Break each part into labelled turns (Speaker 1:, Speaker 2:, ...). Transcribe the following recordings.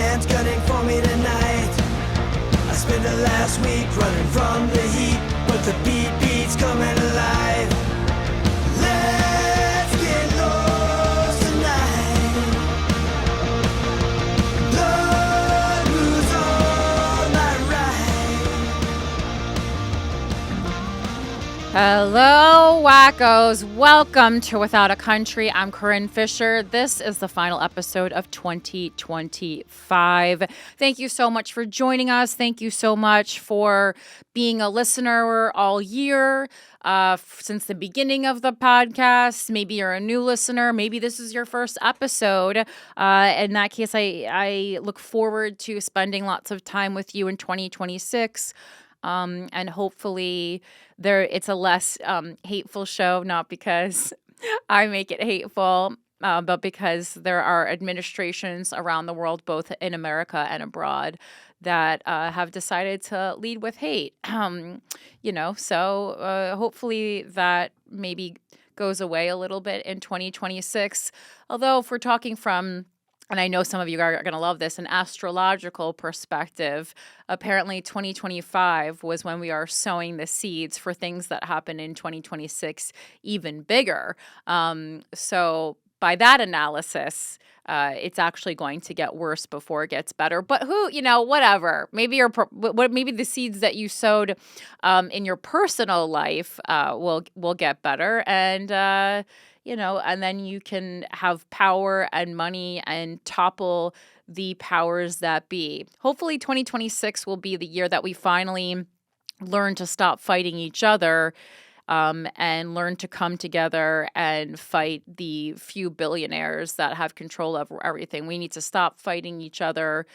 Speaker 1: man's gunning for me tonight. I spent the last week running from the heat, but the beat's coming alive. Let's get lost tonight. Lord, who's on my right?
Speaker 2: Hello, wackos. Welcome to Without a Country. I'm Corinne Fisher. This is the final episode of 2025. Thank you so much for joining us. Thank you so much for being a listener all year. Since the beginning of the podcast. Maybe you're a new listener. Maybe this is your first episode. In that case, I look forward to spending lots of time with you in 2026. And hopefully it's a less hateful show, not because I make it hateful, but because there are administrations around the world, both in America and abroad, that have decided to lead with hate. So hopefully that maybe goes away a little bit in 2026. Although if we're talking from, and I know some of you are going to love this, an astrological perspective, apparently 2025 was when we are sowing the seeds for things that happen in 2026 even bigger. So by that analysis, it's actually going to get worse before it gets better. But whatever. Maybe maybe the seeds that you sowed in your personal life will get better, and and then you can have power and money and topple the powers that be. Hopefully 2026 will be the year that we finally learn to stop fighting each other and learn to come together and fight the few billionaires that have control over everything. We need to stop fighting each other,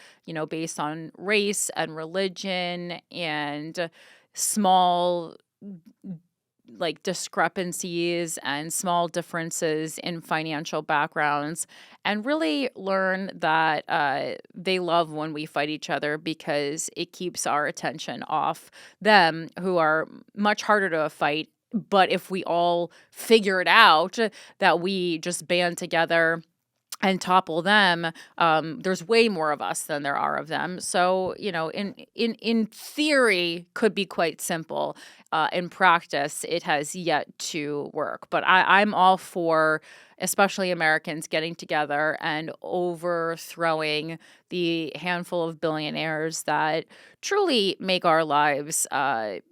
Speaker 2: based on race and religion and small discrepancies and small differences in financial backgrounds, and really learn that they love when we fight each other, because it keeps our attention off them, who are much harder to fight. But if we all figure it out, that we just band together and topple them, there's way more of us than there are of them. So, in theory, could be quite simple. In practice, it has yet to work. But I'm all for, especially Americans, getting together and overthrowing the handful of billionaires that truly make our lives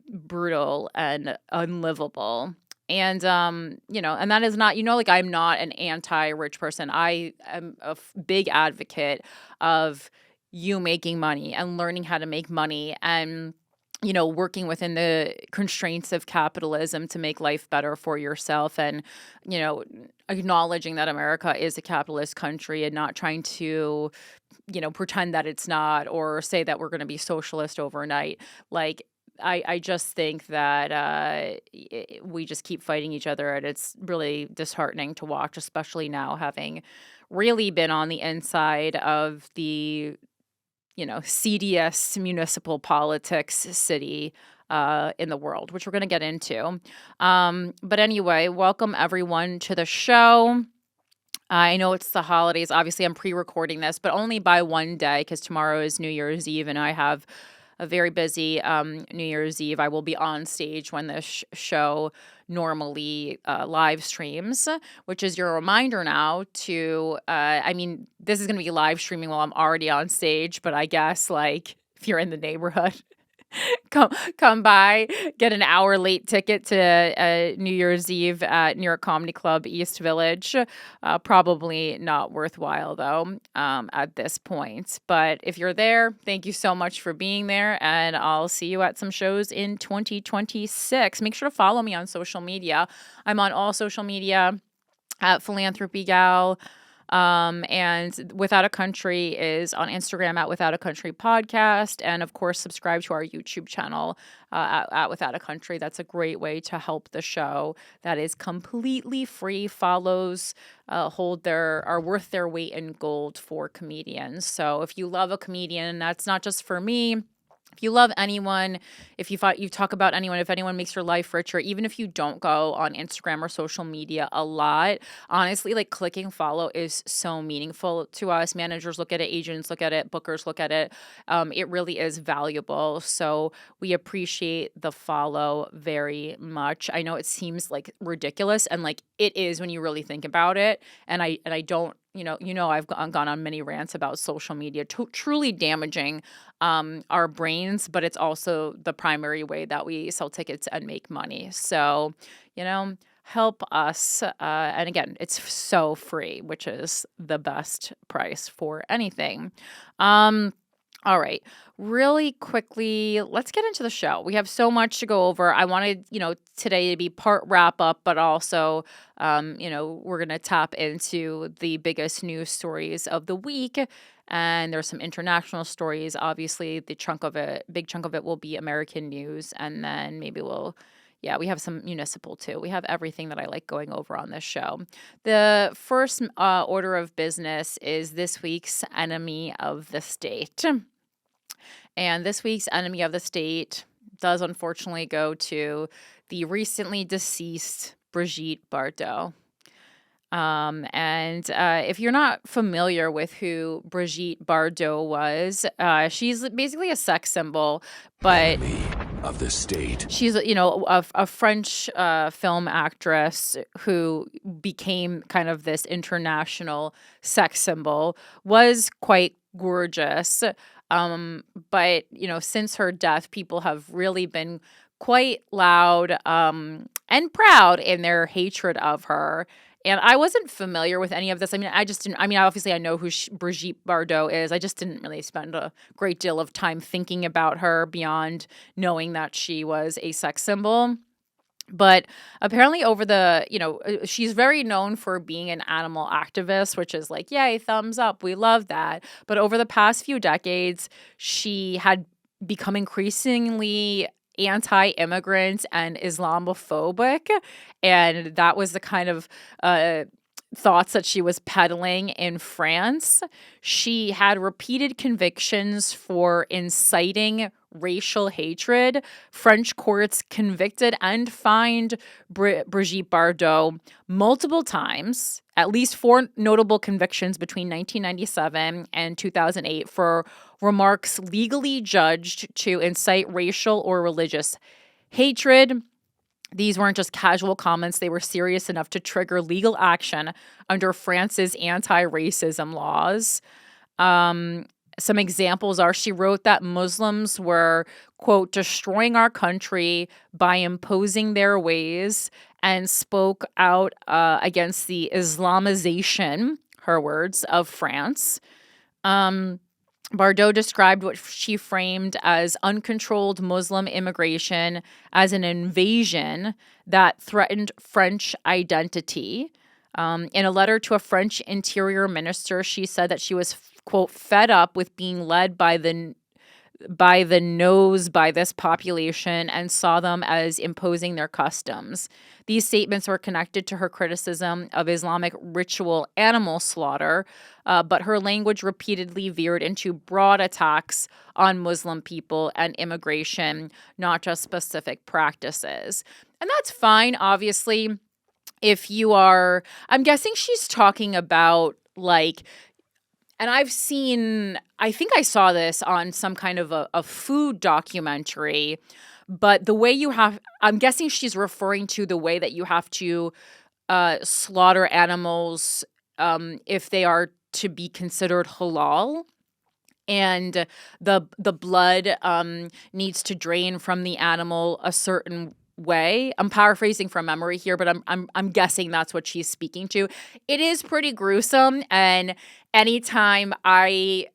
Speaker 2: brutal and unlivable. And, and that is not, I'm not an anti-rich person. I am a big advocate of you making money and learning how to make money and, working within the constraints of capitalism to make life better for yourself, and, acknowledging that America is a capitalist country and not trying to, pretend that it's not, or say that we're going to be socialist overnight. I just think that we just keep fighting each other, and it's really disheartening to watch, especially now having really been on the inside of the, seediest municipal politics city in the world, which we're going to get into. But anyway, welcome everyone to the show. I know it's the holidays. Obviously, I'm pre-recording this, but only by one day, because tomorrow is New Year's Eve, and I have a very busy New Year's Eve. I will be on stage when this show normally live streams, which is your reminder now to, this is going to be live streaming while I'm already on stage, but I guess, if you're in the neighborhood, come by, get an hour late ticket to New Year's Eve at New York Comedy Club, East Village. Probably not worthwhile, though, at this point. But if you're there, thank you so much for being there, and I'll see you at some shows in 2026. Make sure to follow me on social media. I'm on all social media at Philanthropy Gal. And Without a Country is on Instagram at Without a Country Podcast. And of course, subscribe to our YouTube channel at Without a Country. That's a great way to help the show. That is completely free. Follows are worth their weight in gold for comedians. So if you love a comedian, that's not just for me. if you love anyone, if you talk about anyone, if anyone makes your life richer, even if you don't go on Instagram or social media a lot, honestly, like clicking follow is so meaningful to us. Managers look at it, agents look at it, bookers look at it. It really is valuable. So we appreciate the follow very much. I know it seems like ridiculous, and like it is when you really think about it. And I don't, I've gone on many rants about social media, truly damaging our brains, but it's also the primary way that we sell tickets and make money. So, help us. And again, it's so free, which is the best price for anything. All right. Really quickly, let's get into the show. We have so much to go over. I wanted, today to be part wrap up, but also, we're going to tap into the biggest news stories of the week. And there's some international stories. Obviously, big chunk of it will be American news. And then maybe we have some municipal too. We have everything that I like going over on this show. The first order of business is this week's enemy of the state. And this week's enemy of the state does unfortunately go to the recently deceased Brigitte Bardot. And if you're not familiar with who Brigitte Bardot was, she's basically a sex symbol, but
Speaker 1: Enemy of the state.
Speaker 2: she's a French film actress who became kind of this international sex symbol, was quite gorgeous. But since her death, people have really been quite loud and proud in their hatred of her. And I wasn't familiar with any of this. I mean, I just didn't. I mean, obviously, I know who Brigitte Bardot is. I just didn't really spend a great deal of time thinking about her beyond knowing that she was a sex symbol. But apparently she's very known for being an animal activist, which is like, yay, thumbs up. We love that. But over the past few decades, she had become increasingly anti-immigrant and Islamophobic. And that was the kind of thoughts that she was peddling in France. She had repeated convictions for inciting racial hatred. French courts convicted and fined Brigitte Bardot multiple times, at least 4 notable convictions between 1997 and 2008 for remarks legally judged to incite racial or religious hatred. These weren't just casual comments. They were serious enough to trigger legal action under France's anti-racism laws. Some examples are she wrote that Muslims were, quote, destroying our country by imposing their ways, and spoke out against the Islamization, her words, of France. Bardot described what she framed as uncontrolled Muslim immigration as an invasion that threatened French identity. In a letter to a French interior minister, she said that she was, quote, fed up with being led by the nose by this population and saw them as imposing their customs. These statements were connected to her criticism of Islamic ritual animal slaughter, but her language repeatedly veered into broad attacks on Muslim people and immigration, not just specific practices. And that's fine, obviously, if you are, I'm guessing she's talking about like, and I think I saw this on some kind of a food documentary, but the way I'm guessing she's referring to the way that you have to slaughter animals if they are to be considered halal. And the blood needs to drain from the animal a certain way. I'm paraphrasing from memory here, but I'm guessing that's what she's speaking to. It is pretty gruesome, and anytime I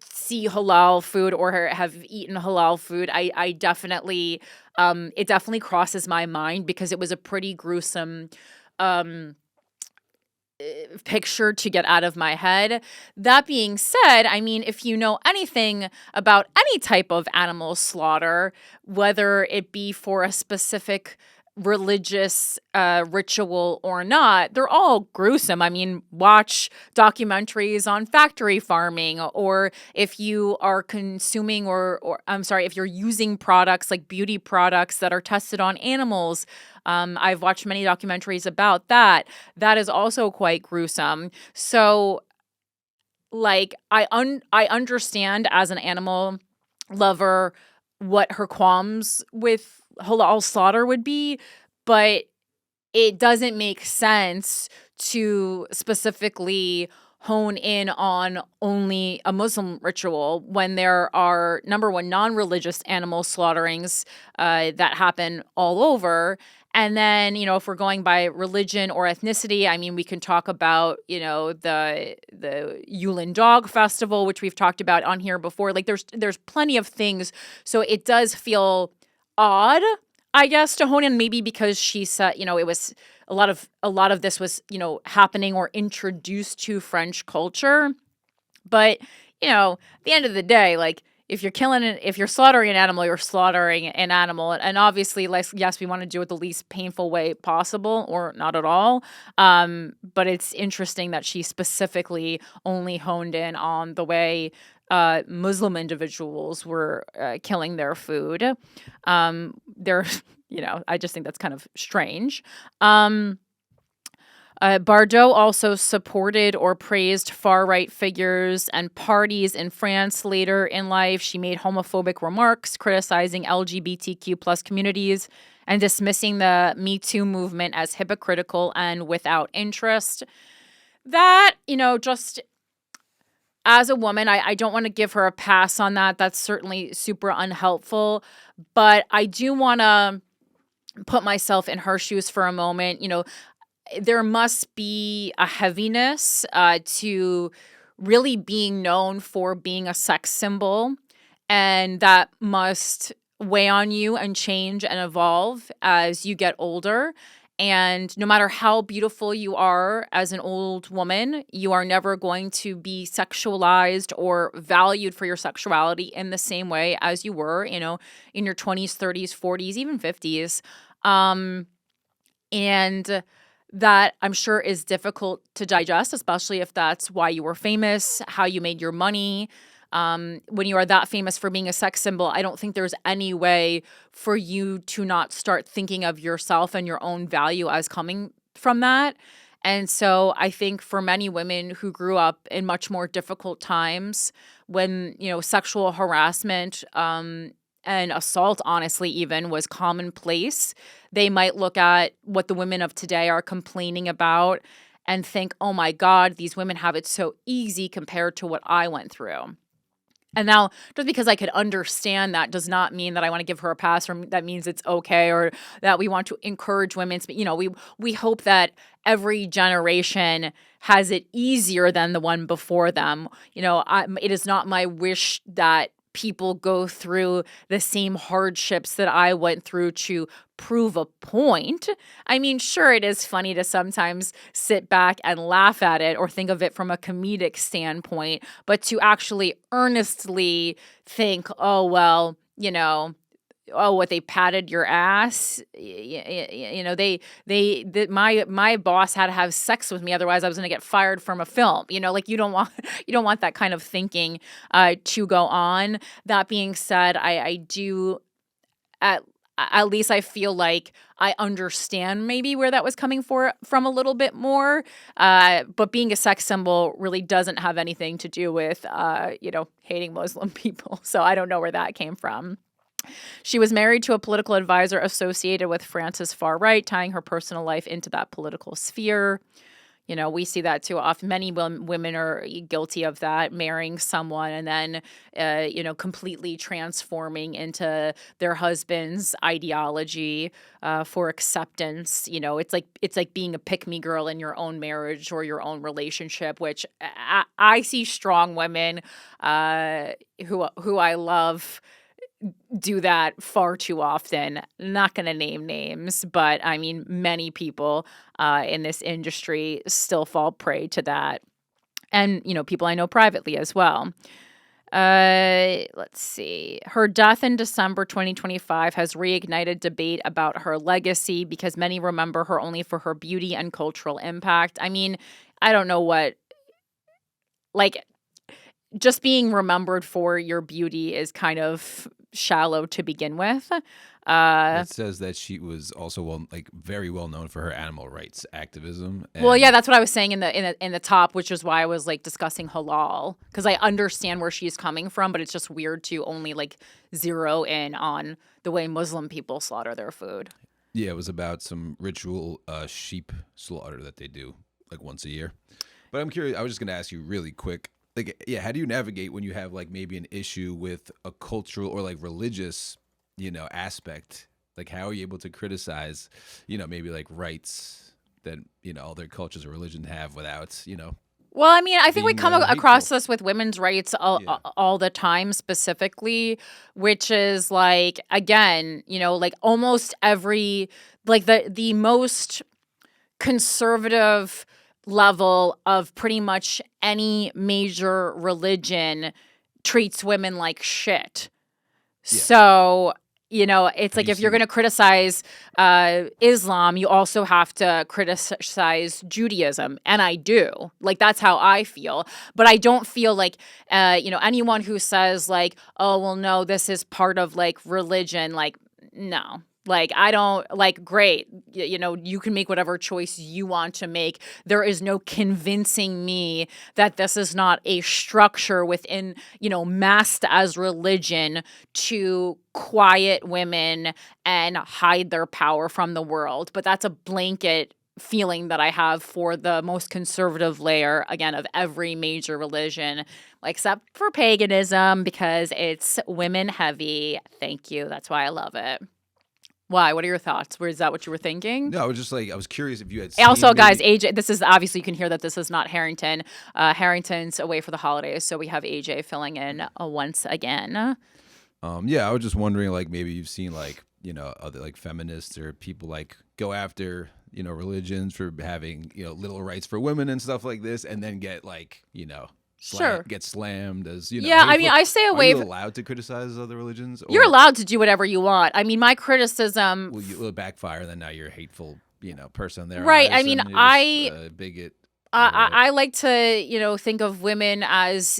Speaker 2: see halal food or have eaten halal food, I definitely it definitely crosses my mind because it was a pretty gruesome picture to get out of my head. That being said, I mean, if you know anything about any type of animal slaughter, whether it be for a specific religious ritual or not, they're all gruesome. I mean, watch documentaries on factory farming, or if you are consuming or I'm sorry, if you're using products like beauty products that are tested on animals. I've watched many documentaries about that. That is also quite gruesome. So, like, I understand as an animal lover what her qualms with halal slaughter would be, but it doesn't make sense to specifically hone in on only a Muslim ritual when there are, number one, non-religious animal slaughterings that happen all over. And then, if we're going by religion or ethnicity, I mean, we can talk about, the Yulin Dog Festival, which we've talked about on here before. Like, there's plenty of things. So it does feel odd, I guess, to hone in, maybe because she said, it was a lot of this was, happening or introduced to French culture. But, at the end of the day, like, if you're slaughtering an animal, you're slaughtering an animal. And obviously, like, yes, we want to do it the least painful way possible, or not at all. But it's interesting that she specifically only honed in on the way Muslim individuals were killing their food. They're, I just think that's kind of strange. Bardot also supported or praised far-right figures and parties in France later in life. She made homophobic remarks criticizing LGBTQ plus communities and dismissing the Me Too movement as hypocritical and without interest. That, just as a woman, I don't want to give her a pass on that. That's certainly super unhelpful. But I do want to put myself in her shoes for a moment. There must be a heaviness to really being known for being a sex symbol, and that must weigh on you and change and evolve as you get older. And no matter how beautiful you are as an old woman, you are never going to be sexualized or valued for your sexuality in the same way as you were, in your 20s, 30s, 40s, even 50s. And that I'm sure is difficult to digest, especially if that's why you were famous, how you made your money. When you are that famous for being a sex symbol, I don't think there's any way for you to not start thinking of yourself and your own value as coming from that. And so I think for many women who grew up in much more difficult times when, sexual harassment, and assault, honestly, even was commonplace, they might look at what the women of today are complaining about and think, oh my God, these women have it so easy compared to what I went through. And now, just because I could understand that does not mean that I want to give her a pass, or that means it's okay, or that we want to encourage women. We hope that every generation has it easier than the one before them. It is not my wish that people go through the same hardships that I went through to prove a point. I mean, sure, it is funny to sometimes sit back and laugh at it or think of it from a comedic standpoint, but to actually earnestly think, oh, well, what, they patted your ass? My boss had to have sex with me, otherwise I was going to get fired from a film. Like, you don't want that kind of thinking to go on. That being said, I do at least I feel like I understand maybe where that was coming from a little bit more. But being a sex symbol really doesn't have anything to do with hating Muslim people. So I don't know where that came from. She was married to a political advisor associated with France's far right, tying her personal life into that political sphere. We see that too often. Many women are guilty of that, marrying someone and then, completely transforming into their husband's ideology for acceptance. It's like being a pick-me girl in your own marriage or your own relationship, which I see strong women who I love do that far too often. Not going to name names, but I mean, many people in this industry still fall prey to that. And, people I know privately as well. Let's see. Her death in December 2025 has reignited debate about her legacy because many remember her only for her beauty and cultural impact. I mean, I don't know what, like, just being remembered for your beauty is kind of shallow to begin with.
Speaker 3: It says that she was also very well known for her animal rights activism.
Speaker 2: Well, yeah,
Speaker 3: and-
Speaker 2: that's what I was saying in the top, which is why I was like discussing halal, because I understand where she's coming from, but it's just weird to only like zero in on the way Muslim people slaughter their food.
Speaker 3: Yeah, it was about some ritual sheep slaughter that they do like once a year. But I'm curious. I was just gonna ask you really quick. Like, yeah, how do you navigate when you have like maybe an issue with a cultural or like religious, aspect? Like, how are you able to criticize, maybe like rights that other cultures or religion have without,
Speaker 2: Well, I mean, I think we
Speaker 3: being,
Speaker 2: come
Speaker 3: hateful.
Speaker 2: across this with women's rights
Speaker 3: Yeah.
Speaker 2: all the time, specifically, which is like, again, like almost every, like the most conservative level of pretty much any major religion treats women like shit.
Speaker 3: Yeah.
Speaker 2: So, it's
Speaker 3: Have
Speaker 2: like
Speaker 3: you
Speaker 2: if you're
Speaker 3: seen-
Speaker 2: going to criticize Islam, you also have to criticize Judaism. And I do. Like, that's how I feel. But I don't feel like, anyone who says, like, oh, well, no, this is part of, like, religion, like, no. Like, I don't, like, great. You can make whatever choice you want to make. There is no convincing me that this is not a structure within, masked as religion to quiet women and hide their power from the world. But that's a blanket feeling that I have for the most conservative layer, again, of every major religion, except for paganism, because it's women heavy. Thank you. That's why I love it. Why? What are your thoughts? Is that what you were thinking?
Speaker 3: No, I was just like, I was curious if you had seen
Speaker 2: Also, guys,
Speaker 3: maybe-
Speaker 2: AJ, this is obviously, you can hear that this is not Harrington. Harrington's away for the holidays, so we have AJ filling in once again.
Speaker 3: Yeah, I was just wondering, like, maybe you've seen like, other like feminists or people like go after, religions for having, little rights for women and stuff like this, and then get like,
Speaker 2: Sure.
Speaker 3: get slammed as,
Speaker 2: Yeah, I mean, I stay away
Speaker 3: Are you
Speaker 2: from.
Speaker 3: allowed to criticize other religions?
Speaker 2: You're
Speaker 3: or
Speaker 2: allowed to do whatever you want. I mean, my criticism.
Speaker 3: will it backfire? Then now you're a hateful, person there.
Speaker 2: Right, I mean,
Speaker 3: a bigot.
Speaker 2: I like to, think of women as,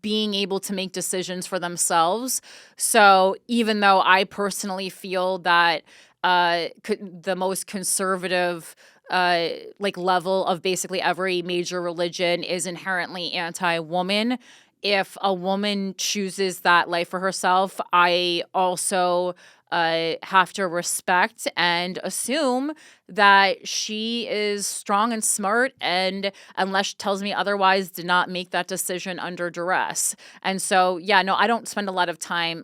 Speaker 2: being able to make decisions for themselves. So even though I personally feel that the most conservative level of basically every major religion is inherently anti-woman, if a woman chooses that life for herself, I also have to respect and assume that she is strong and smart, and unless she tells me otherwise, did not make that decision under duress. And so, yeah, no, I don't spend a lot of time,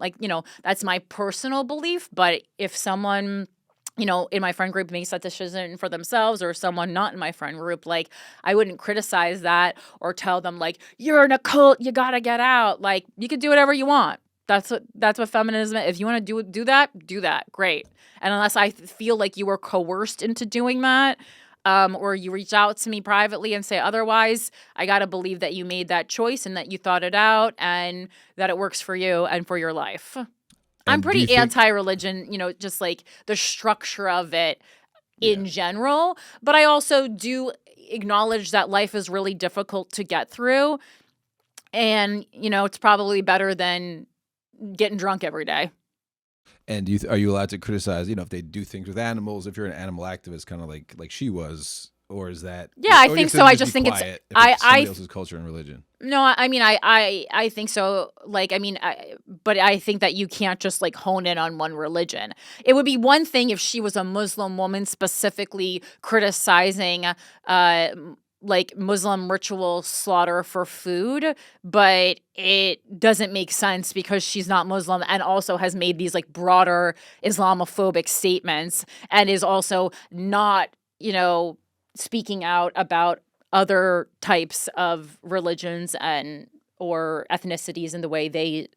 Speaker 2: that's my personal belief. But if someone, in my friend group makes that decision for themselves, or someone not in my friend group, like, I wouldn't criticize that or tell them, like, you're in a cult, you gotta get out. Like, you could do whatever you want. That's what feminism is. If you want to do that. Great. And unless I feel like you were coerced into doing that, or you reach out to me privately and say otherwise, I got to believe that you made that choice and that you thought it out and that it works for you and for your life. I'm
Speaker 3: And do you
Speaker 2: pretty
Speaker 3: think-
Speaker 2: anti-religion, just like the structure of it in general. But I also do acknowledge that life is really difficult to get through. And, it's probably better than getting drunk every day.
Speaker 3: And are you allowed to criticize, if they do things with animals, if you're an animal activist, kind of like she was, or is that?
Speaker 2: Yeah, I
Speaker 3: or you
Speaker 2: think
Speaker 3: have to
Speaker 2: so. I
Speaker 3: be
Speaker 2: just think it's-
Speaker 3: quiet if
Speaker 2: I-
Speaker 3: somebody else's culture and religion.
Speaker 2: No, I mean, I think so. But I think that you can't just hone in on one religion. It would be one thing if she was a Muslim woman specifically criticizing, Muslim ritual slaughter for food, but it doesn't make sense because she's not Muslim and also has made these broader Islamophobic statements and is also not, speaking out about other types of religions and or ethnicities in the way they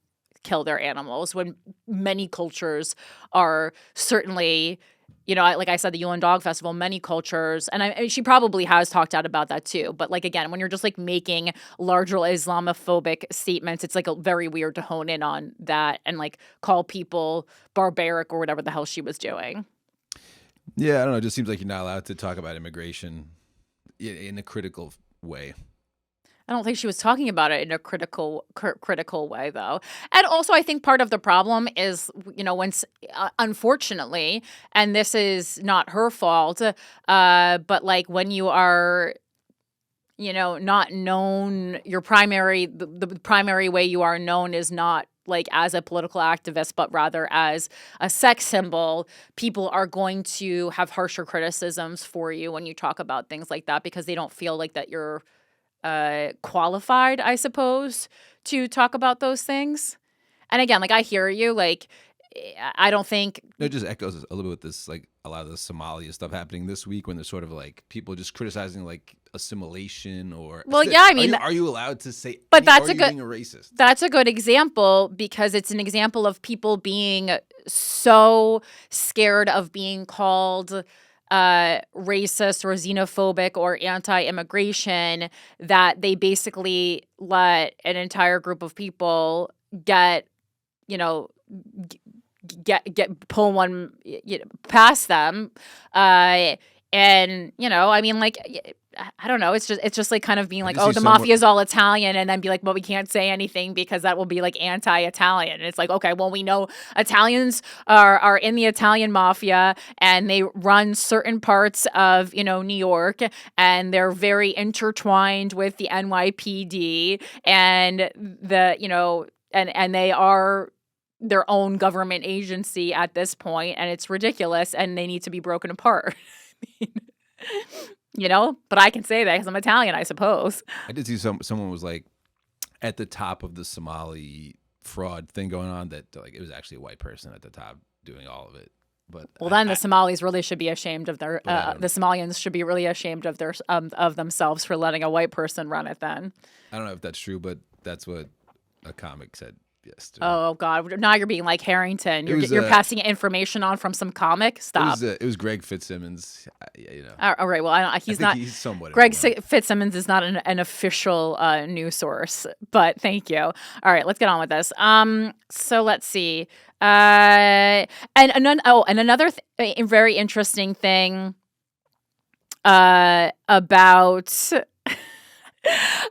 Speaker 2: kill their animals, when many cultures are certainly like I said, the Yule and Dog Festival, many cultures, and she probably has talked out about that too. But like, again, when you're just like making larger Islamophobic statements, it's like very weird to hone in on that and like call people barbaric or whatever the hell she was doing.
Speaker 3: Yeah, I don't know. It just seems like you're not allowed to talk about immigration in a critical way.
Speaker 2: I don't think she was talking about it in a critical way, though. And also, I think part of the problem is, when unfortunately, and this is not her fault, but like when you are, not known, the primary way you are known is not like as a political activist, but rather as a sex symbol, people are going to have harsher criticisms for you when you talk about things like that because they don't feel like that you're qualified, I suppose, to talk about those things. And again, like I hear you, like I don't think
Speaker 3: it just echoes a little bit with this, like a lot of the Somalia stuff happening this week when there's sort of like people just criticizing like assimilation or.
Speaker 2: Well, yeah, I mean,
Speaker 3: are you allowed to say?
Speaker 2: But that's
Speaker 3: being a racist.
Speaker 2: That's a good example because it's an example of people being so scared of being called racist or xenophobic or anti-immigration that they basically let an entire group of people get pull one past them, and I mean, like I don't know, it's just like kind of being like, oh, the mafia is all Italian, and then be like, well, we can't say anything because that will be like anti-Italian. And it's like, okay, well, we know Italians are in the Italian mafia and they run certain parts of New York, and they're very intertwined with the NYPD and and they are their own government agency at this point, and it's ridiculous, and they need to be broken apart. But I can say that because I'm Italian, I suppose.
Speaker 3: I did see someone was like at the top of the Somali fraud thing going on that like it was actually a white person at the top doing all of it. But
Speaker 2: then the Somalis really should be ashamed of their. The Somalians should be really ashamed of their of themselves for letting a white person run it. Then
Speaker 3: I don't know if that's true, but that's what a comic said. Yes.
Speaker 2: Oh God! Now you're being like Harrington. You're passing information on from some comic. Stop.
Speaker 3: It was Greg Fitzsimmons.
Speaker 2: All right. Well, he's not.
Speaker 3: He's somewhat.
Speaker 2: Greg Fitzsimmons is not an official news source, but thank you. All right, let's get on with this. So let's see. And another very interesting thing.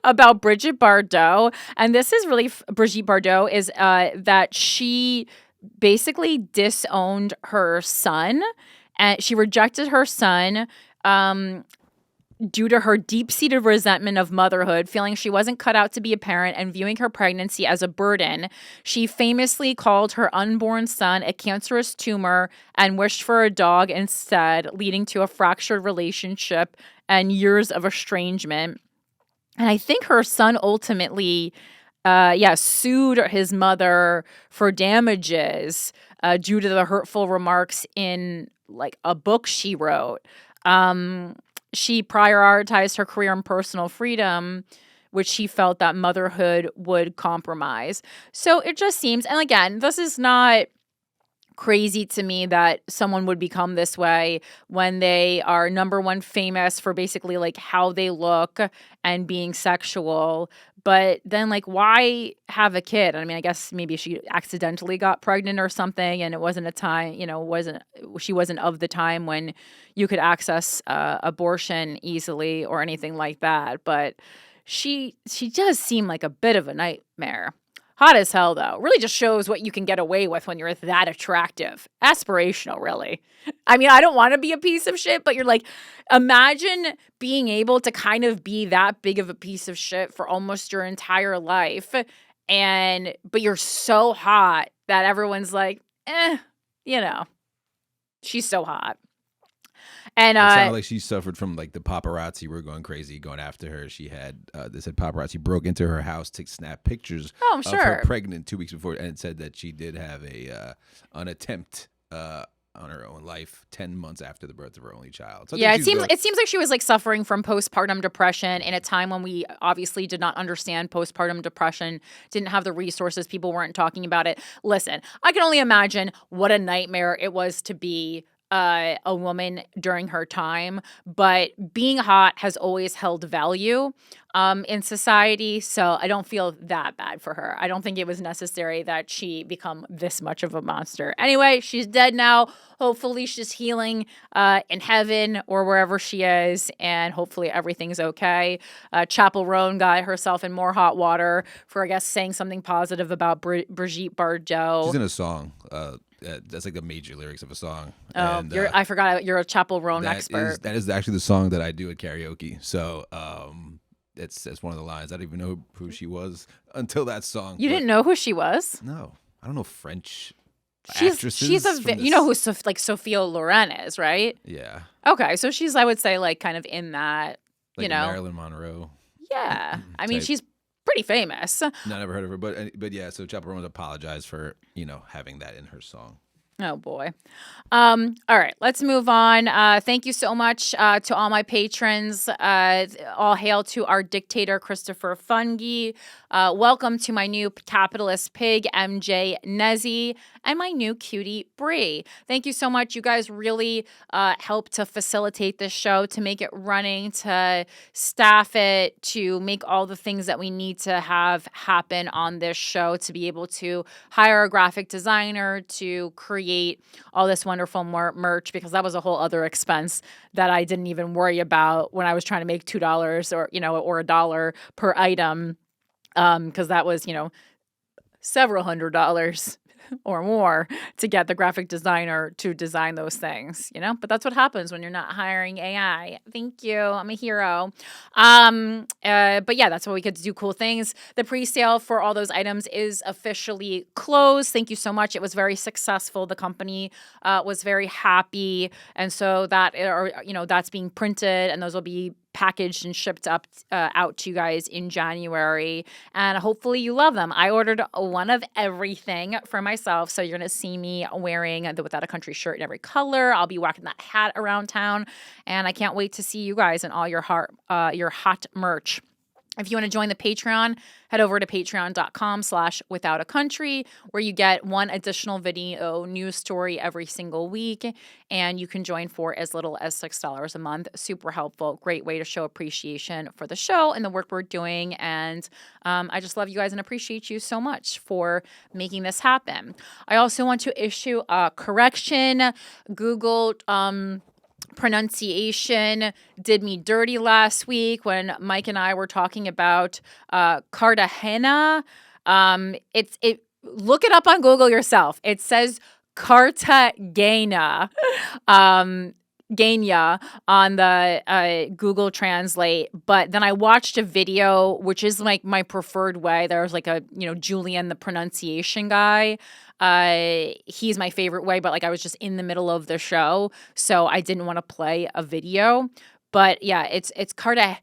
Speaker 2: About Brigitte Bardot, and this is really Brigitte Bardot is that she basically disowned her son, and she rejected her son due to her deep-seated resentment of motherhood, feeling she wasn't cut out to be a parent and viewing her pregnancy as a burden. She famously called her unborn son a cancerous tumor and wished for a dog instead, leading to a fractured relationship and years of estrangement. And I think her son ultimately, sued his mother for damages due to the hurtful remarks in like a book she wrote. She prioritized her career and personal freedom, which she felt that motherhood would compromise. So it just seems, and again, this is not crazy to me that someone would become this way when they are number one famous for basically like how they look and being sexual. But then like, why have a kid? I mean, I guess maybe she accidentally got pregnant or something, and it wasn't a time, she wasn't of the time when you could access abortion easily or anything like that. But she does seem like a bit of a nightmare. Hot as hell, though. Really just shows what you can get away with when you're that attractive. Aspirational, really. I mean, I don't want to be a piece of shit, but you're like, imagine being able to kind of be that big of a piece of shit for almost your entire life. But you're so hot that everyone's like, she's so hot. And
Speaker 3: it sounded like she suffered from like the paparazzi were going crazy, going after her. She had they said paparazzi broke into her house to snap pictures of her pregnant 2 weeks before, and it said that she did have an attempt on her own life 10 months after the birth of her only child. So
Speaker 2: it seems like she was like suffering from postpartum depression in a time when we obviously did not understand postpartum depression, didn't have the resources, people weren't talking about it. Listen, I can only imagine what a nightmare it was to be a woman during her time, but being hot has always held value in society. So I don't feel that bad for her. I don't think it was necessary that she become this much of a monster. Anyway, she's dead now. Hopefully she's healing in heaven or wherever she is, and hopefully everything's okay. Chappell Roan got herself in more hot water for, I guess, saying something positive about Brigitte Bardot.
Speaker 3: She's in a song. That's like the major lyrics of a song.
Speaker 2: Oh,
Speaker 3: And,
Speaker 2: I forgot you're a Chappell Roan expert.
Speaker 3: That is actually the song that I do at karaoke. So that's one of the lines. I didn't even know who she was until that song.
Speaker 2: You didn't know who she was?
Speaker 3: No, I don't know French
Speaker 2: She's you know who Sophia Loren is, right?
Speaker 3: Yeah.
Speaker 2: Okay, so she's, I would say, like kind of in that,
Speaker 3: Like
Speaker 2: you know,
Speaker 3: Marilyn Monroe.
Speaker 2: Yeah, I mean,
Speaker 3: type.
Speaker 2: she's pretty famous.
Speaker 3: No, I never heard of her, but yeah. So Chappell Roan apologized for having that in her song.
Speaker 2: Oh boy. All right, let's move on. Thank you so much to all my patrons. All hail to our dictator, Christopher Fungi. Welcome to my new capitalist pig, MJ Nezzy, and my new cutie, Bree. Thank you so much. You guys really help to facilitate this show, to make it running, to staff it, to make all the things that we need to have happen on this show, to be able to hire a graphic designer, to create all this wonderful merch, because that was a whole other expense that I didn't even worry about when I was trying to make $2 or $1 per item, because that was several $100s or more to get the graphic designer to design those things, but that's what happens when you're not hiring AI. Thank you. I'm a hero. But yeah, that's why we get to do cool things. The pre-sale for all those items is officially closed. Thank you so much. It was very successful. The company was very happy. And so that's being printed, and those will be packaged and shipped up out to you guys in January, and hopefully you love them. I ordered one of everything for myself, so you're gonna see me wearing the Without a Country shirt in every color. I'll be whacking that hat around town, and I can't wait to see you guys and all your hot merch. If you want to join the Patreon, head over to patreon.com/withoutacountry, where you get one additional video news story every single week, and you can join for as little as $6 a month. Super helpful. Great way to show appreciation for the show and the work we're doing. And I just love you guys and appreciate you so much for making this happen. I also want to issue a correction. Google pronunciation did me dirty last week when Mike and I were talking about Cartagena. Look it up on Google yourself. It says Cartagena. Genya on the Google Translate, but then I watched a video, which is like my preferred way. There's like a Julian, the pronunciation guy. He's my favorite way, but like I was just in the middle of the show, so I didn't want to play a video. But yeah, it's Cartagena,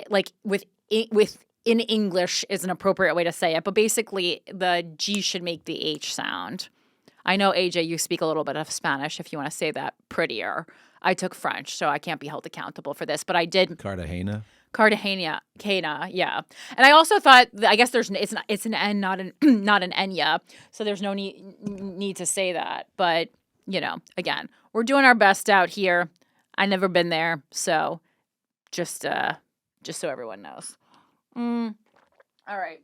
Speaker 2: like with in English is an appropriate way to say it, but basically the G should make the H sound. I know, AJ, you speak a little bit of Spanish if you want to say that prettier. I took French, so I can't be held accountable for this, but I did.
Speaker 3: Cartagena, yeah. And I also thought, I guess it's an N, not an Enya, so there's no need to say that. But, again, we're doing our best out here. I've never been there, so just so everyone knows. All right.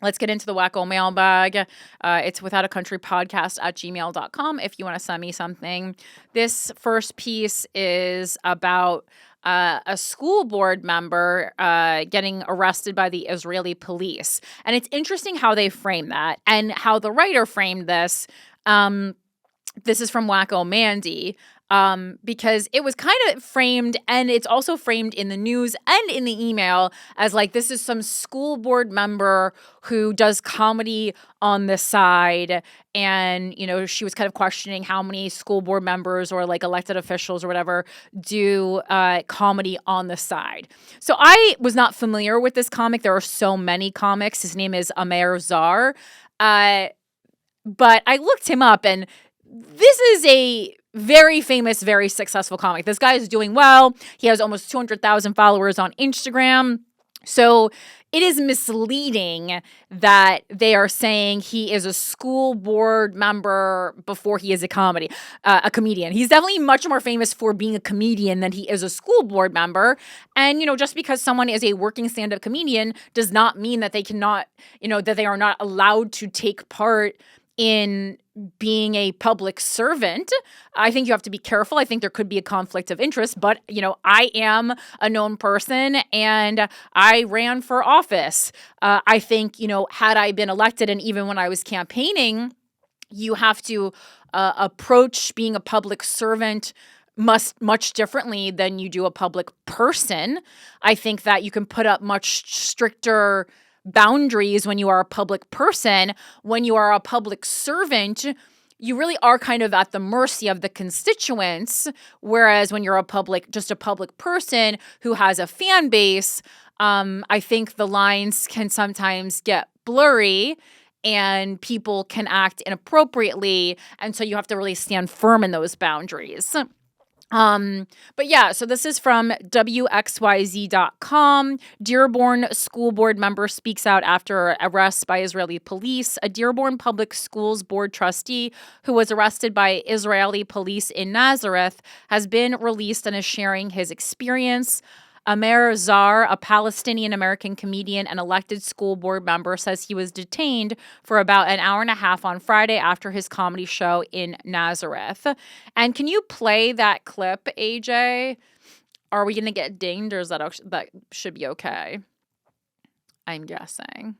Speaker 3: Let's get into the WACO Mailbag. It's withoutacountrypodcast@gmail.com if you want to send me something. This first piece is about a school board member getting arrested by the Israeli police. And it's interesting how they frame that and how the writer framed this. This is from WACO Mandy. Because it was kind of framed, and it's also framed in the news and in the email as like this is some school board member who does comedy on the side. And, she was kind of questioning how many school board members or like elected officials or whatever do comedy on the side. So I was not familiar with this comic. There are so many comics. His name is Amer Zar. But I looked him up, and this is a very famous, very successful comic. This guy is doing well. He has almost 200,000 followers on Instagram.
Speaker 2: So it is misleading that they are saying he is a school board member before he is a comedian. He's definitely much more famous for being a comedian than he is a school board member. And, just because someone is a working stand-up comedian does not mean that they cannot, that they are not allowed to take part in being a public servant. I think you have to be careful. I think there could be a conflict of interest, but I am a known person and I ran for office. I think, had I been elected, and even when I was campaigning, you have to approach being a public servant much differently than you do a public person. I think that you can put up much stricter boundaries when you are a public person. When you are a public servant, you really are kind of at the mercy of the constituents. Whereas when you're just a public person who has a fan base, I think the lines can sometimes get blurry and people can act inappropriately. And so you have to really stand firm in those boundaries. But yeah, so this is from WXYZ.com. Dearborn school board member speaks out after arrest by Israeli police. A Dearborn Public Schools board trustee who was arrested by Israeli police in Nazareth has been released and is sharing his experience. Amer Zar, a Palestinian-American comedian and elected school board member, says he was detained for about an hour and a half on Friday after his comedy show in Nazareth. And can you play that clip, AJ? Are we going to get dinged, or is that should be okay? I'm guessing.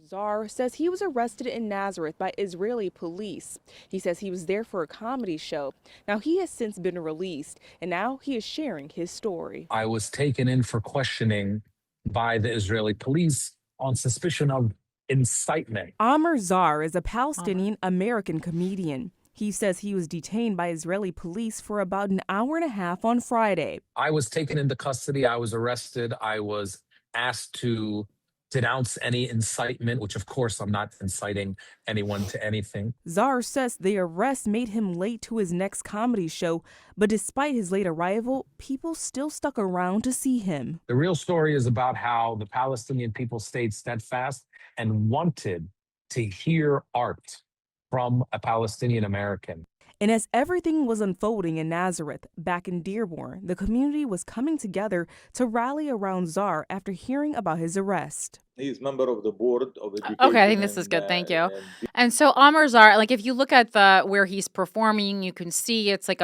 Speaker 4: Zar says he was arrested in Nazareth by Israeli police. He says he was there for a comedy show. Now, he has since been released, and now he is sharing his story.
Speaker 5: I was taken in for questioning by the Israeli police on suspicion of incitement.
Speaker 4: Amer Zar is a Palestinian-American comedian. He says he was detained by Israeli police for about an hour and a half on Friday.
Speaker 5: I was taken into custody. I was arrested. I was asked to denounce any incitement, which of course I'm not inciting anyone to anything.
Speaker 4: Zar says the arrest made him late to his next comedy show, but despite his late arrival, people still stuck around to see him.
Speaker 5: The real story is about how the Palestinian people stayed steadfast and wanted to hear art from a Palestinian American.
Speaker 4: And as everything was unfolding in Nazareth, back in Dearborn, the community was coming together to rally around Zar after hearing about his arrest.
Speaker 6: He is member of the board of education.
Speaker 2: Okay, I think this is good. Thank you. And so Amer Zar, like if you look at where he's performing, you can see it's like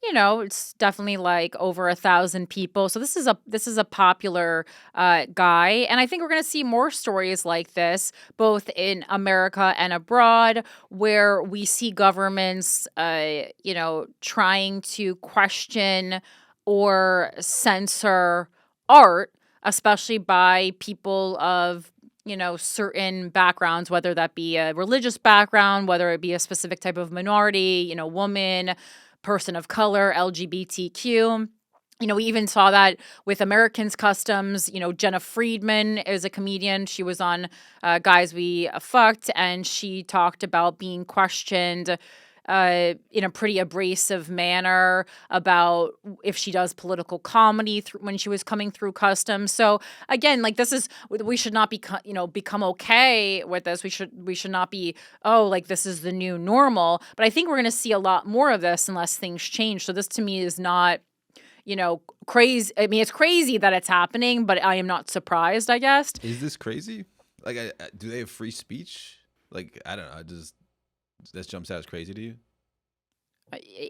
Speaker 2: it's definitely like over 1,000 people. So this is a popular guy, and I think we're going to see more stories like this, both in America and abroad, where we see governments, trying to question or censor art, especially by people of certain backgrounds, whether that be a religious background, whether it be a specific type of minority, woman, person of color, LGBTQ. We even saw that with Americans Customs. Jenna Friedman is a comedian. She was on Guys We Fucked, and she talked about being questioned in a pretty abrasive manner about if she does political comedy when she was coming through customs. So again, like we should not be become okay with this. We should not be this is the new normal. But I think we're going to see a lot more of this unless things change. So this to me is not crazy. I mean, it's crazy that it's happening, but I am not surprised, I guess.
Speaker 3: Is this crazy? Like, do they have free speech? Like, I don't know. This jumps out as crazy to you?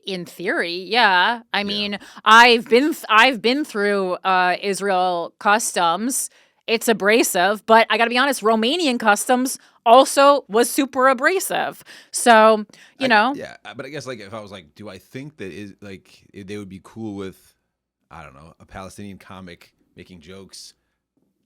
Speaker 2: In theory, yeah. I mean, I've been through Israel Customs. It's abrasive, but I got to be honest, Romanian Customs also was super abrasive. So,
Speaker 3: Yeah, but I guess like if I was like, do I think that they would be cool with, I don't know, a Palestinian comic making jokes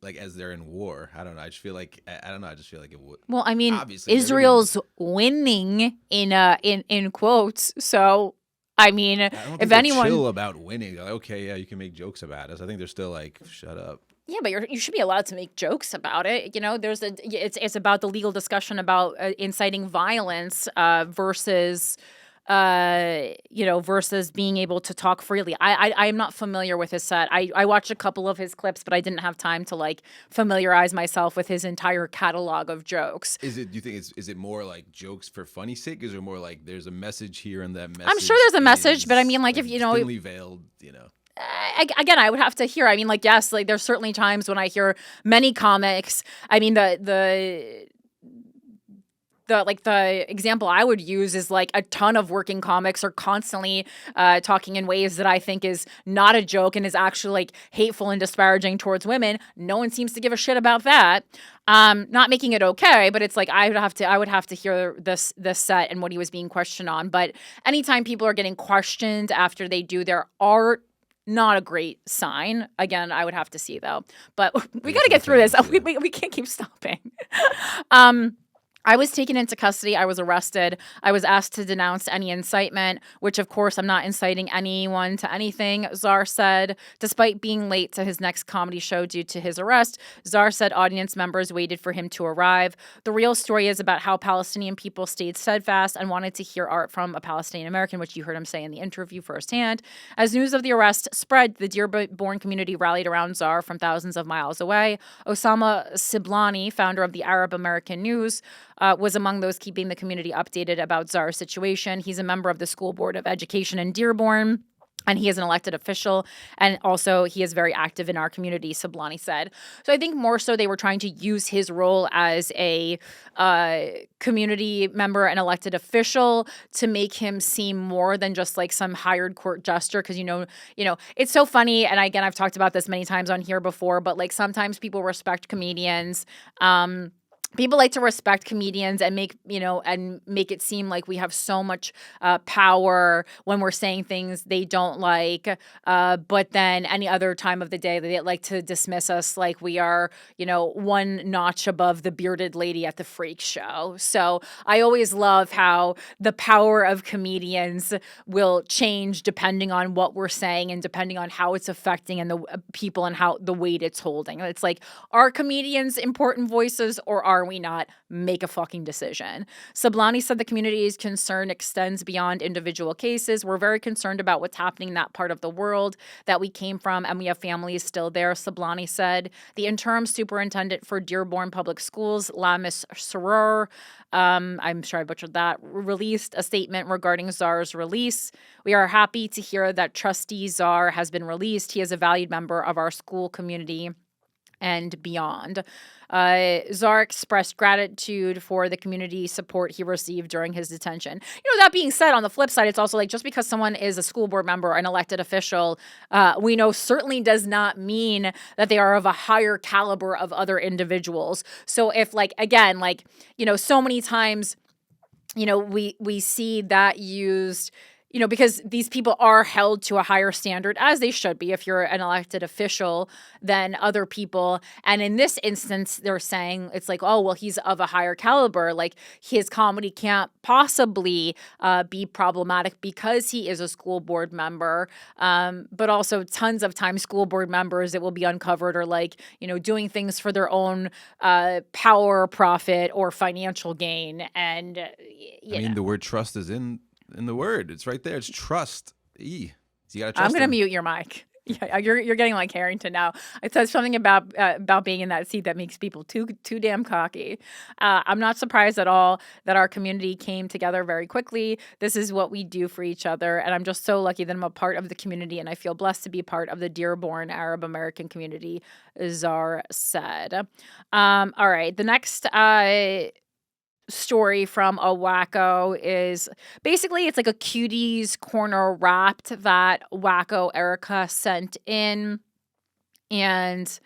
Speaker 3: like as they're in war? I don't know. I just feel like it would.
Speaker 2: Well, I mean,
Speaker 3: obviously,
Speaker 2: Israel's winning in quotes. So, I mean,
Speaker 3: I don't think
Speaker 2: if
Speaker 3: they're
Speaker 2: anyone
Speaker 3: chill about winning, like, okay, yeah, you can make jokes about us. I think they're still like, shut up.
Speaker 2: Yeah, but you should be allowed to make jokes about it. It's about the legal discussion about inciting violence versus versus being able to talk freely. I am not familiar with his set. I watched a couple of his clips, but I didn't have time to like familiarize myself with his entire catalog of jokes.
Speaker 3: Do you think is it more like jokes for funny sake? Is it more like there's a message here and that message?
Speaker 2: I'm sure there's a message, but I mean, like if
Speaker 3: thinly veiled,
Speaker 2: again, I would have to hear. I mean, like, yes, like there's certainly times when I hear many comics. I mean, the example I would use is like a ton of working comics are constantly talking in ways that I think is not a joke and is actually like hateful and disparaging towards women. No one seems to give a shit about that. Not making it okay, but it's like I would have to hear this set and what he was being questioned on. But anytime people are getting questioned after they do their art, not a great sign. Again, I would have to see though. But we got to get through this. We can't keep stopping. I was taken into custody. I was arrested. I was asked to denounce any incitement, which of course I'm not inciting anyone to anything, Czar said. Despite being late to his next comedy show due to his arrest, Czar said audience members waited for him to arrive. The real story is about how Palestinian people stayed steadfast and wanted to hear art from a Palestinian American, which you heard him say in the interview firsthand. As news of the arrest spread, the Dearborn community rallied around Czar from thousands of miles away. Osama Siblani, founder of the Arab American News, was among those keeping the community updated about Czar's situation. He's a member of the School Board of Education in Dearborn, and he is an elected official. And also, he is very active in our community, Siblani said. So I think more so they were trying to use his role as a community member and elected official to make him seem more than just like some hired court jester. Because, it's so funny. And again, I've talked about this many times on here before, but like sometimes people respect comedians. People like to respect comedians and make it seem like we have so much power when we're saying things they don't like. But then any other time of the day, they like to dismiss us like we are, one notch above the bearded lady at the freak show. So I always love how the power of comedians will change depending on what we're saying and depending on how it's affecting and the people and how the weight it's holding. It's like, are comedians important voices or are we not? Make a fucking decision. Siblani said the community's concern extends beyond individual cases. We're very concerned about what's happening in that part of the world that we came from, and we have families still there, Siblani said. The interim superintendent for Dearborn Public Schools, Lamis Saror, I'm sure I butchered that, released a statement regarding Czar's release. We are happy to hear that Trustee Czar has been released. He is a valued member of our school community and beyond. Czar expressed gratitude for the community support he received during his detention. That being said, on the flip side, it's also like just because someone is a school board member, an elected official, we know certainly does not mean that they are of a higher caliber of other individuals. So if so many times, we see that used, because these people are held to a higher standard, as they should be if you're an elected official than other people. And in this instance, they're saying it's like, oh, well, he's of a higher caliber. Like his comedy can't possibly be problematic because he is a school board member. But also tons of times school board members, it will be uncovered or doing things for their own power, profit, or financial gain. And,
Speaker 3: the word trust is in the word. It's right there. It's trust. So you gotta trust
Speaker 2: I'm gonna
Speaker 3: him.
Speaker 2: mute your mic. Yeah, you're getting like Harrington now. I said something about being in that seat that makes people too damn cocky. I'm not surprised at all that our community came together very quickly. This is what we do for each other, and I'm just so lucky that I'm a part of the community, and I feel blessed to be part of the Dearborn Arab American community, Czar said. All right, the next story from a WACO is basically it's like a Cuties corner wrapped that WACO Erica sent in, and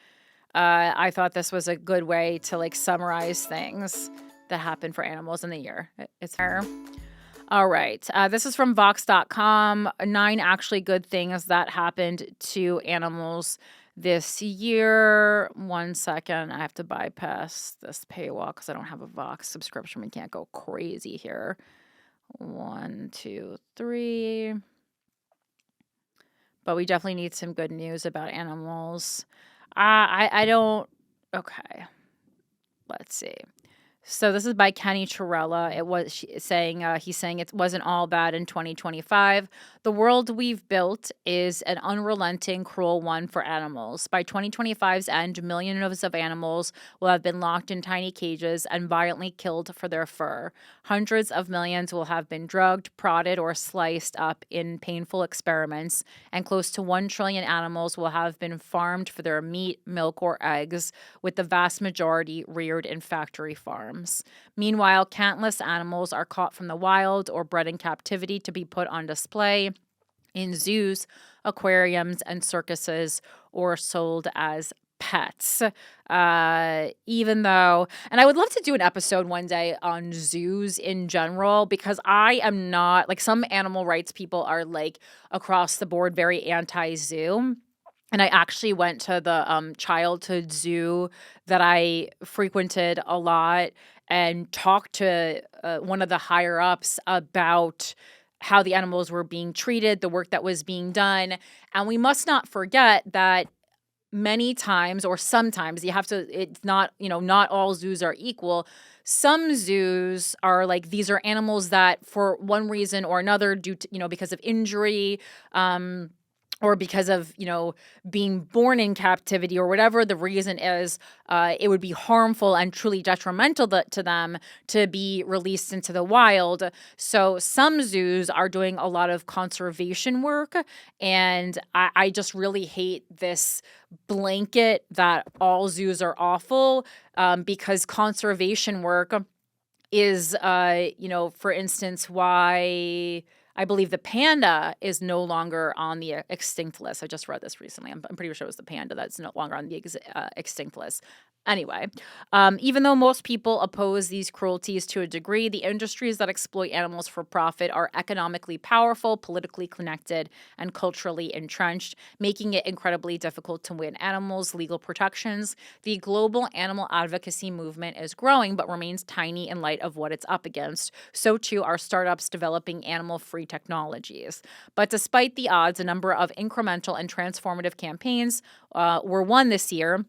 Speaker 2: I thought this was a good way to summarize things that happen for animals in the year. It's her. All right. This is from Vox.com. 9 actually good things that happened to animals this year. 1 second. I have to bypass this paywall because I don't have a Vox subscription. We can't go crazy here. 1, 2, 3. But we definitely need some good news about animals. I don't. Okay. Let's see. So this is by Kenny Chirella. He's saying it wasn't all bad in 2025. The world we've built is an unrelenting, cruel one for animals. By 2025's end, millions of animals will have been locked in tiny cages and violently killed for their fur. Hundreds of millions will have been drugged, prodded, or sliced up in painful experiments, and close to 1 trillion animals will have been farmed for their meat, milk, or eggs, with the vast majority reared in factory farms. Meanwhile, countless animals are caught from the wild or bred in captivity to be put on display in zoos, aquariums, and circuses, or sold as pets. Even though, and I would love to do an episode one day on zoos in general, because I am not, like, some animal rights people are like across the board very anti-zoo. And I actually went to the childhood zoo that I frequented a lot and talked to one of the higher ups about how the animals were being treated, the work that was being done. And we must not forget that many times, or sometimes, it's not, not all zoos are equal. Some zoos are like, these are animals that for one reason or another, due to, because of injury, or because of, being born in captivity, or whatever the reason is, it would be harmful and truly detrimental to them to be released into the wild. So some zoos are doing a lot of conservation work, and I just really hate this blanket that all zoos are awful, because conservation work is, for instance, why I believe the panda is no longer on the extinct list. I just read this recently. I'm pretty sure it was the panda that's no longer on the extinct list. Anyway, even though most people oppose these cruelties to a degree, the industries that exploit animals for profit are economically powerful, politically connected, and culturally entrenched, making it incredibly difficult to win animals' legal protections. The global animal advocacy movement is growing, but remains tiny in light of what it's up against. So too are startups developing animal-free technologies. But despite the odds, a number of incremental and transformative campaigns were won this year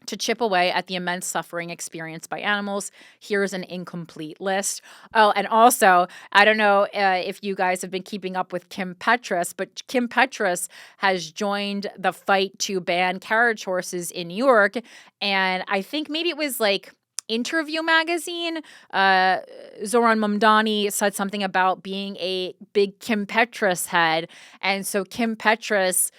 Speaker 2: to chip away at the immense suffering experienced by animals. Here's an incomplete list. Oh, and also, I don't know if you guys have been keeping up with Kim Petras, but Kim Petras has joined the fight to ban carriage horses in New York. And I think maybe it was like Interview magazine, Zohran Mamdani said something about being a big Kim Petras head. And so Kim Petras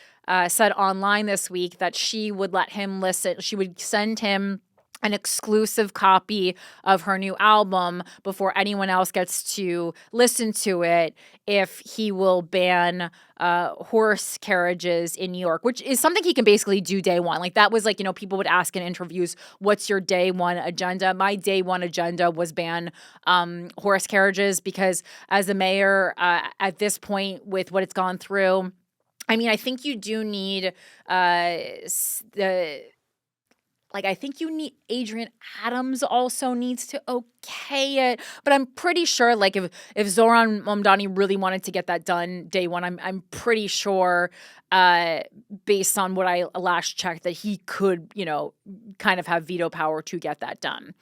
Speaker 2: said online this week that she would let him listen. She would send him an exclusive copy of her new album before anyone else gets to listen to it if he will ban horse carriages in New York, which is something he can basically do day one. Like, that was like, people would ask in interviews, what's your day one agenda? My day one agenda was ban horse carriages, because as a mayor at this point with what it's gone through, I mean, I think you do need I think you need Adrian Adams also needs to okay it. But I'm pretty sure, like, if Zohran Mamdani really wanted to get that done day one, I'm pretty sure, based on what I last checked, that he could, kind of have veto power to get that done.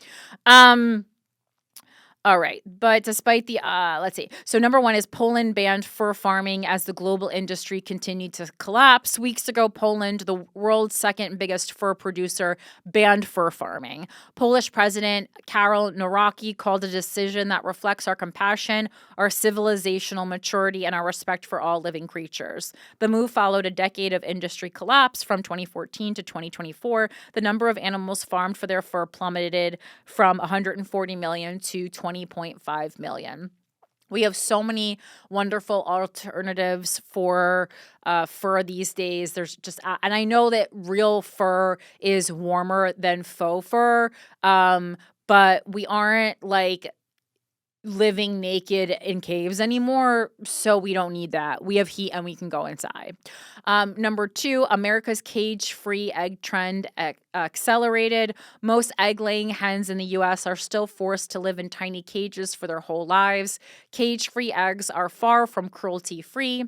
Speaker 2: All right. But despite the, let's see. So number one is Poland banned fur farming as the global industry continued to collapse. Weeks ago, Poland, the world's second biggest fur producer, banned fur farming. Polish President Karol Nawrocki called a decision that reflects our compassion, our civilizational maturity, and our respect for all living creatures. The move followed a decade of industry collapse. From 2014 to 2024, the number of animals farmed for their fur plummeted from 140 million to 20.5 million. We have so many wonderful alternatives for fur these days. There's just, and I know that real fur is warmer than faux fur, but we aren't like living naked in caves anymore, so we don't need that. We have heat and we can go inside. Number two, America's cage-free egg trend accelerated. Most egg-laying hens in the U.S. are still forced to live in tiny cages for their whole lives. Cage-free eggs are far from cruelty-free.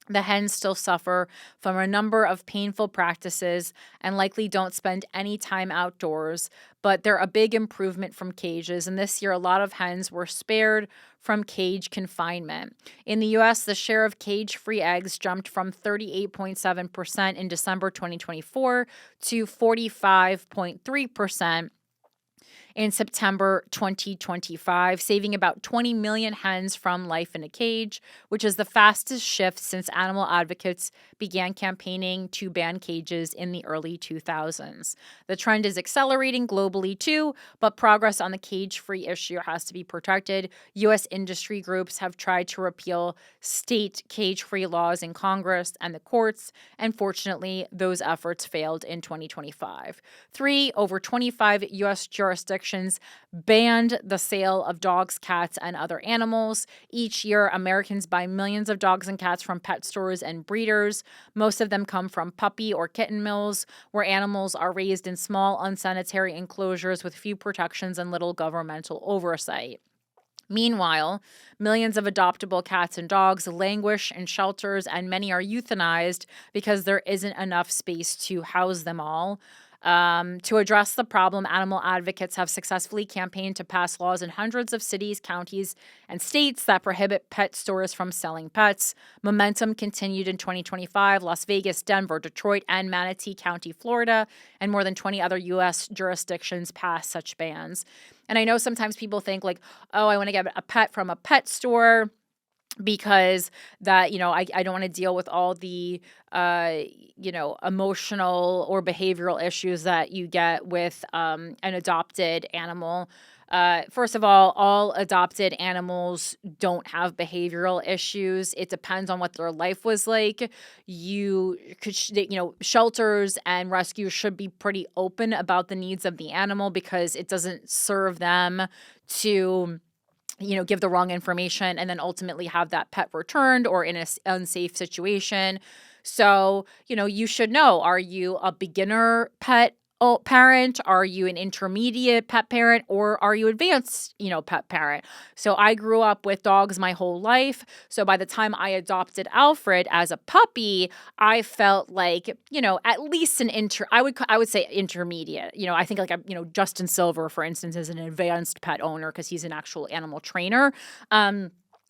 Speaker 2: The hens still suffer from a number of painful practices and likely don't spend any time outdoors, but they're a big improvement from cages. And this year, a lot of hens were spared from cage confinement. In the US, the share of cage free eggs jumped from 38.7% in December 2024 to 45.3% in September 2025, saving about 20 million hens from life in a cage, which is the fastest shift since animal advocates began campaigning to ban cages in the early 2000s. The trend is accelerating globally too, but progress on the cage-free issue has to be protected. U.S. industry groups have tried to repeal state cage-free laws in Congress and the courts, and fortunately, those efforts failed in 2025. Over 25 U.S. jurisdictions banned the sale of dogs, cats, and other animals. Each year, Americans buy millions of dogs and cats from pet stores and breeders. Most of them come from puppy or kitten mills, where animals are raised in small, unsanitary enclosures with few protections and little governmental oversight. Meanwhile, millions of adoptable cats and dogs languish in shelters, and many are euthanized because there isn't enough space to house them all. To address the problem, animal advocates have successfully campaigned to pass laws in hundreds of cities, counties, and states that prohibit pet stores from selling pets. Momentum continued in 2025. Las Vegas, Denver, Detroit, and Manatee County, Florida, and more than 20 other U.S. jurisdictions passed such bans. And I know sometimes people think like, oh, I want to get a pet from a pet store because that, I don't want to deal with all the, emotional or behavioral issues that you get with an adopted animal. First of all adopted animals don't have behavioral issues. It depends on what their life was like. Shelters and rescues should be pretty open about the needs of the animal because it doesn't serve them to give the wrong information and then ultimately have that pet returned or in an unsafe situation. So, you should know, are you a beginner pet parent? Are you an intermediate pet parent? Or are you advanced, pet parent? So I grew up with dogs my whole life. So by the time I adopted Alfred as a puppy, I felt like, at least I would say intermediate. I think like, Justin Silver, for instance, is an advanced pet owner because he's an actual animal trainer.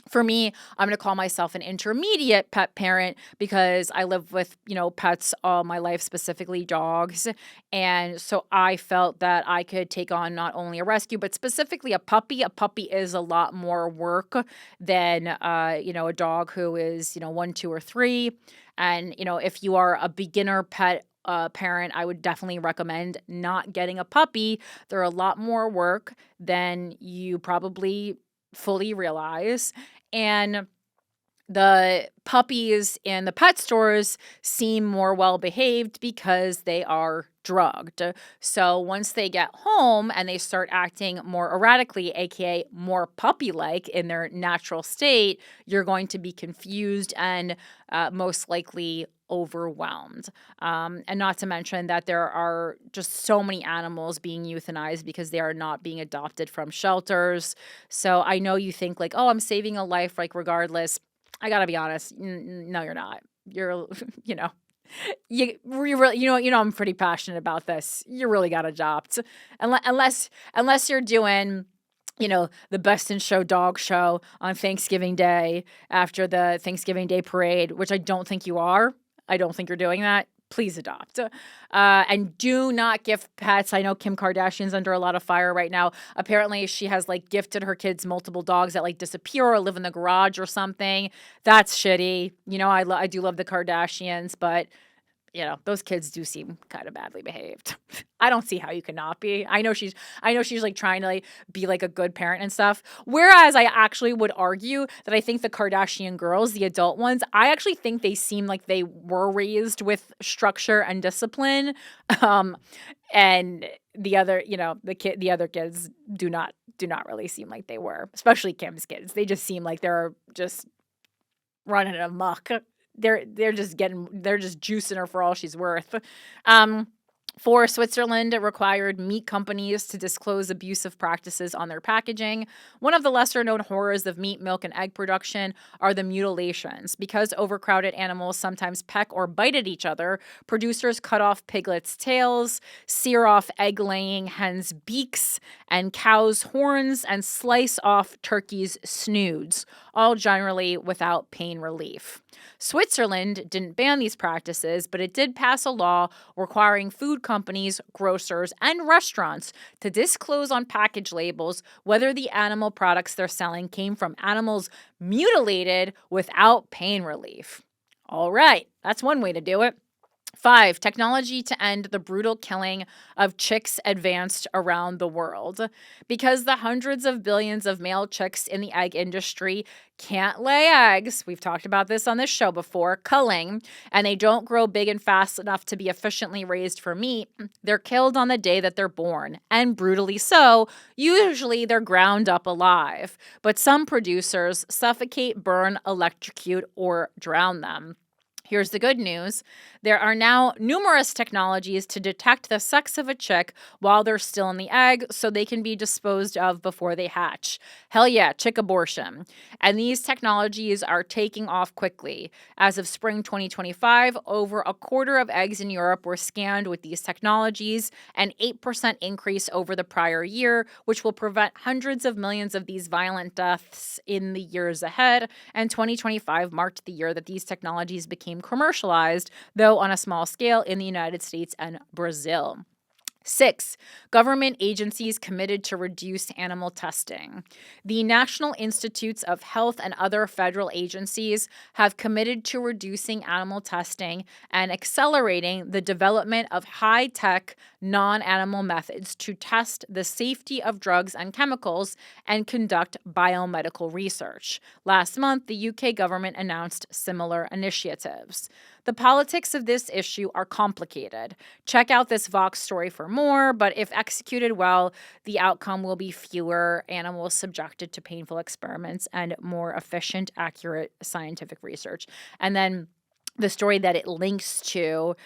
Speaker 2: For me, I'm going to call myself an intermediate pet parent because I live with, pets all my life, specifically dogs. And so I felt that I could take on not only a rescue, but specifically a puppy. A puppy is a lot more work than, a dog who is, 1, 2, or 3. And, if you are a beginner pet parent, I would definitely recommend not getting a puppy. They're a lot more work than you probably fully realize. And the puppies in the pet stores seem more well behaved because they are drugged. So once they get home and they start acting more erratically, aka more puppy-like in their natural state, you're going to be confused and most likely overwhelmed. And not to mention that there are just so many animals being euthanized because they are not being adopted from shelters. So I know you think like, oh, I'm saving a life, like regardless. I gotta be honest. No, you're not. You're, you really, I'm pretty passionate about this. You really got to adopt, unless you're doing, the Best in Show dog show on Thanksgiving Day after the Thanksgiving Day parade, which I don't think you are. I don't think you're doing that. Please adopt. And do not gift pets. I know Kim Kardashian's under a lot of fire right now. Apparently, she has like gifted her kids multiple dogs that like disappear or live in the garage or something. That's shitty. I do love the Kardashians, but those kids do seem kind of badly behaved. I don't see how you cannot be. I know she's like trying to like be like a good parent and stuff. Whereas I actually would argue that I think the Kardashian girls, the adult ones, I actually think they seem like they were raised with structure and discipline. And the other, the other kids do not really seem like they were, especially Kim's kids. They just seem like they're just running amok. They're just juicing her for all she's worth. 4, Switzerland required meat companies to disclose abusive practices on their packaging. One of the lesser-known horrors of meat, milk, and egg production are the mutilations. Because overcrowded animals sometimes peck or bite at each other, producers cut off piglets' tails, sear off egg-laying hens' beaks and cows' horns, and slice off turkeys' snoods, all generally without pain relief. Switzerland didn't ban these practices, but it did pass a law requiring food companies, grocers, and restaurants to disclose on package labels whether the animal products they're selling came from animals mutilated without pain relief. All right, that's one way to do it. 5, technology to end the brutal killing of chicks advanced around the world. Because the hundreds of billions of male chicks in the egg industry can't lay eggs, we've talked about this on this show before, culling, and they don't grow big and fast enough to be efficiently raised for meat, they're killed on the day that they're born, and brutally so. Usually they're ground up alive, but some producers suffocate, burn, electrocute, or drown them. Here's the good news. There are now numerous technologies to detect the sex of a chick while they're still in the egg so they can be disposed of before they hatch. Hell yeah, chick abortion. And these technologies are taking off quickly. As of spring 2025, over a quarter of eggs in Europe were scanned with these technologies, an 8% increase over the prior year, which will prevent hundreds of millions of these violent deaths in the years ahead. And 2025 marked the year that these technologies became commercialized, though on a small scale, in the United States and Brazil. 6, government agencies committed to reduce animal testing. The National Institutes of Health and other federal agencies have committed to reducing animal testing and accelerating the development of high-tech, non-animal methods to test the safety of drugs and chemicals and conduct biomedical research. Last month, the UK government announced similar initiatives. The politics of this issue are complicated. Check out this Vox story for more, but if executed well, the outcome will be fewer animals subjected to painful experiments and more efficient, accurate scientific research. And then the story that it links to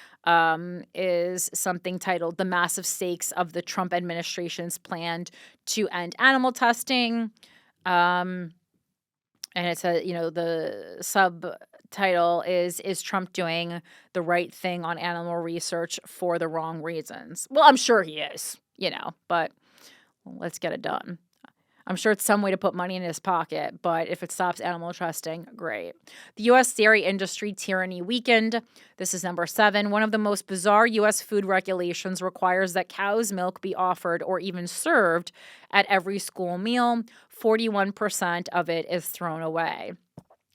Speaker 2: is something titled "The Massive Stakes of the Trump Administration's Plan to End Animal Testing." And it's the subtitle is Trump doing the right thing on animal research for the wrong reasons? Well, I'm sure he is, but let's get it done. I'm sure it's some way to put money in his pocket, but if it stops animal testing, great. The U.S. dairy industry tyranny weakened. This is number 7. One of the most bizarre U.S. food regulations requires that cow's milk be offered or even served at every school meal. 41% of it is thrown away.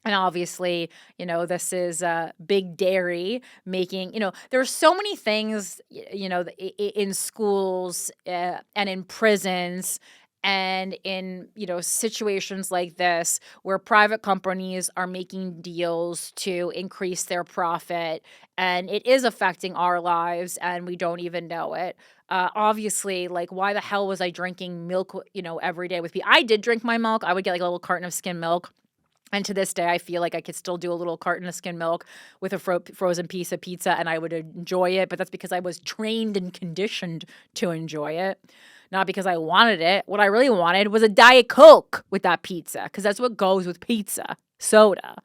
Speaker 2: And obviously, this is big dairy making, there's so many things, in schools and in prisons and in, situations like this where private companies are making deals to increase their profit, and it is affecting our lives and we don't even know it. Obviously, why the hell was I drinking milk, every day with people? I did drink my milk. I would get a little carton of skim milk. And to this day, I feel like I could still do a little carton of skim milk with a frozen piece of pizza and I would enjoy it. But that's because I was trained and conditioned to enjoy it, not because I wanted it. What I really wanted was a Diet Coke with that pizza, because that's what goes with pizza, soda.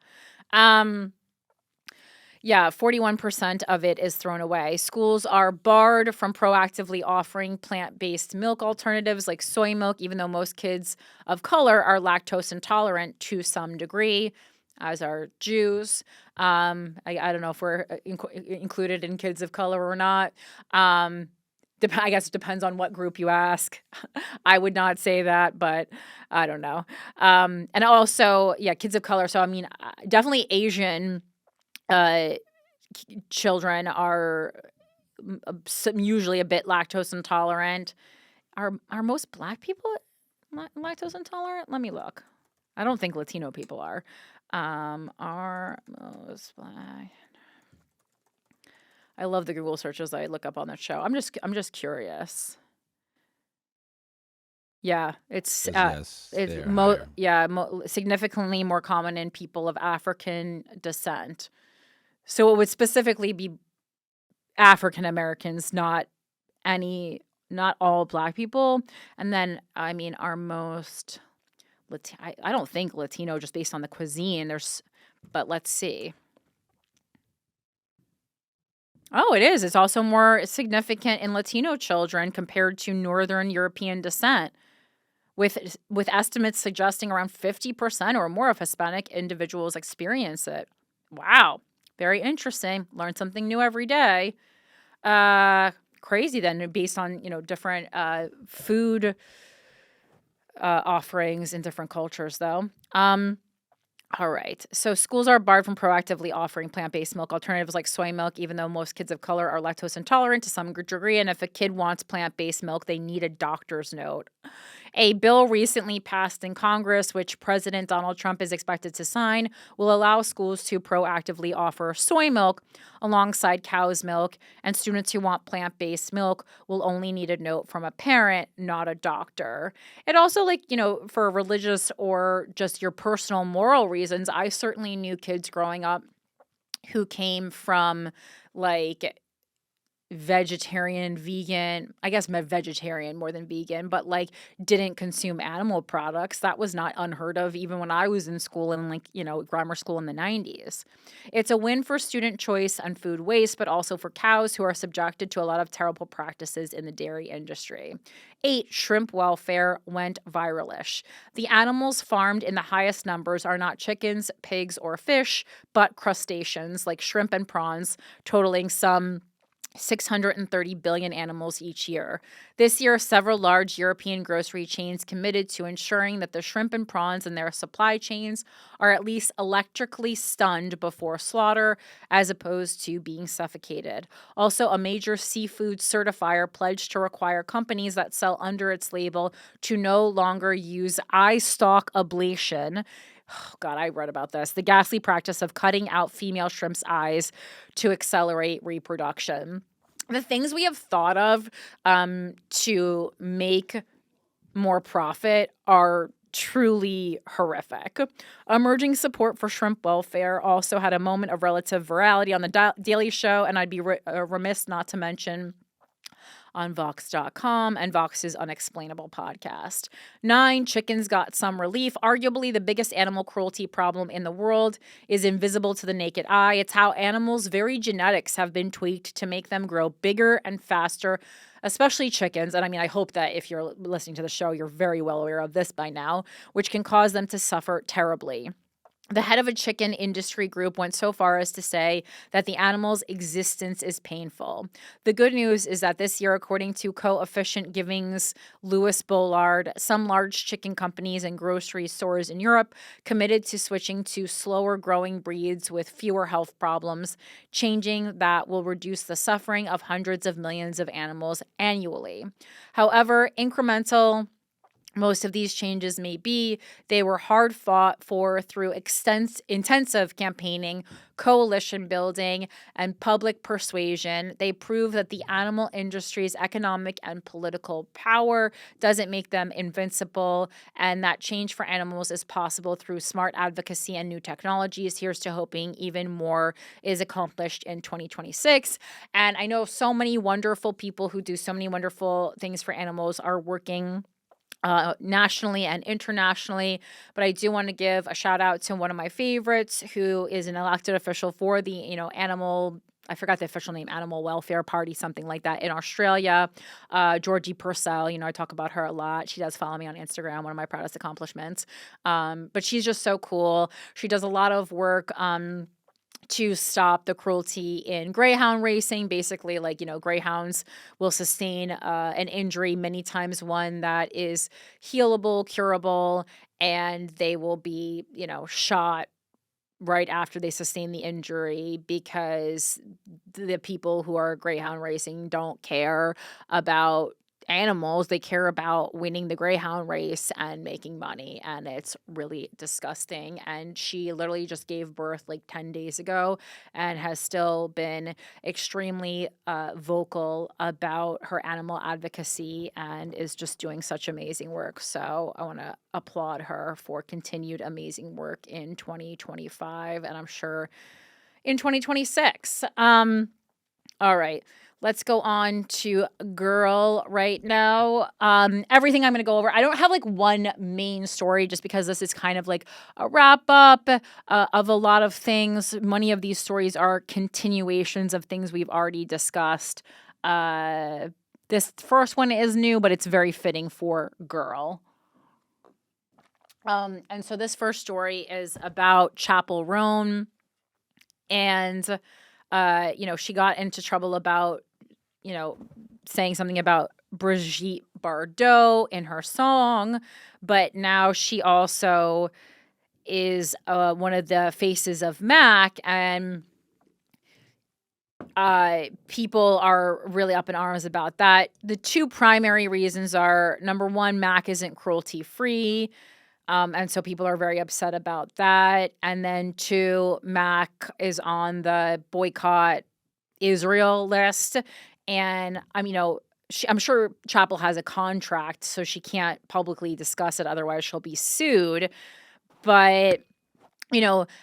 Speaker 2: 41% of it is thrown away. Schools are barred from proactively offering plant-based milk alternatives like soy milk, even though most kids of color are lactose intolerant to some degree, as are Jews. I don't know if we're included in kids of color or not. I guess it depends on what group you ask. I would not say that, but I don't know. And also, kids of color. So, definitely Asian children are usually a bit lactose intolerant. Are most Black people lactose intolerant? Let me look. I don't think Latino people are. Are most Black? I love the Google searches I look up on the show. I'm just curious. Yeah, it's
Speaker 3: Yes,
Speaker 2: it's
Speaker 3: they're
Speaker 2: significantly more common in people of African descent. So it would specifically be African Americans, not not all Black people. And then, I mean, our most, I don't think Latino just based on the cuisine. But let's see. Oh, it is. It's also more significant in Latino children compared to Northern European descent, with estimates suggesting around 50% or more of Hispanic individuals experience it. Wow. Very interesting. Learn something new every day. Crazy then, based on, different food offerings in different cultures, though. All right. So schools are barred from proactively offering plant-based milk alternatives like soy milk, even though most kids of color are lactose intolerant to some degree. And if a kid wants plant-based milk, they need a doctor's note. A bill recently passed in Congress, which President Donald Trump is expected to sign, will allow schools to proactively offer soy milk alongside cow's milk, and students who want plant-based milk will only need a note from a parent, not a doctor. It also, for religious or just your personal moral reasons, I certainly knew kids growing up who came from, vegetarian, vegan, I guess vegetarian more than vegan, but didn't consume animal products. That was not unheard of even when I was in school in grammar school in the 90s. It's a win for student choice and food waste, but also for cows who are subjected to a lot of terrible practices in the dairy industry. 8, shrimp welfare went viralish. The animals farmed in the highest numbers are not chickens, pigs, or fish, but crustaceans like shrimp and prawns, totaling some 630 billion animals each year. This year, several large European grocery chains committed to ensuring that the shrimp and prawns in their supply chains are at least electrically stunned before slaughter, as opposed to being suffocated. Also, a major seafood certifier pledged to require companies that sell under its label to no longer use eye stalk ablation. Oh, God, I read about this. The ghastly practice of cutting out female shrimp's eyes to accelerate reproduction. The things we have thought of to make more profit are truly horrific. Emerging support for shrimp welfare also had a moment of relative virality on the Daily Show, and I'd be remiss not to mention on Vox.com and Vox's Unexplainable podcast. 9, chickens got some relief. Arguably, the biggest animal cruelty problem in the world is invisible to the naked eye. It's how animals' very genetics have been tweaked to make them grow bigger and faster, especially chickens. And I mean, I hope that if you're listening to the show, you're very well aware of this by now, which can cause them to suffer terribly. The head of a chicken industry group went so far as to say that the animal's existence is painful. The good news is that this year, according to Coefficient Giving's Louis Bollard, some large chicken companies and grocery stores in Europe committed to switching to slower growing breeds with fewer health problems, changing that will reduce the suffering of hundreds of millions of animals annually. However, incremental most of these changes may be, they were hard fought for through intensive campaigning, coalition building, and public persuasion. They prove that the animal industry's economic and political power doesn't make them invincible, and that change for animals is possible through smart advocacy and new technologies. Here's to hoping even more is accomplished in 2026. And I know so many wonderful people who do so many wonderful things for animals are working nationally and internationally. But I do want to give a shout out to one of my favorites who is an elected official for the, I forgot the official name, Animal Welfare Party, something like that in Australia. Georgie Purcell, I talk about her a lot. She does follow me on Instagram, one of my proudest accomplishments. But she's just so cool. She does a lot of work to stop the cruelty in greyhound racing. Basically, greyhounds will sustain an injury, many times one that is healable, curable, and they will be, shot right after they sustain the injury because the people who are greyhound racing don't care about animals. They care about winning the greyhound race and making money, and it's really disgusting. And she literally just gave birth 10 days ago and has still been extremely vocal about her animal advocacy and is just doing such amazing work. So I want to applaud her for continued amazing work in 2025, and I'm sure in 2026. All right. Let's go on to Girl right now. Everything I'm going to go over, I don't have like one main story just because this is kind of like a wrap up of a lot of things. Many of these stories are continuations of things we've already discussed. This first one is new, but it's very fitting for Girl. And so this first story is about Chappell Roan. And, she got into trouble about, saying something about Brigitte Bardot in her song, but now she also is one of the faces of MAC, and people are really up in arms about that. The two primary reasons are, number one, MAC isn't cruelty free. And so people are very upset about that. And then two, MAC is on the boycott Israel list. And I'm sure Chappell has a contract, so she can't publicly discuss it. Otherwise, she'll be sued. But,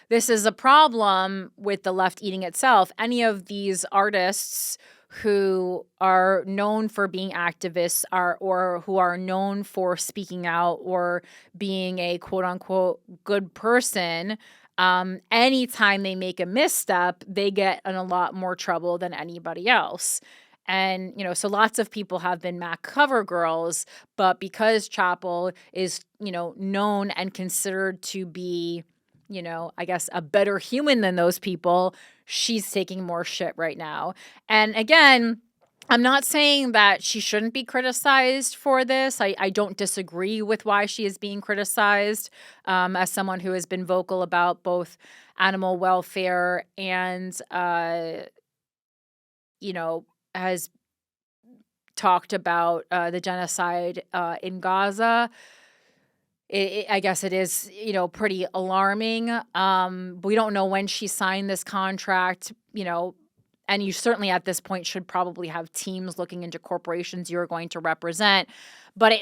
Speaker 2: this is a problem with the left eating itself. Any of these artists who are known for being activists or who are known for speaking out or being a quote unquote good person, anytime they make a misstep, they get in a lot more trouble than anybody else. And, so lots of people have been MAC cover girls, but because Chappell is, known and considered to be, I guess a better human than those people, she's taking more shit right now. And again, I'm not saying that she shouldn't be criticized for this. I don't disagree with why she is being criticized, as someone who has been vocal about both animal welfare and, has talked about the genocide in Gaza. I guess it is, pretty alarming. We don't know when she signed this contract, and you certainly at this point should probably have teams looking into corporations you're going to represent. But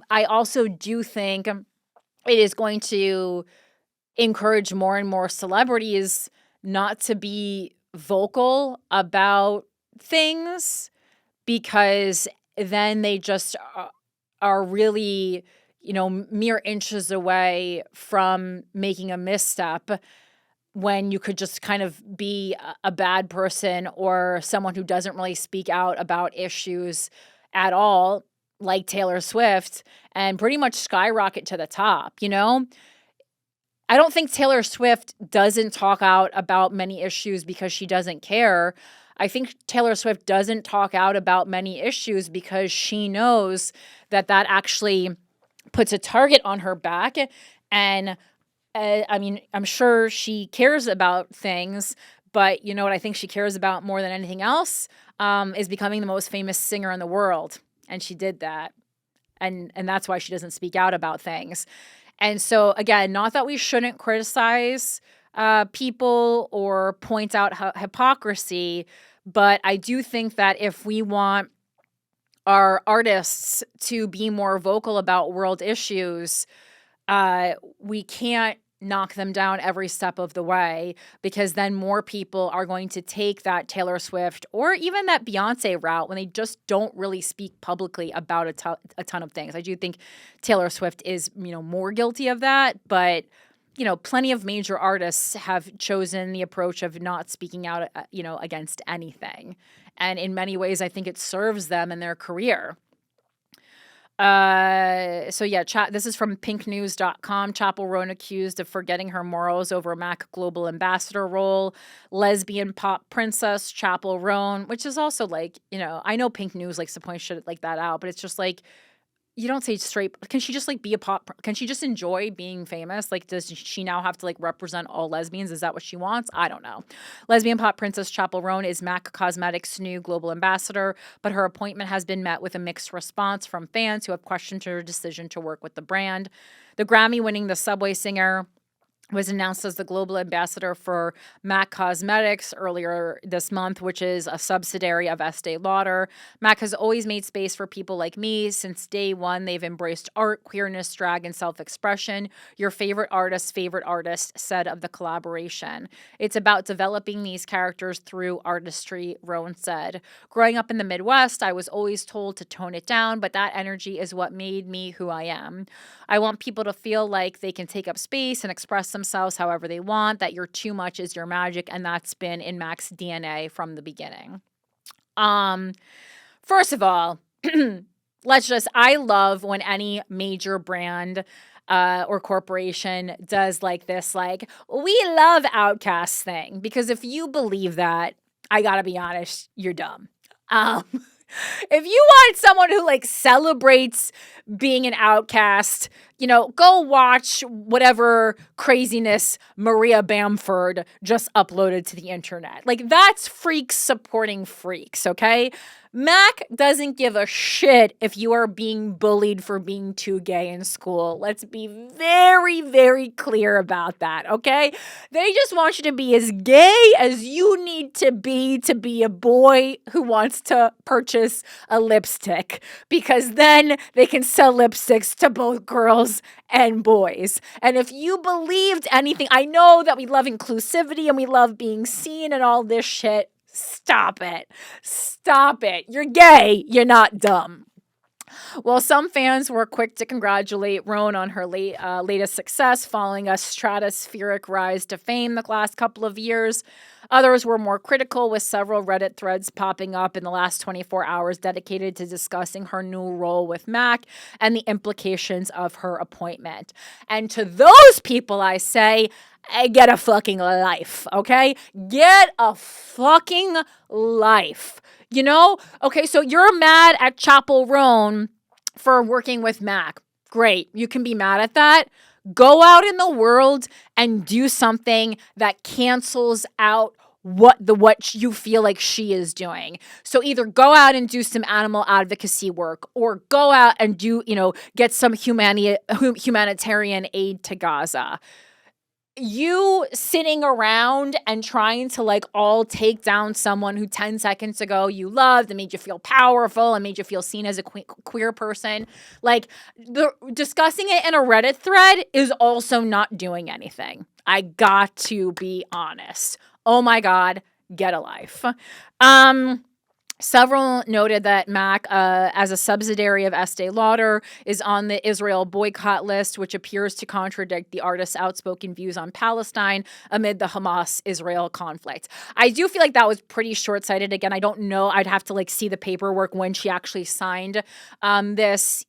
Speaker 2: I also do think it is going to encourage more and more celebrities not to be vocal about things, because then they just are really, mere inches away from making a misstep, when you could just kind of be a bad person or someone who doesn't really speak out about issues at all, like Taylor Swift, and pretty much skyrocket to the top, I don't think Taylor Swift doesn't talk out about many issues because she doesn't care. I think Taylor Swift doesn't talk out about many issues because she knows that actually puts a target on her back. And I'm sure she cares about things, but you know what I think she cares about more than anything else is becoming the most famous singer in the world. And she did that. And that's why she doesn't speak out about things. And so, again, not that we shouldn't criticize people or point out hypocrisy, but I do think that if we want our artists to be more vocal about world issues, we can't knock them down every step of the way, because then more people are going to take that Taylor Swift or even that Beyonce route when they just don't really speak publicly about a ton of things. I do think Taylor Swift is, more guilty of that, but plenty of major artists have chosen the approach of not speaking out, against anything. And in many ways, I think it serves them in their career. So yeah, this is from pinknews.com. Chappell Roan accused of forgetting her morals over MAC global ambassador role. Lesbian pop princess Chappell Roan, which is also like, I know Pink News likes to point shit like that out, but it's just like, you don't say straight. Can she just be a pop? Can she just enjoy being famous? Like, does she now have to represent all lesbians? Is that what she wants? I don't know. Lesbian pop princess Chappell Roan is MAC Cosmetics' new global ambassador, but her appointment has been met with a mixed response from fans who have questioned her decision to work with the brand. The Grammy-winning The Subway singer was announced as the global ambassador for MAC Cosmetics earlier this month, which is a subsidiary of Estee Lauder. MAC has always made space for people like me. Since day one, they've embraced art, queerness, drag, and self-expression. Your favorite artist said of the collaboration. It's about developing these characters through artistry, Roan said. Growing up in the Midwest, I was always told to tone it down, but that energy is what made me who I am. I want people to feel like they can take up space and express themselves however they want, that your too much is your magic, and that's been in Mac's DNA from the beginning. First of all, I love when any major brand or corporation does like this, like, we love outcasts thing, because if you believe that, I gotta be honest, you're dumb. If you want someone who like celebrates being an outcast, go watch whatever craziness Maria Bamford just uploaded to the internet. Like, that's freaks supporting freaks, okay? Mac doesn't give a shit if you are being bullied for being too gay in school. Let's be very, very clear about that, okay? They just want you to be as gay as you need to be a boy who wants to purchase a lipstick, because then they can sell lipsticks to both girls and boys. And if you believed anything, I know that we love inclusivity and we love being seen and all this shit. Stop it. Stop it. You're gay. You're not dumb. Well, some fans were quick to congratulate Roan on her latest success following a stratospheric rise to fame the last couple of years. Others were more critical, with several Reddit threads popping up in the last 24 hours dedicated to discussing her new role with Mac and the implications of her appointment. And to those people, I say, get a fucking life, okay? Get a fucking life. Okay, so you're mad at Chappell Roan for working with Mac. Great, you can be mad at that. Go out in the world and do something that cancels out what you feel like she is doing. So either go out and do some animal advocacy work, or go out and get some humanitarian aid to Gaza. You sitting around and trying to all take down someone who 10 seconds ago you loved and made you feel powerful and made you feel seen as a queer person, discussing it in a Reddit thread is also not doing anything. I got to be honest. Oh my God, get a life. Several noted that Mac, as a subsidiary of Estee Lauder, is on the Israel boycott list, which appears to contradict the artist's outspoken views on Palestine amid the Hamas-Israel conflict. I do feel like that was pretty short-sighted. Again, I don't know. I'd have to see the paperwork when she actually signed this.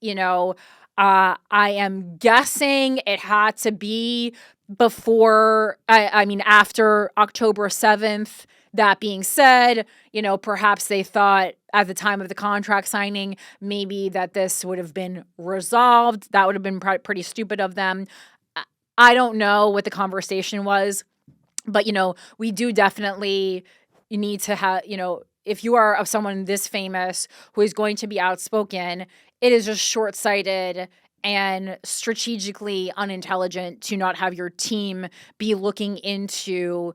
Speaker 2: I am guessing it had to be before, after October 7th. That being said, perhaps they thought at the time of the contract signing, maybe that this would have been resolved. That would have been pretty stupid of them. I don't know what the conversation was, but, we do definitely need to have, if you are of someone this famous who is going to be outspoken, it is just short-sighted and strategically unintelligent to not have your team be looking into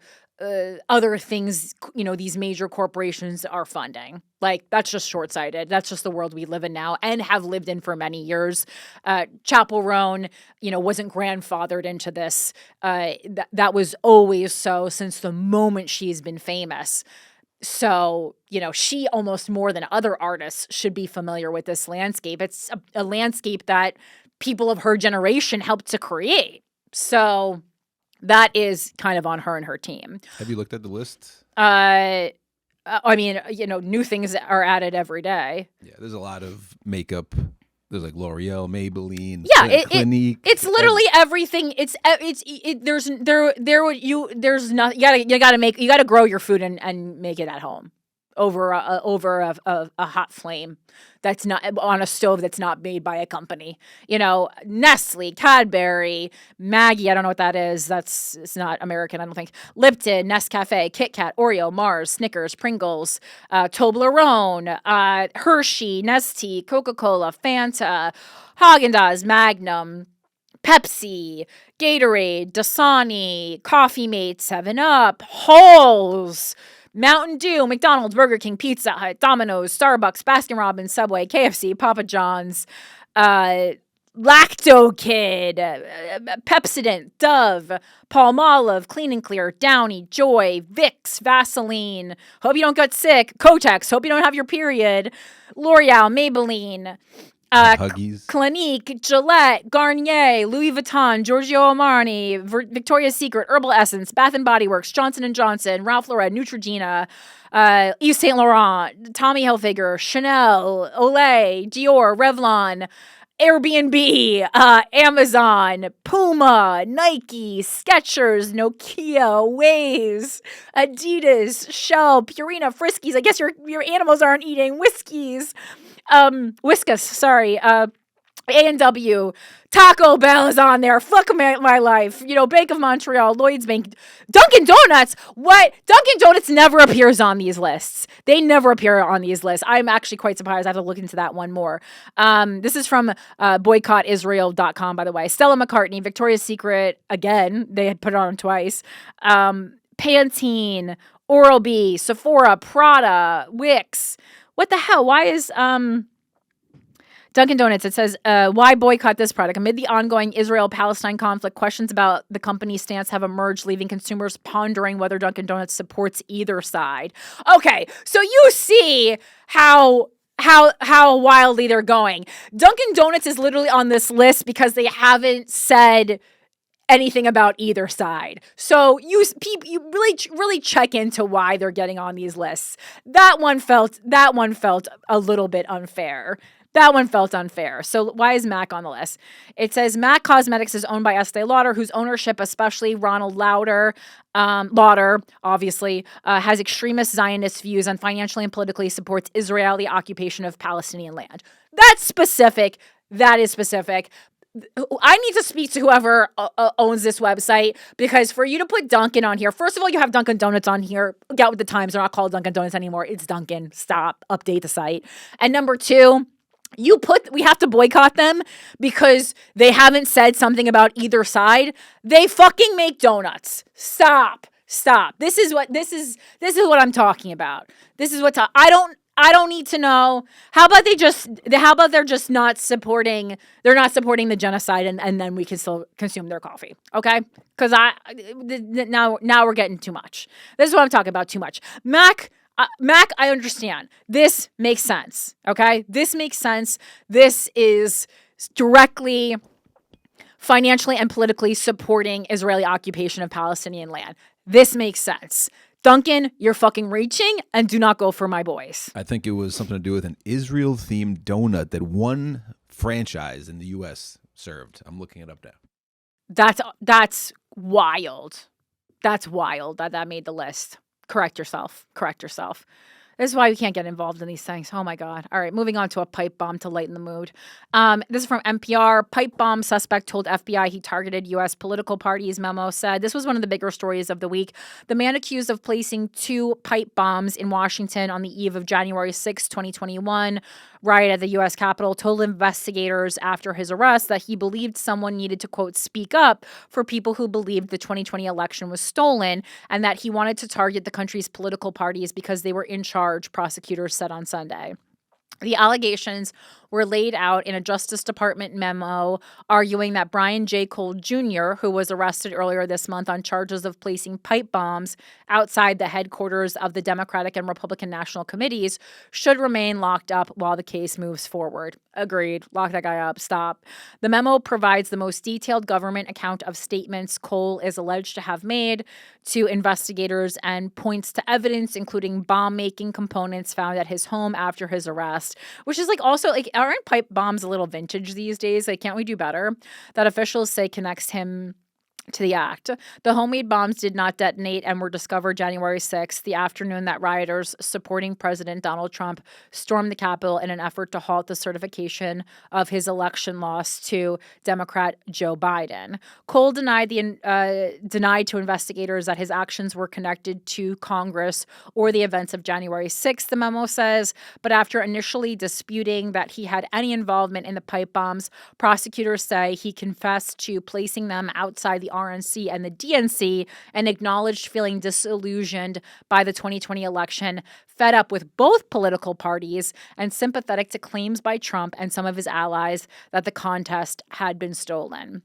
Speaker 2: other things, these major corporations are funding. That's just short-sighted. That's just the world we live in now and have lived in for many years. Chappell Roan, wasn't grandfathered into this. That was always so since the moment she's been famous. So, she almost more than other artists should be familiar with this landscape. It's a landscape that people of her generation helped to create. So that is kind of on her and her team.
Speaker 3: Have you looked at the list?
Speaker 2: New things are added every day.
Speaker 3: Yeah, there's a lot of makeup. There's L'Oreal, Maybelline,
Speaker 2: Clinique. It's literally everything. You gotta grow your food and make it at home over a hot flame that's not on a stove that's not made by a company. Nestle, Cadbury, Maggie, I don't know what that is. It's not American, I don't think. Lipton, Nescafe, Kit Kat, Oreo, Mars, Snickers, Pringles, Toblerone, Hershey, Nestea, Coca-Cola, Fanta, Haagen-Dazs, Magnum, Pepsi, Gatorade, Dasani, Coffee Mate, 7-Up, Halls, Mountain Dew, McDonald's, Burger King, Pizza Hut, Domino's, Starbucks, Baskin-Robbins, Subway, KFC, Papa John's, Lacto Kid, Pepsodent, Dove, Palmolive, Clean and Clear, Downy, Joy, Vicks, Vaseline, hope you don't get sick, Kotex, hope you don't have your period, L'Oreal, Maybelline,
Speaker 3: Huggies.
Speaker 2: Clinique, Gillette, Garnier, Louis Vuitton, Giorgio Armani, Victoria's Secret, Herbal Essence, Bath and Body Works, Johnson & Johnson, Ralph Lauren, Neutrogena, Yves Saint Laurent, Tommy Hilfiger, Chanel, Olay, Dior, Revlon, Airbnb, Amazon, Puma, Nike, Skechers, Nokia, Waze, Adidas, Shell, Purina, Friskies. I guess your animals aren't eating Whiskeys. Whiskas, sorry. A&W, Taco Bell is on there. Fuck my life. Bank of Montreal, Lloyd's Bank, Dunkin' Donuts. What? Dunkin' Donuts never appears on these lists. They never appear on these lists. I'm actually quite surprised. I have to look into that one more. This is from boycottisrael.com, by the way. Stella McCartney, Victoria's Secret, again, they had put it on twice. Pantene, Oral-B, Sephora, Prada, Wix. What the hell? Why is Dunkin' Donuts, it says, why boycott this product? Amid the ongoing Israel-Palestine conflict, questions about the company's stance have emerged, leaving consumers pondering whether Dunkin' Donuts supports either side. Okay, so you see how wildly they're going. Dunkin' Donuts is literally on this list because they haven't said anything about either side. So you really check into why they're getting on these lists. That one felt a little bit unfair. That one felt unfair. So why is MAC on the list? It says MAC Cosmetics is owned by Estee Lauder, whose ownership, especially Ronald Lauder, obviously, has extremist Zionist views and financially and politically supports Israeli occupation of Palestinian land. That's specific. That is specific. I need to speak to whoever owns this website, because for you to put Dunkin' on here, first of all, you have Dunkin' Donuts on here. Get with the times. They're not called Dunkin' Donuts anymore. It's Dunkin'. Stop. Update the site. And number two, we have to boycott them because they haven't said something about either side. They fucking make donuts. Stop. This is what I'm talking about. This is I don't need to know. How about they're just not supporting the genocide, and then we can still consume their coffee. Okay? Because now we're getting too much. This is what I'm talking about, too much. Mac, I understand. This makes sense, okay? This makes sense. This is directly financially and politically supporting Israeli occupation of Palestinian land. This makes sense. Dunkin', you're fucking reaching, and do not go for my boys.
Speaker 3: I think it was something to do with an Israel-themed donut that one franchise in the U.S. served. I'm looking it up now.
Speaker 2: That's wild. That's wild that made the list. Correct yourself. This is why we can't get involved in these things. Oh, my God. All right, moving on to a pipe bomb to lighten the mood. This is from NPR. Pipe bomb suspect told FBI he targeted U.S. political parties. Memo said this was one of the bigger stories of the week. The man accused of placing 2 pipe bombs in Washington on the eve of January 6, 2021, riot at the U.S. Capitol, told investigators after his arrest that he believed someone needed to, quote, speak up for people who believed the 2020 election was stolen, and that he wanted to target the country's political parties because they were in charge, prosecutors said on Sunday. The allegations were laid out in a Justice Department memo arguing that Brian J. Cole Jr., who was arrested earlier this month on charges of placing pipe bombs outside the headquarters of the Democratic and Republican National Committees, should remain locked up while the case moves forward. Agreed. Lock that guy up. Stop. The memo provides the most detailed government account of statements Cole is alleged to have made to investigators and points to evidence, including bomb-making components found at his home after his arrest, which is also aren't pipe bombs a little vintage these days? Can't we do better? That officials say connects him to the act. The homemade bombs did not detonate and were discovered January 6th, the afternoon that rioters supporting President Donald Trump stormed the Capitol in an effort to halt the certification of his election loss to Democrat Joe Biden. Cole denied to investigators that his actions were connected to Congress or the events of January 6th, the memo says, but after initially disputing that he had any involvement in the pipe bombs, prosecutors say he confessed to placing them outside the RNC and the DNC and acknowledged feeling disillusioned by the 2020 election, fed up with both political parties, and sympathetic to claims by Trump and some of his allies that the contest had been stolen.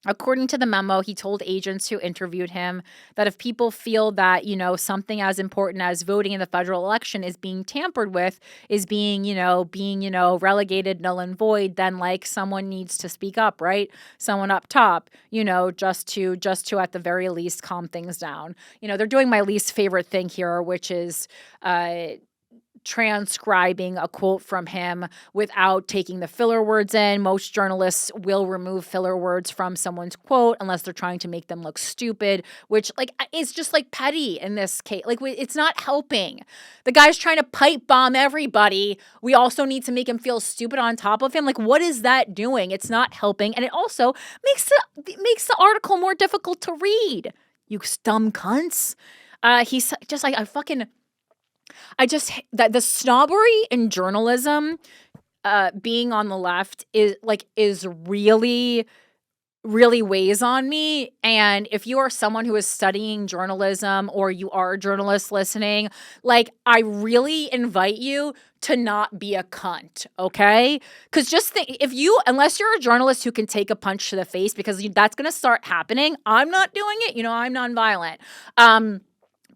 Speaker 2: According to the memo, he told agents who interviewed him that if people feel that, something as important as voting in the federal election is being tampered with, is being relegated null and void, then someone needs to speak up, right? Someone up top, just to at the very least calm things down. They're doing my least favorite thing here, which is transcribing a quote from him without taking the filler words in. Most journalists will remove filler words from someone's quote unless they're trying to make them look stupid, which is just petty in this case. It's not helping. The guy's trying to pipe bomb everybody. We also need to make him feel stupid on top of him. What is that doing? It's not helping. And it also makes the article more difficult to read. You dumb cunts. He's just that the snobbery in journalism, being on the left is really, really weighs on me. And if you are someone who is studying journalism or you are a journalist listening, I really invite you to not be a cunt, okay? Because just think, unless you're a journalist who can take a punch to the face, because that's going to start happening. I'm not doing it. I'm nonviolent.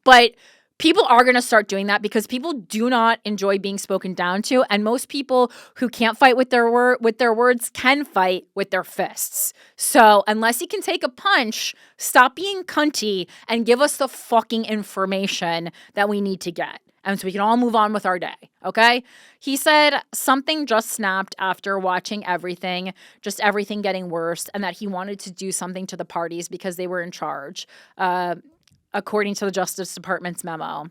Speaker 2: But people are going to start doing that because people do not enjoy being spoken down to, and most people who can't fight with their words can fight with their fists. So unless you can take a punch, stop being cunty and give us the fucking information that we need to get, and so we can all move on with our day, okay? He said something just snapped after watching everything getting worse, and that he wanted to do something to the parties because they were in charge. According to the Justice Department's memo.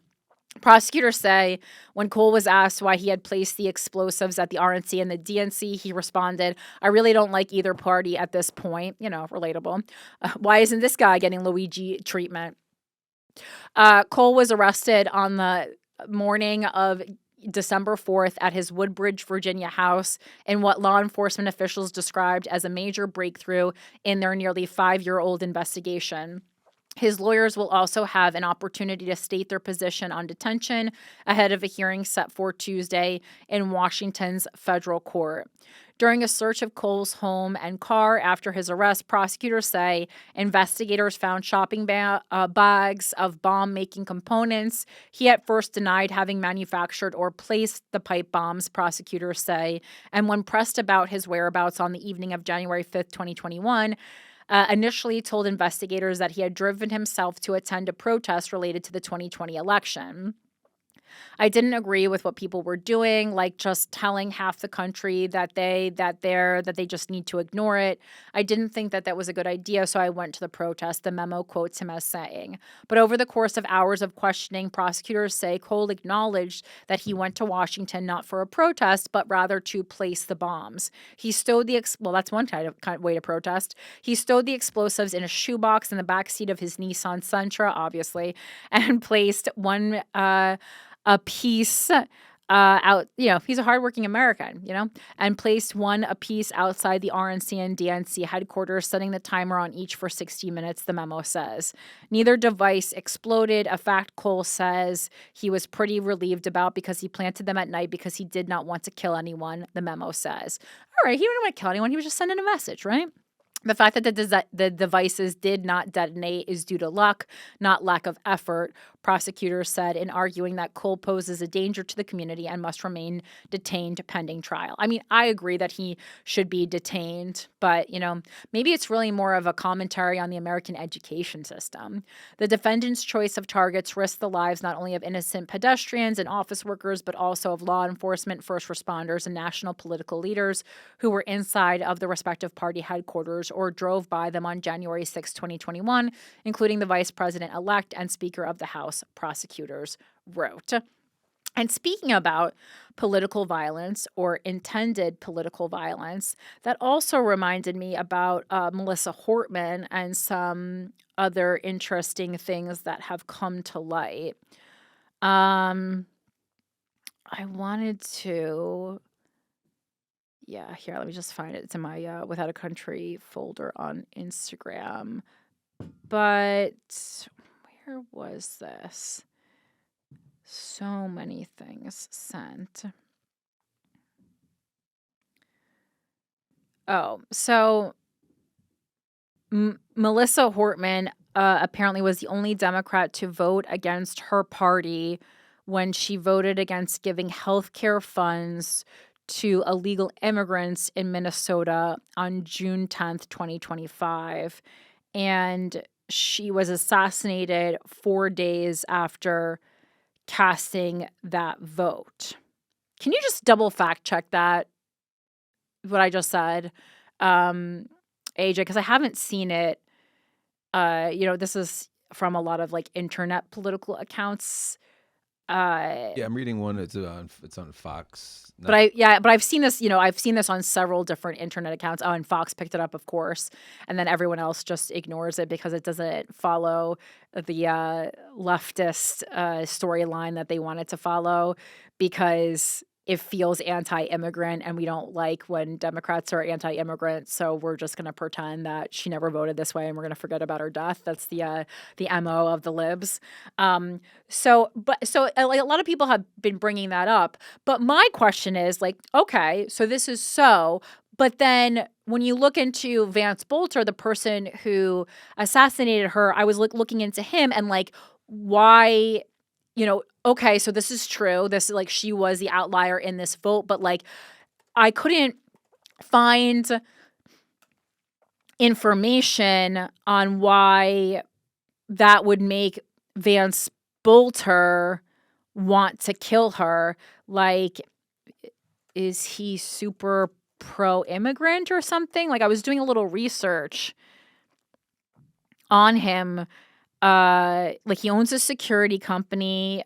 Speaker 2: Prosecutors say when Cole was asked why he had placed the explosives at the RNC and the DNC, he responded, "I really don't like either party at this point." Relatable. Why isn't this guy getting Luigi treatment? Cole was arrested on the morning of December 4th at his Woodbridge, Virginia house in what law enforcement officials described as a major breakthrough in their nearly 5-year-old investigation. His lawyers will also have an opportunity to state their position on detention ahead of a hearing set for Tuesday in Washington's federal court. During a search of Cole's home and car after his arrest, prosecutors say investigators found shopping bags of bomb-making components. He at first denied having manufactured or placed the pipe bombs, prosecutors say, and when pressed about his whereabouts on the evening of January 5th, 2021, initially told investigators that he had driven himself to attend a protest related to the 2020 election. I didn't agree with what people were doing, just telling half the country that they just need to ignore it. I didn't think that was a good idea, so I went to the protest, the memo quotes him as saying. But over the course of hours of questioning, prosecutors say Cole acknowledged that he went to Washington not for a protest, but rather to place the bombs. He stowed that's one kind of way to protest. He stowed the explosives in a shoebox in the backseat of his Nissan Sentra, obviously, and placed one a piece out, he's a hardworking American, and placed one apiece outside the RNC and DNC headquarters, setting the timer on each for 60 minutes, the memo says. Neither device exploded, a fact Cole says he was pretty relieved about because he planted them at night because he did not want to kill anyone, the memo says. All right, he didn't want to kill anyone, he was just sending a message, right? The fact that the devices did not detonate is due to luck, not lack of effort. prosecutors said in arguing that Cole poses a danger to the community and must remain detained pending trial. I mean, I agree that he should be detained, but, maybe it's really more of a commentary on the American education system. The defendant's choice of targets risks the lives not only of innocent pedestrians and office workers, but also of law enforcement, first responders, and national political leaders who were inside of the respective party headquarters or drove by them on January 6, 2021, including the vice president-elect and Speaker of the House, prosecutors wrote. And speaking about political violence or intended political violence, that also reminded me about Melissa Hortman and some other interesting things that have come to light. I wanted to, here, let me just find it. It's in my Without a Country folder on Instagram. But where was this? So many things sent. Oh, so Melissa Hortman apparently was the only Democrat to vote against her party when she voted against giving health care funds to illegal immigrants in Minnesota on June 10th, 2025. And she was assassinated 4 days after casting that vote. Can you just double fact check that, what I just said, AJ? Because I haven't seen it. This is from a lot of internet political accounts.
Speaker 3: I'm reading one. It's on Fox.
Speaker 2: But I've seen this. I've seen this on several different internet accounts. Oh, and Fox picked it up, of course, and then everyone else just ignores it because it doesn't follow the leftist storyline that they want it to follow, because it feels anti-immigrant, and we don't like when Democrats are anti-immigrant. So we're just going to pretend that she never voted this way, and we're going to forget about her death. That's the MO of the libs. So a lot of people have been bringing that up. But my question is okay, so this is so. But then when you look into Vance Bolter, the person who assassinated her, I was looking into him and why. Okay, so this is true. This she was the outlier in this vote, but I couldn't find information on why that would make Vance Bolter want to kill her. Is he super pro-immigrant or something? I was doing a little research on him. He owns a security company.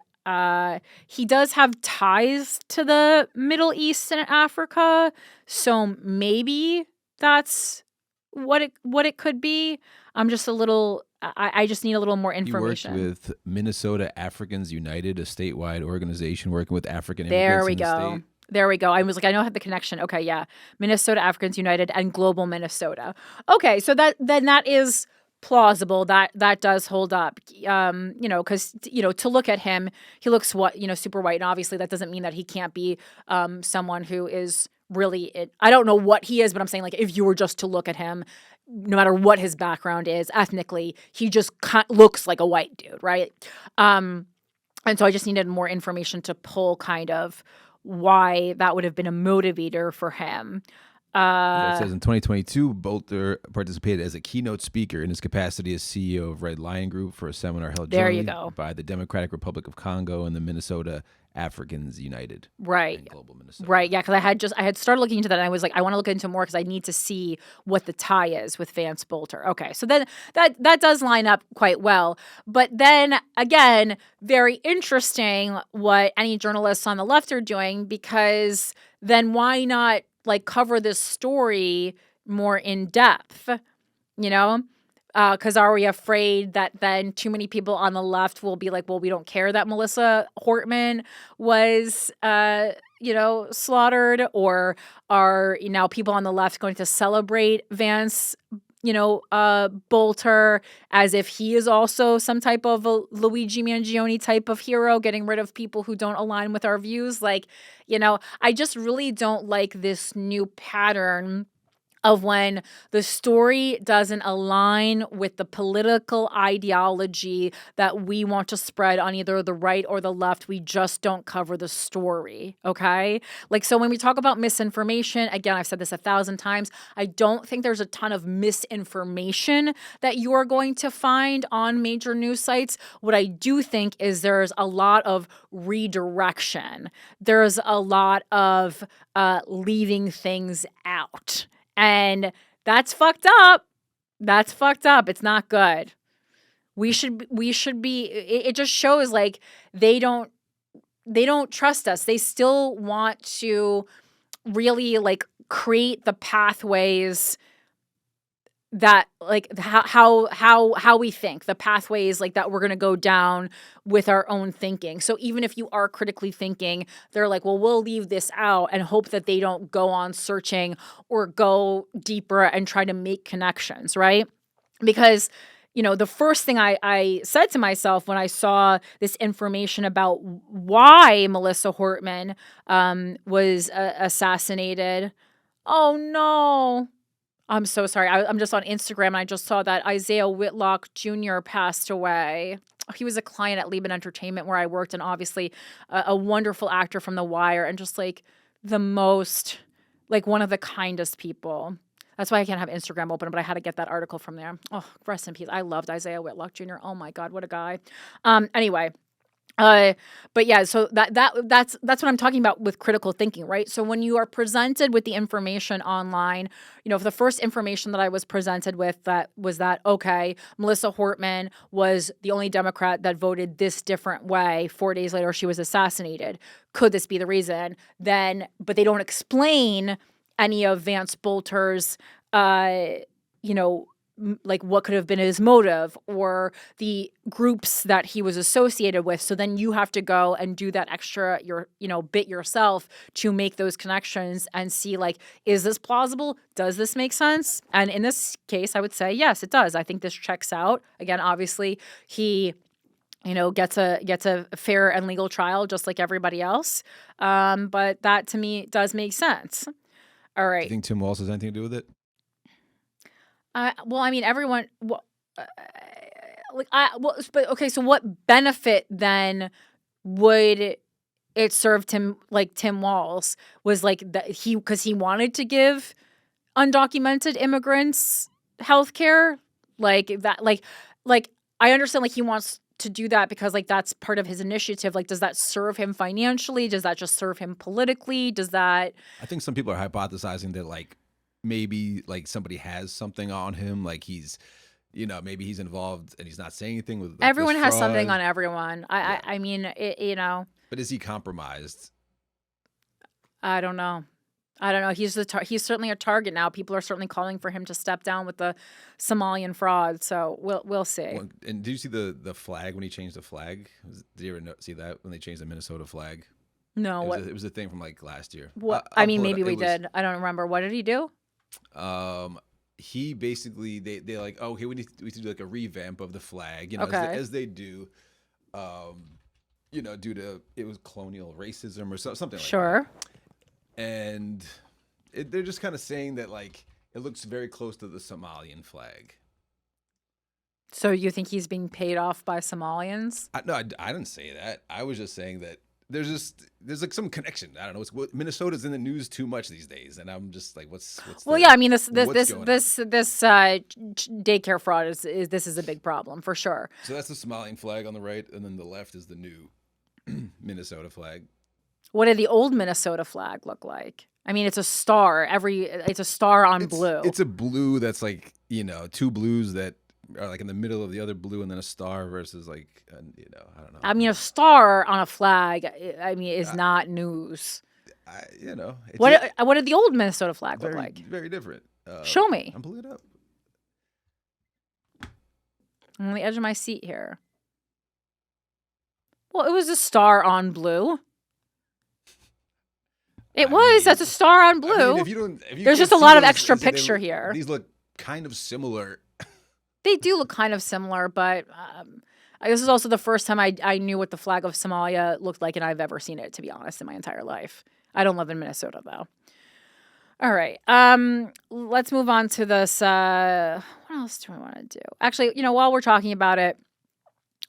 Speaker 2: He does have ties to the Middle East and Africa, so maybe that's what it could be. I'm just a little. I just need a little more information.
Speaker 3: He worked with Minnesota Africans United, a statewide organization working with African
Speaker 2: There
Speaker 3: immigrants
Speaker 2: we
Speaker 3: in the
Speaker 2: go.
Speaker 3: state.
Speaker 2: There we go. I was I know I have the connection. Okay, yeah. Minnesota Africans United and Global Minnesota. Okay, so that is plausible. That does hold up. Because to look at him, he looks super white, and obviously that doesn't mean that he can't be someone who is really. I don't know what he is, but I'm saying if you were just to look at him, no matter what his background is ethnically, he just looks like a white dude, right? And so I just needed more information to pull kind of why that would have been a motivator for him.
Speaker 3: It says in 2022, Bolter participated as a keynote speaker in his capacity as CEO of Red Lion Group for a seminar held jointly by the Democratic Republic of Congo and the Minnesota Africans United.
Speaker 2: Right.
Speaker 3: And Global Minnesota.
Speaker 2: Right. Yeah. Because I had started looking into that, and I was I want to look into more because I need to see what the tie is with Vance Bolter. Okay. So then that does line up quite well. But then again, very interesting what any journalists on the left are doing, because then why not cover this story more in depth, because are we afraid that then too many people on the left will be well, we don't care that Melissa Hortman was, slaughtered, or are now people on the left going to celebrate Vance, Bolter as if he is also some type of a Luigi Mangione type of hero, getting rid of people who don't align with our views. I just really don't like this new pattern of when the story doesn't align with the political ideology that we want to spread on either the right or the left. We just don't cover the story, okay? Like, so when we talk about misinformation, again, I've said this 1,000 times, I don't think there's a ton of misinformation that you are going to find on major news sites. What I do think is there's a lot of redirection. There's a lot of leaving things out. And that's fucked up. That's fucked up. It's not good. We should be, it just shows like they don't trust us. They still want to really like create the pathways that like how we think, the pathways like that we're going to go down with our own thinking. So even if you are critically thinking, they're like, well, we'll leave this out and hope that they don't go on searching or go deeper and try to make connections, right? Because, you know, the first thing I said to myself when I saw this information about why Melissa Hortman was assassinated, oh no. I'm so sorry. I'm just on Instagram and I just saw that Isaiah Whitlock Jr. passed away. He was a client at Lieben Entertainment where I worked, and obviously a wonderful actor from The Wire, and just like the most, like one of the kindest people. That's why I can't have Instagram open, but I had to get that article from there. Oh, rest in peace. I loved Isaiah Whitlock Jr. Oh my God, what a guy. Anyway. But yeah, so that's what I'm talking about with critical thinking, right? So when you are presented with the information online, you know, if the first information that I was presented with that was that, okay, Melissa Hortman was the only Democrat that voted this different way. 4 days later, she was assassinated. Could this be the reason? Then, but they don't explain any of Vance Bolter's, you know, like what could have been his motive or the groups that he was associated with. So then you have to go and do that extra, bit yourself to make those connections and see like, is this plausible? Does this make sense? And in this case, I would say, yes, it does. I think this checks out. Again, obviously he, gets a fair and legal trial just like everybody else. But that to me does make sense. All right.
Speaker 3: Do you think Tim Walz has anything to do with it?
Speaker 2: Well, I mean, everyone. But okay. So, what benefit then would it serve Tim Walz? Was like that because he wanted to give undocumented immigrants health care, like that. Like I understand, like he wants to do that because like that's part of his initiative. Like, does that serve him financially? Does that just serve him politically? Does that?
Speaker 3: I think some people are hypothesizing that like, maybe like somebody has something on him, like he's, maybe he's involved and he's not saying anything with. Like,
Speaker 2: everyone has something on everyone. I mean,
Speaker 3: But is he compromised?
Speaker 2: I don't know. He's he's certainly a target now. People are certainly calling for him to step down with the Somalian fraud. So we'll see.
Speaker 3: Well, and did you see the flag when he changed the flag? Did you ever see that when they changed the Minnesota flag?
Speaker 2: No.
Speaker 3: It was a thing from like last year.
Speaker 2: What? I mean, maybe we did. I don't remember. What did he do?
Speaker 3: He basically they like, oh, okay, we need to do like a revamp of the flag,
Speaker 2: okay.
Speaker 3: as they do, due to it was colonial racism or something like
Speaker 2: sure.
Speaker 3: that. And they're just kind of saying that like it looks very close to the Somalian flag.
Speaker 2: So you think he's being paid off by Somalians?
Speaker 3: No, I didn't say that. I was just saying that there's like some connection. I don't know. Minnesota's in the news too much these days, and I'm just like, what's? Well,
Speaker 2: yeah. I mean, this daycare fraud is a big problem for sure.
Speaker 3: So that's the Somalian flag on the right, and then the left is the new Minnesota flag.
Speaker 2: What did the old Minnesota flag look like? I mean, it's a star. It's a star on blue.
Speaker 3: It's a blue that's like two blues that are like in the middle of the other blue, and then a star versus like I don't know.
Speaker 2: I mean, a star on a flag, I mean, is not news. What did the old Minnesota flag look like?
Speaker 3: Very different.
Speaker 2: Show me.
Speaker 3: I'm pulling it up.
Speaker 2: I'm on the edge of my seat here. Well, it was a star on blue. That's a star on blue.
Speaker 3: I mean,
Speaker 2: there's just a lot of extra picture here.
Speaker 3: These look kind of similar.
Speaker 2: They do look kind of similar, but this is also the first time I knew what the flag of Somalia looked like, and I've ever seen it, to be honest, in my entire life. I don't live in Minnesota, though. All right. Let's move on to this. What else do I want to do? Actually, while we're talking about it,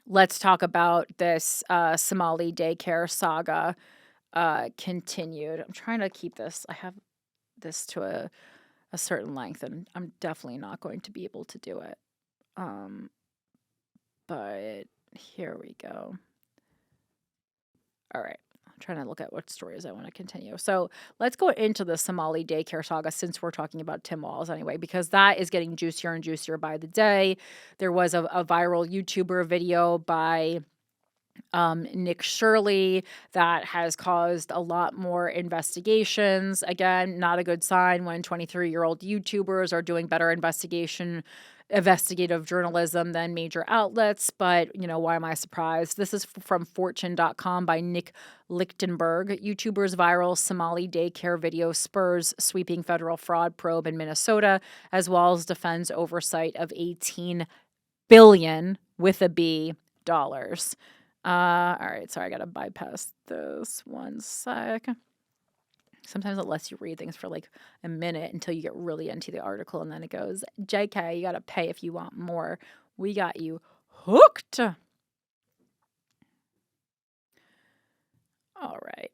Speaker 2: let's talk about this Somali Daycare Saga continued. I'm trying to keep this. I have this to a certain length, and I'm definitely not going to be able to do it. But here we go. All right. I'm trying to look at what stories I want to continue. So let's go into the Somali Daycare Saga since we're talking about Tim Walz anyway, because that is getting juicier and juicier by the day. There was a viral YouTuber video by Nick Shirley that has caused a lot more investigations. Again, not a good sign when 23-year-old YouTubers are doing better investigative journalism than major outlets, but why am I surprised? This is from fortune.com by Nick Lichtenberg. YouTuber's viral Somali daycare video spurs sweeping federal fraud probe in Minnesota, as well as defends oversight of $18 billion with a B dollars. All right, sorry, I gotta bypass this one sec. Sometimes it lets you read things for like a minute until you get really into the article, and then it goes, JK, you gotta pay if you want more. We got you hooked. All right.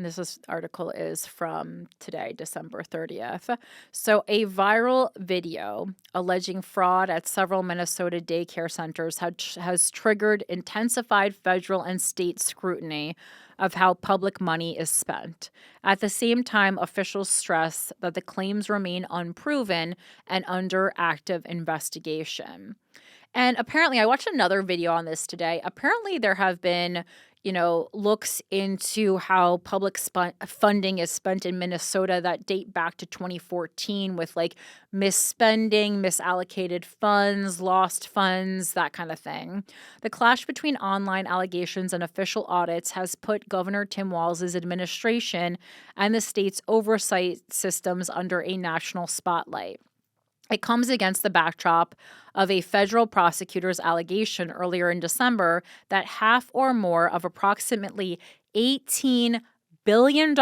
Speaker 2: This article is from today, December 30th. So a viral video alleging fraud at several Minnesota daycare centers has triggered intensified federal and state scrutiny of how public money is spent. At the same time, officials stress that the claims remain unproven and under active investigation. And apparently, I watched another video on this today. Apparently, there have been looks into how public funding is spent in Minnesota that date back to 2014 with like misspending, misallocated funds, lost funds, that kind of thing. The clash between online allegations and official audits has put Governor Tim Walz's administration and the state's oversight systems under a national spotlight. It comes against the backdrop of a federal prosecutor's allegation earlier in December that half or more of approximately $18 billion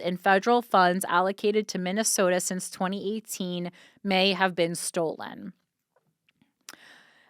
Speaker 2: in federal funds allocated to Minnesota since 2018 may have been stolen.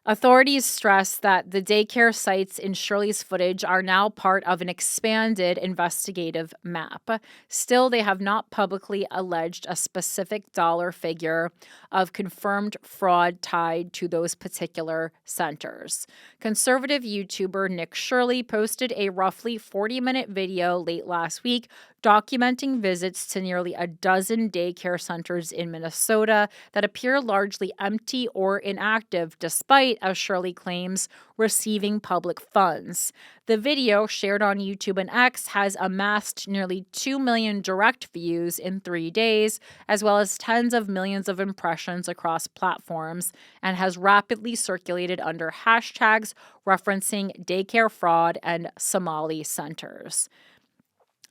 Speaker 2: Authorities stress that the daycare sites in Shirley's footage are now part of an expanded investigative map. Still, they have not publicly alleged a specific dollar figure of confirmed fraud tied to those particular centers. Conservative YouTuber Nick Shirley posted a roughly 40-minute video late last week documenting visits to nearly a dozen daycare centers in Minnesota that appear largely empty or inactive, despite, as Shirley claims, receiving public funds. The video, shared on YouTube and X, has amassed nearly 2 million direct views in 3 days, as well as tens of millions of impressions across platforms, and has rapidly circulated under hashtags referencing daycare fraud and Somali centers.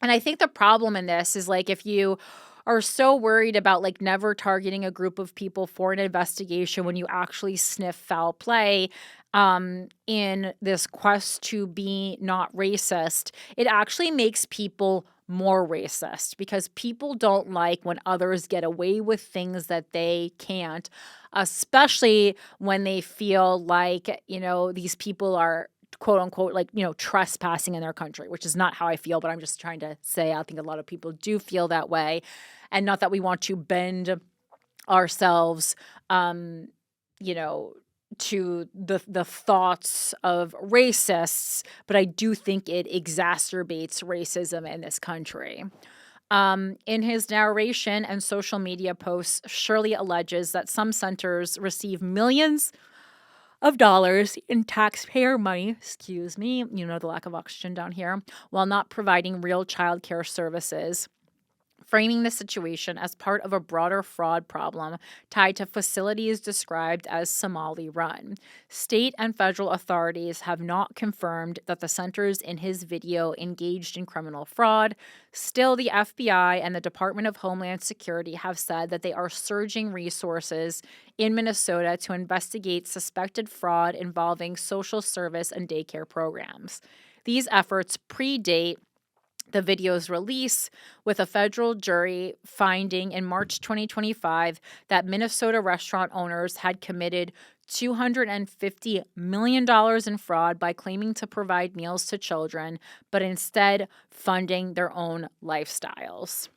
Speaker 2: And I think the problem in this is like if you are so worried about like never targeting a group of people for an investigation when you actually sniff foul play in this quest to be not racist, it actually makes people more racist because people don't like when others get away with things that they can't, especially when they feel like, these people are quote unquote, trespassing in their country, which is not how I feel, but I'm just trying to say I think a lot of people do feel that way. And not that we want to bend ourselves, to the thoughts of racists, but I do think it exacerbates racism in this country. In his narration and social media posts, Shirley alleges that some centers receive millions of dollars in taxpayer money, the lack of oxygen down here, while not providing real childcare services, framing the situation as part of a broader fraud problem tied to facilities described as Somali-run. State and federal authorities have not confirmed that the centers in his video engaged in criminal fraud. Still, the FBI and the Department of Homeland Security have said that they are surging resources in Minnesota to investigate suspected fraud involving social service and daycare programs. These efforts predate The video's release, with a federal jury finding in March 2025 that Minnesota restaurant owners had committed $250 million in fraud by claiming to provide meals to children, but instead funding their own lifestyles.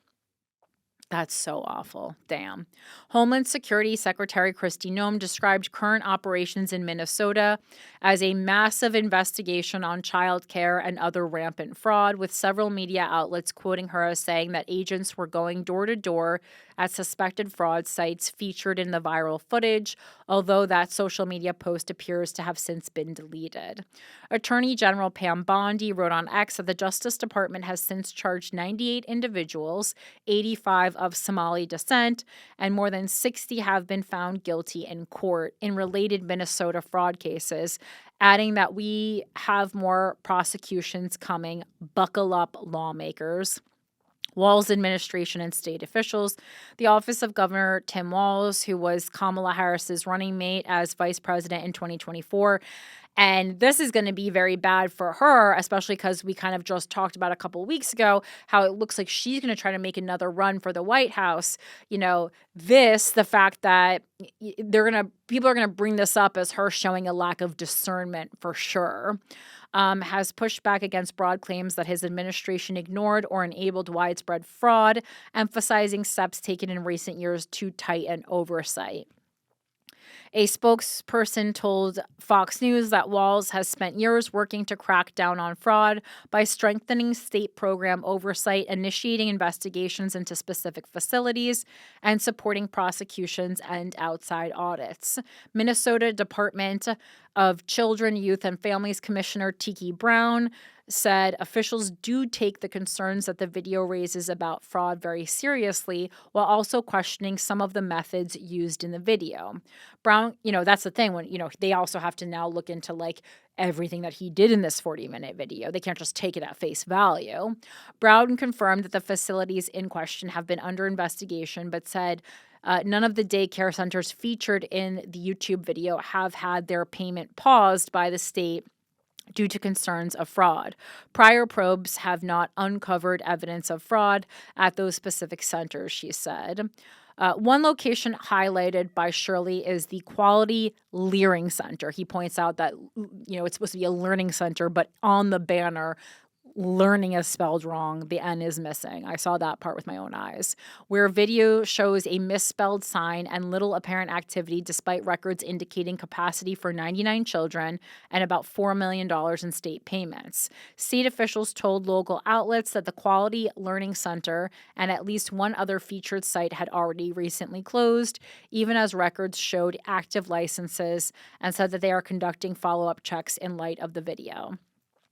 Speaker 2: That's so awful. Damn. Homeland Security Secretary Kristi Noem described current operations in Minnesota as a massive investigation on child care and other rampant fraud, with several media outlets quoting her as saying that agents were going door to door at suspected fraud sites featured in the viral footage, although that social media post appears to have since been deleted. Attorney General Pam Bondi wrote on X that the Justice Department has since charged 98 individuals, 85 of Somali descent, and more than 60 have been found guilty in court in related Minnesota fraud cases, adding that we have more prosecutions coming. Buckle up, lawmakers. Walz administration and state officials. The office of Governor Tim Walz, who was Kamala Harris's running mate as vice president in 2024. And this is going to be very bad for her, especially because we kind of just talked about a couple of weeks ago how it looks like she's going to try to make another run for the White House. The fact that people are going to bring this up as her showing a lack of discernment for sure. Has pushed back against broad claims that his administration ignored or enabled widespread fraud, emphasizing steps taken in recent years to tighten oversight. A spokesperson told Fox News that Walz has spent years working to crack down on fraud by strengthening state program oversight, initiating investigations into specific facilities, and supporting prosecutions and outside audits. Minnesota Department of Children, Youth, and Families Commissioner Tiki Brown said officials do take the concerns that the video raises about fraud very seriously, while also questioning some of the methods used in the video. Brown, that's the thing when, they also have to now look into like everything that he did in this 40-minute video. They can't just take it at face value. Brown confirmed that the facilities in question have been under investigation, but said none of the daycare centers featured in the YouTube video have had their payment paused by the state due to concerns of fraud. Prior probes have not uncovered evidence of fraud at those specific centers, she said. One location highlighted by Shirley is the Quality Learning Center. He points out that, it's supposed to be a learning center, but on the banner, learning is spelled wrong. The N is missing. I saw that part with my own eyes. Where video shows a misspelled sign and little apparent activity despite records indicating capacity for 99 children and about $4 million in state payments. State officials told local outlets that the Quality Learning Center and at least one other featured site had already recently closed, even as records showed active licenses, and said that they are conducting follow-up checks in light of the video.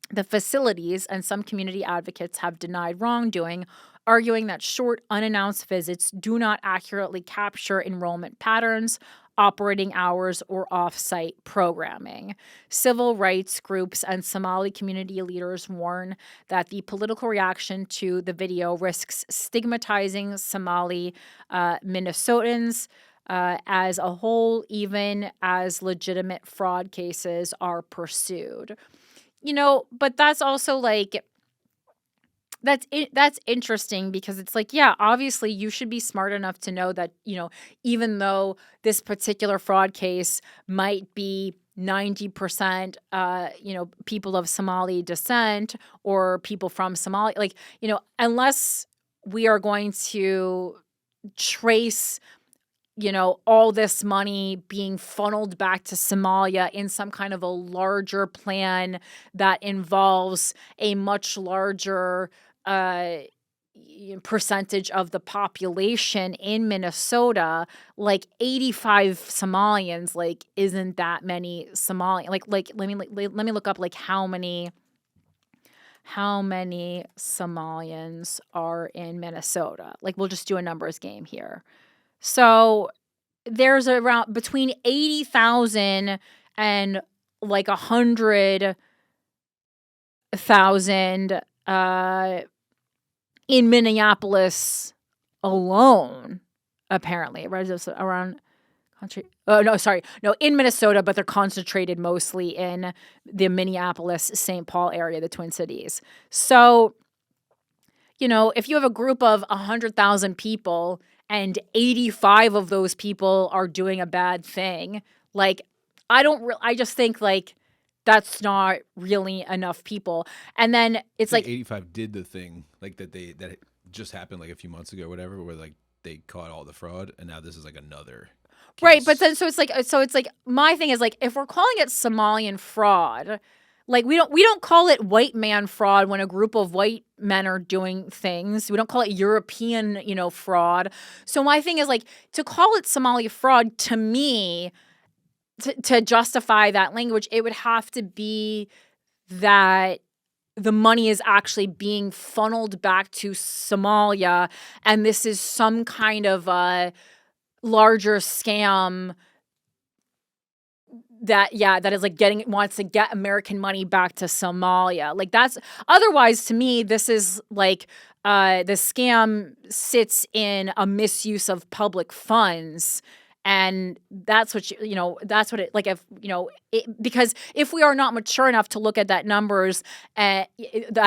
Speaker 2: The facilities and some community advocates have denied wrongdoing, arguing that short, unannounced visits do not accurately capture enrollment patterns, operating hours, or off-site programming. Civil rights groups and Somali community leaders warn that the political reaction to the video risks stigmatizing Somali Minnesotans as a whole, even as legitimate fraud cases are pursued. But that's also like, that's interesting because it's like, yeah, obviously you should be smart enough to know that, even though this particular fraud case might be 90%, people of Somali descent or people from Somalia, unless we are going to trace all this money being funneled back to Somalia in some kind of a larger plan that involves a much larger percentage of the population in Minnesota, 85 Somalians, isn't that many Somalians? Let me look up how many Somalians are in Minnesota. We'll just do a numbers game here. So there's around between 80,000 and 100,000 in Minneapolis alone, apparently. Around country. Oh, no, sorry. No, in Minnesota, but they're concentrated mostly in the Minneapolis, St. Paul area, the Twin Cities. So if you have a group of 100,000 people and 85 of those people are doing a bad thing, like, I just think, like, that's not really enough people. And then it's
Speaker 3: I
Speaker 2: like,
Speaker 3: think 85 did the thing like that just happened like a few months ago or whatever, where like they caught all the fraud, and now this is like another
Speaker 2: right, but
Speaker 3: case.
Speaker 2: then so it's like my thing is, like, if we're calling it Somalian fraud, like, we don't call it white man fraud when a group of white men are doing things. We don't call it European, fraud. So my thing is, like, to call it Somali fraud, to me, to justify that language, it would have to be that the money is actually being funneled back to Somalia, and this is some kind of a larger scam that is like wants to get American money back to Somalia. Like, that's otherwise, to me, this is like the scam sits in a misuse of public funds. And that's what that's what it, like, if because if we are not mature enough to look at that numbers, at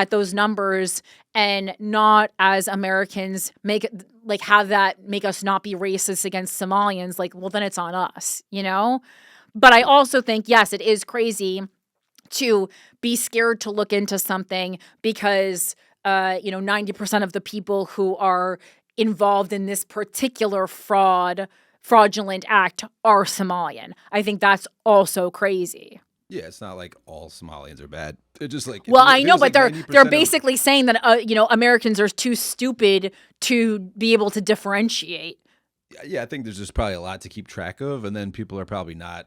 Speaker 2: those numbers, and not, as Americans, make it like have that make us not be racist against Somalians, like, well, then it's on us, But I also think, yes, it is crazy to be scared to look into something because 90% of the people who are involved in this particular fraudulent act are Somalian. I think that's also crazy.
Speaker 3: Yeah, it's not like all Somalians are bad. They're just like,
Speaker 2: Well, I know, but
Speaker 3: like
Speaker 2: they're
Speaker 3: 90%
Speaker 2: basically saying that Americans are too stupid to be able to differentiate.
Speaker 3: Yeah, I think there's just probably a lot to keep track of, and then people are probably not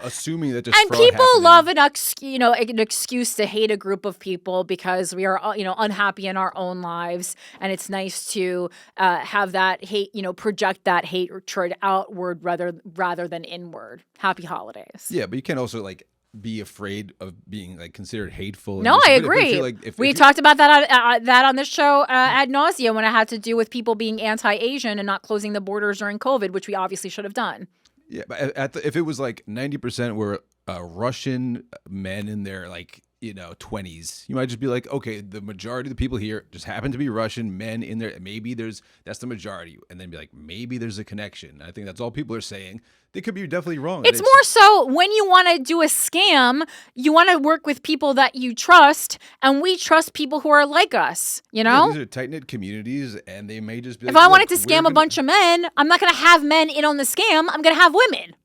Speaker 3: assuming that there's
Speaker 2: and
Speaker 3: fraud
Speaker 2: people
Speaker 3: happening.
Speaker 2: love an excuse to hate a group of people because we are unhappy in our own lives, and it's nice to have that hate, project that hatred outward rather than inward. Happy holidays.
Speaker 3: Yeah, but you can also like be afraid of being like considered hateful.
Speaker 2: No, I
Speaker 3: But if
Speaker 2: agree.
Speaker 3: you're, like, if
Speaker 2: we
Speaker 3: you-
Speaker 2: talked about that on this show ad nauseum when it had to do with people being anti-Asian and not closing the borders during COVID, which we obviously should have done.
Speaker 3: Yeah, but if it was like 90% were Russian men in their 20s, you might just be like, okay, the majority of the people here just happen to be Russian men in there. Maybe that's the majority, and then be like, maybe there's a connection. I think that's all people are saying. They could be definitely wrong.
Speaker 2: It's more so when you want to do a scam, you want to work with people that you trust, and we trust people who are like us,
Speaker 3: Yeah, these are tight-knit communities, and they may just be
Speaker 2: If
Speaker 3: like,
Speaker 2: I wanted to
Speaker 3: "Look,
Speaker 2: scam a bunch of men, I'm not going to have men in on the scam. I'm going to have women.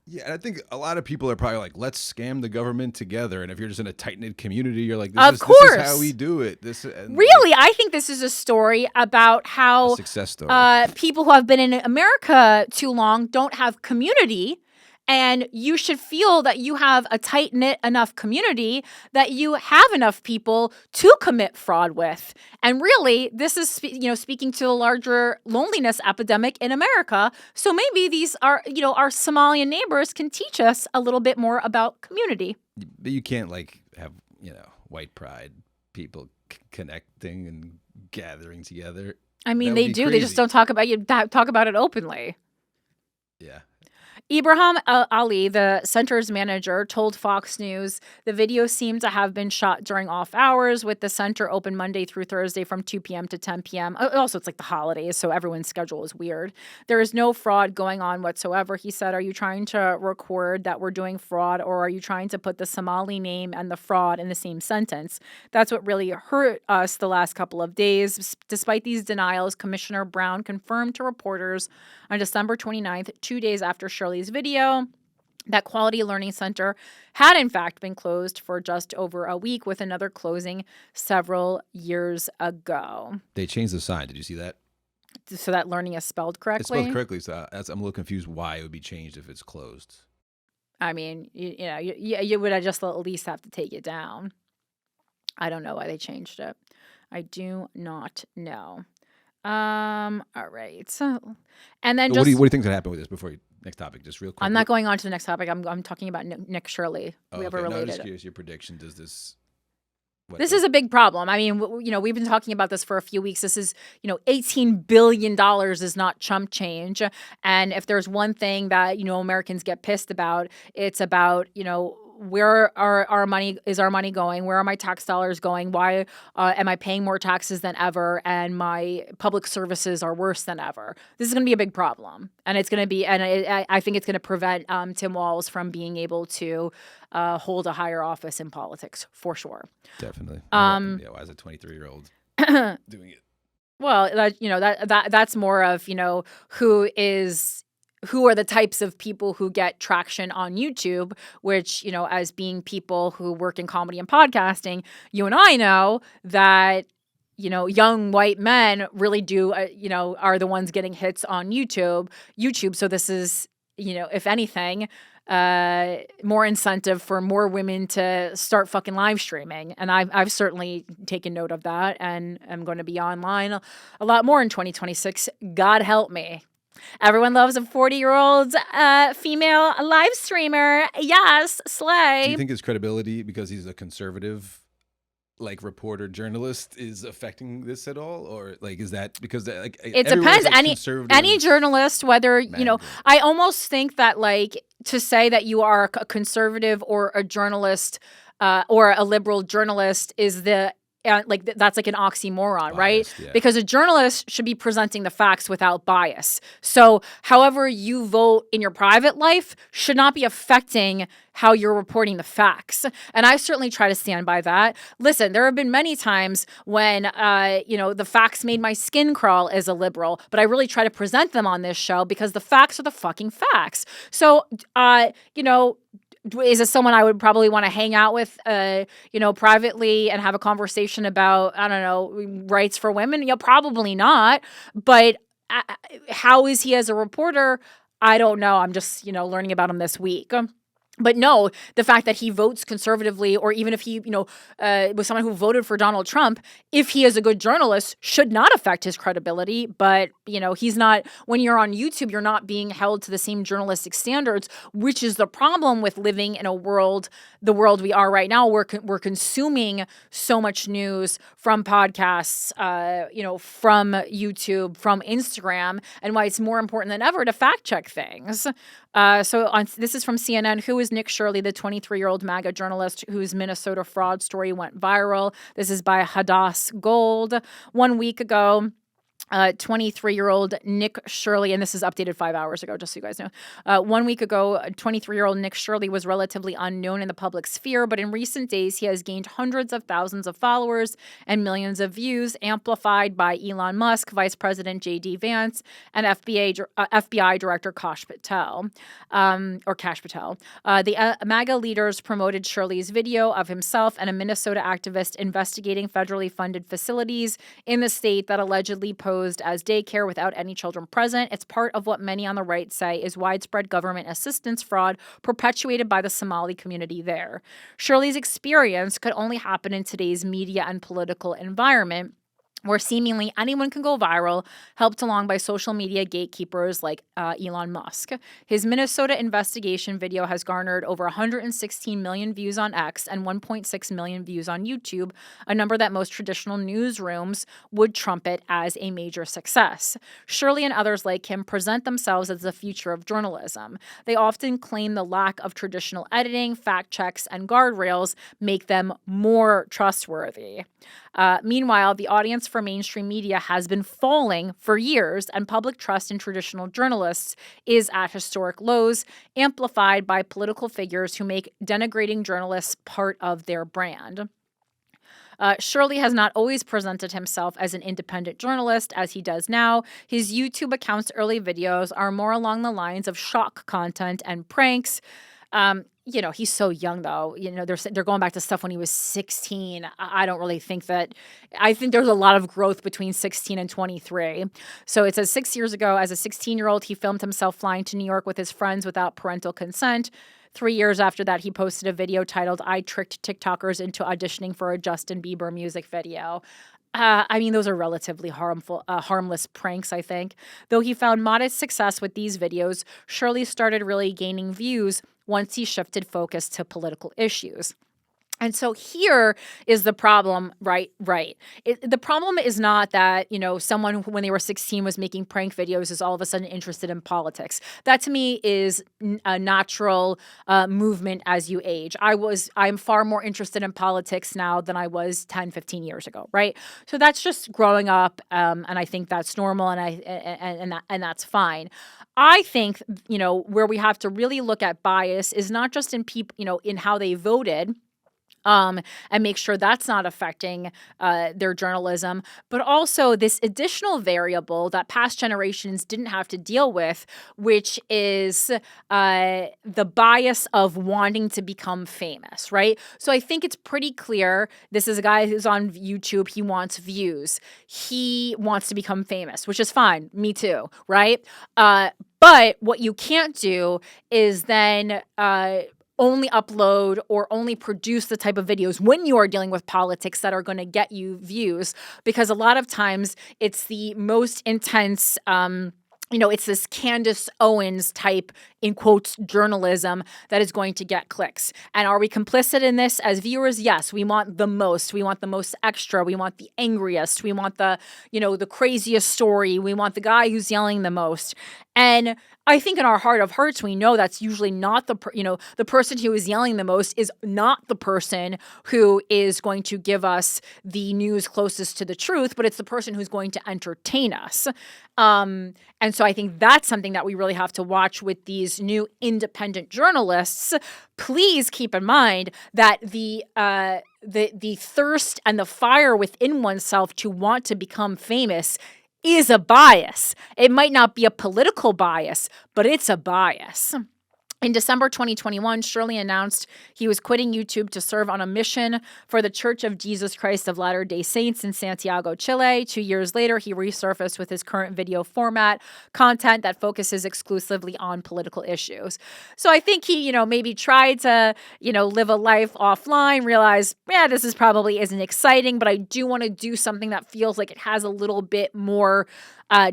Speaker 3: Yeah, and I think a lot of people are probably like, let's scam the government together. And if you're just in a tight-knit community, you're like,
Speaker 2: Of
Speaker 3: this
Speaker 2: course.
Speaker 3: is how we do it.
Speaker 2: Really, I think this is a story about how
Speaker 3: A success story.
Speaker 2: people who have been in America too long don't have community. And you should feel that you have a tight-knit enough community that you have enough people to commit fraud with. And really, this is speaking to the larger loneliness epidemic in America. So maybe these are, our Somalian neighbors can teach us a little bit more about community.
Speaker 3: But you can't have, white pride people connecting and gathering together.
Speaker 2: I mean,
Speaker 3: That would
Speaker 2: they
Speaker 3: be
Speaker 2: do. They just
Speaker 3: crazy.
Speaker 2: don't talk about it openly.
Speaker 3: Yeah.
Speaker 2: Ibrahim Ali, the center's manager, told Fox News the video seemed to have been shot during off hours, with the center open Monday through Thursday from 2 p.m. to 10 p.m. Also, it's like the holidays, so everyone's schedule is weird. There is no fraud going on whatsoever, he said. Are you trying to record that we're doing fraud, or are you trying to put the Somali name and the fraud in the same sentence? That's what really hurt us the last couple of days. Despite these denials, Commissioner Brown confirmed to reporters on December 29th, 2 days after Shirley's video, that Quality Learning Center had in fact been closed for just over a week, with another closing several years ago.
Speaker 3: They changed the sign. Did you see that?
Speaker 2: So that learning is spelled correctly?
Speaker 3: It's spelled correctly, so I'm a little confused why it would be changed if it's closed.
Speaker 2: I mean, you would just at least have to take it down. I don't know why they changed it. I do not know. All right. So, and then
Speaker 3: But
Speaker 2: just
Speaker 3: what do you think could happen with this before next topic? Just real quick.
Speaker 2: I'm not going on to the next topic. I'm talking about Nick Shirley.
Speaker 3: Oh,
Speaker 2: We have a
Speaker 3: okay. No, I'm
Speaker 2: related.
Speaker 3: just curious. Your prediction? Does this?
Speaker 2: This is a big problem. I mean, we've been talking about this for a few weeks. This is, $18 billion is not chump change. And if there's one thing that, Americans get pissed about, it's about, where our money going? Where are my tax dollars going? Why am I paying more taxes than ever? And my public services are worse than ever. This is going to be a big problem, and it's going to be, and I think it's going to prevent Tim Walz from being able to hold a higher office in politics for sure.
Speaker 3: Definitely. Why is a 23-year-old doing it?
Speaker 2: Well, that's more of, who are the types of people who get traction on YouTube, which, as being people who work in comedy and podcasting, you and I know that, young white men really do, are the ones getting hits on YouTube. So this is, if anything, more incentive for more women to start fucking live streaming. And I've certainly taken note of that, and I'm going to be online a lot more in 2026. God help me. Everyone loves a 40-year-old female live streamer. Yes, slay.
Speaker 3: Do you think his credibility, because he's a conservative, reporter, journalist, is affecting this at all? Or is that because
Speaker 2: it depends. Any journalist, whether, I almost think that to say that you are a conservative or a journalist or a liberal journalist is that's like an oxymoron, right?
Speaker 3: Yeah.
Speaker 2: Because a journalist should be presenting the facts without bias. So however you vote in your private life should not be affecting how you're reporting the facts. And I certainly try to stand by that. Listen, there have been many times when, the facts made my skin crawl as a liberal, but I really try to present them on this show because the facts are the fucking facts. So, is it someone I would probably want to hang out with, privately and have a conversation about, I don't know, rights for women? Probably not. But how is he as a reporter? I don't know. I'm just, learning about him this week. But no, the fact that he votes conservatively, or even if he, was someone who voted for Donald Trump, if he is a good journalist, should not affect his credibility. But, he's not, when you're on YouTube, you're not being held to the same journalistic standards, which is the problem with living in the world we are right now. We're consuming so much news from podcasts, from YouTube, from Instagram, and why it's more important than ever to fact check things. This is from CNN. Who is Nick Shirley, the 23-year-old MAGA journalist whose Minnesota fraud story went viral? This is by Hadass Gold. 1 week ago, 23-year-old Nick Shirley, and this is updated 5 hours ago, just so you guys know. 1 week ago, 23-year-old Nick Shirley was relatively unknown in the public sphere, but in recent days, he has gained hundreds of thousands of followers and millions of views, amplified by Elon Musk, Vice President J.D. Vance, and FBI Director Kash Patel. The MAGA leaders promoted Shirley's video of himself and a Minnesota activist investigating federally funded facilities in the state that allegedly posed as daycare without any children present. It's part of what many on the right say is widespread government assistance fraud perpetuated by the Somali community there. Shirley's experience could only happen in today's media and political environment, where seemingly anyone can go viral, helped along by social media gatekeepers like Elon Musk. His Minnesota investigation video has garnered over 116 million views on X and 1.6 million views on YouTube, a number that most traditional newsrooms would trumpet as a major success. Shirley and others like him present themselves as the future of journalism. They often claim the lack of traditional editing, fact checks, and guardrails make them more trustworthy. Meanwhile, the audience for mainstream media has been falling for years, and public trust in traditional journalists is at historic lows, amplified by political figures who make denigrating journalists part of their brand. Shirley has not always presented himself as an independent journalist as he does now. His YouTube account's early videos are more along the lines of shock content and pranks. He's so young, though. They're going back to stuff when he was 16. I don't really think that. I think there's a lot of growth between 16 and 23. So it says 6 years ago, as a 16-year-old, he filmed himself flying to New York with his friends without parental consent. 3 years after that, he posted a video titled, "I Tricked TikTokers into Auditioning for a Justin Bieber Music Video." Those are relatively harmless pranks, I think. Though he found modest success with these videos, Shirley started really gaining views once he shifted focus to political issues. And so here is the problem, right? The problem is not that, someone who, when they were 16 was making prank videos is all of a sudden interested in politics. That to me is a natural movement as you age. I'm far more interested in politics now than I was 10, 15 years ago, right? So that's just growing up, and I think that's normal, and that's fine. I think, where we have to really look at bias is not just in people, in how they voted, and make sure that's not affecting their journalism, but also this additional variable that past generations didn't have to deal with, which is the bias of wanting to become famous, right? So I think it's pretty clear this is a guy who's on YouTube. He wants views. He wants to become famous, which is fine. Me too, right? But what you can't do is then only upload or only produce the type of videos when you are dealing with politics that are going to get you views, because a lot of times it's the most intense, it's this Candace Owens type, in quotes, journalism that is going to get clicks. And are we complicit in this as viewers? Yes, we want the most. We want the most extra. We want the angriest. We want the craziest story. We want the guy who's yelling the most. And I think in our heart of hearts, we know that's usually not the person who is yelling the most is not the person who is going to give us the news closest to the truth, but it's the person who's going to entertain us. And so I think that's something that we really have to watch with these new independent journalists. Please keep in mind that the thirst and the fire within oneself to want to become famous is a bias. It might not be a political bias, but it's a bias. In December 2021, Shirley announced he was quitting YouTube to serve on a mission for the Church of Jesus Christ of Latter-day Saints in Santiago, Chile. 2 years later, he resurfaced with his current video format content that focuses exclusively on political issues. So I think he, maybe tried to, live a life offline, realized, this is probably isn't exciting, but I do want to do something that feels like it has a little bit more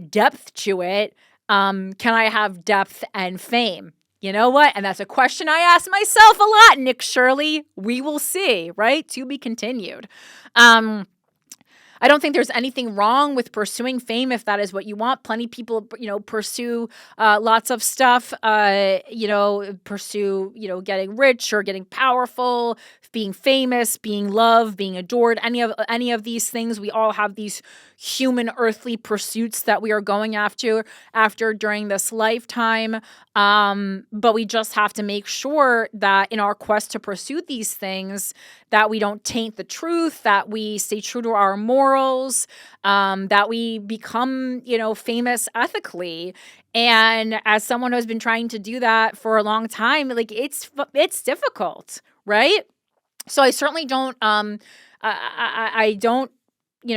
Speaker 2: depth to it. Can I have depth and fame? You know what? And that's a question I ask myself a lot, Nick Shirley. We will see, right? To be continued. I don't think there's anything wrong with pursuing fame if that is what you want. Plenty of people, pursue lots of stuff, pursue, getting rich or getting powerful, being famous, being loved, being adored, any of these things. We all have these human earthly pursuits that we are going after during this lifetime. But we just have to make sure that in our quest to pursue these things, that we don't taint the truth, that we stay true to our morals, that we become, famous ethically. And as someone who has been trying to do that for a long time, it's difficult, right? So I certainly don't, I don't,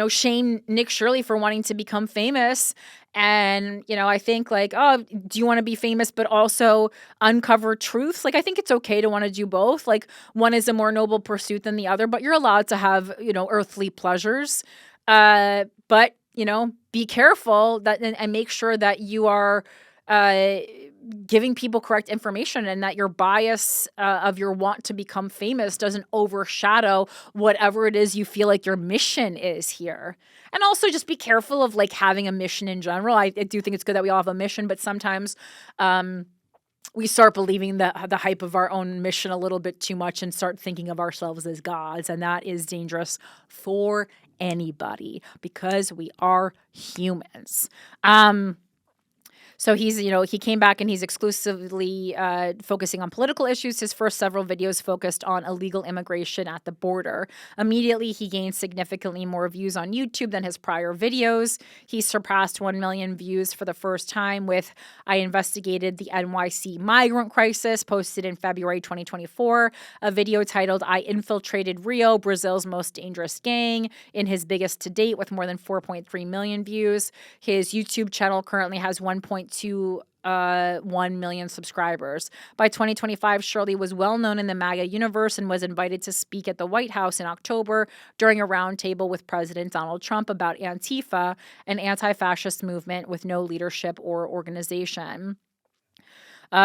Speaker 2: shame Nick Shirley for wanting to become famous. And, I think do you want to be famous, but also uncover truths? I think it's okay to want to do both. One is a more noble pursuit than the other, but you're allowed to have, earthly pleasures. But, be careful and make sure that you are, giving people correct information and that your bias of your want to become famous doesn't overshadow whatever it is you feel like your mission is here. And also just be careful of having a mission in general. I do think it's good that we all have a mission, but sometimes we start believing the hype of our own mission a little bit too much and start thinking of ourselves as gods. And that is dangerous for anybody because we are humans. So he's, he came back and he's exclusively focusing on political issues. His first several videos focused on illegal immigration at the border. Immediately, he gained significantly more views on YouTube than his prior videos. He surpassed 1 million views for the first time with I Investigated the NYC Migrant Crisis, posted in February 2024, a video titled I Infiltrated Rio, Brazil's Most Dangerous Gang, in his biggest to date with more than 4.3 million views. His YouTube channel currently has 1.21 million subscribers. By 2025, Shirley was well known in the MAGA universe and was invited to speak at the White House in October during a roundtable with President Donald Trump about Antifa, an anti-fascist movement with no leadership or organization.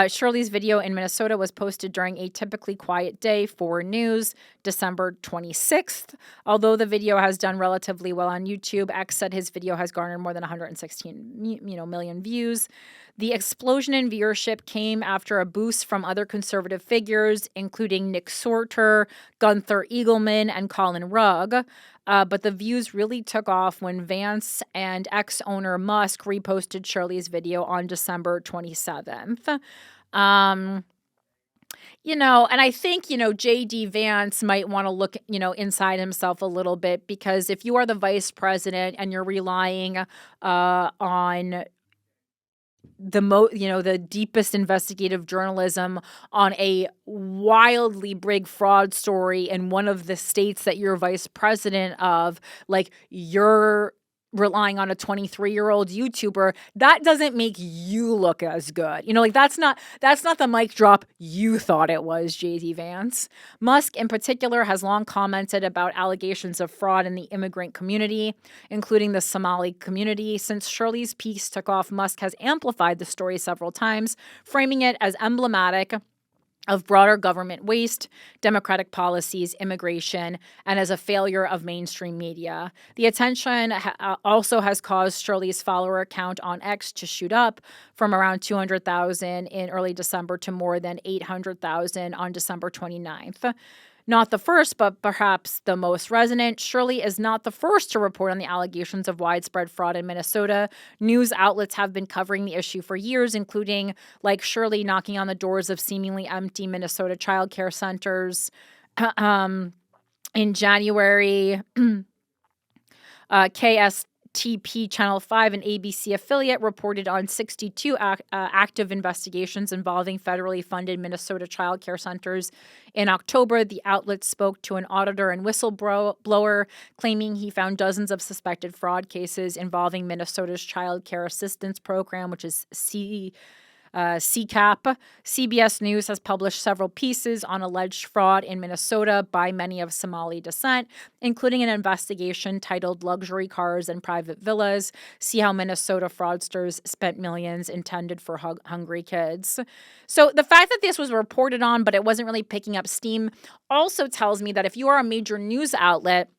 Speaker 2: Shirley's video in Minnesota was posted during a typically quiet day for news, December 26th. Although the video has done relatively well on YouTube, X said his video has garnered more than 116 million views. The explosion in viewership came after a boost from other conservative figures, including Nick Sorter, Gunther Eagleman, and Colin Rugg. But the views really took off when Vance and ex-owner Musk reposted Shirley's video on December 27th. And I think, J.D. Vance might want to look, inside himself a little bit, because if you are the vice president and you're relying on the deepest investigative journalism on a wildly big fraud story in one of the states that you're vice president of, like, you're relying on a 23-year-old YouTuber, that doesn't make you look as good. That's not the mic drop you thought it was, J.D. Vance. Musk, in particular, has long commented about allegations of fraud in the immigrant community, including the Somali community. Since Shirley's piece took off, Musk has amplified the story several times, framing it as emblematic of broader government waste, democratic policies, immigration, and as a failure of mainstream media. The attention also has caused Shirley's follower count on X to shoot up from around 200,000 in early December to more than 800,000 on December 29th. Not the first, but perhaps the most resonant, Shirley is not the first to report on the allegations of widespread fraud in Minnesota. News outlets have been covering the issue for years, including, like Shirley, knocking on the doors of seemingly empty Minnesota child care centers. In January, KSTP Channel 5, an ABC affiliate, reported on 62 active investigations involving federally funded Minnesota child care centers. In October, the outlet spoke to an auditor and whistleblower, claiming he found dozens of suspected fraud cases involving Minnesota's Child Care Assistance Program, which is CCAP. CBS News has published several pieces on alleged fraud in Minnesota by many of Somali descent, including an investigation titled Luxury Cars and Private Villas. See how Minnesota fraudsters spent millions intended for hungry kids. So the fact that this was reported on, but it wasn't really picking up steam, also tells me that if you are a major news outlet,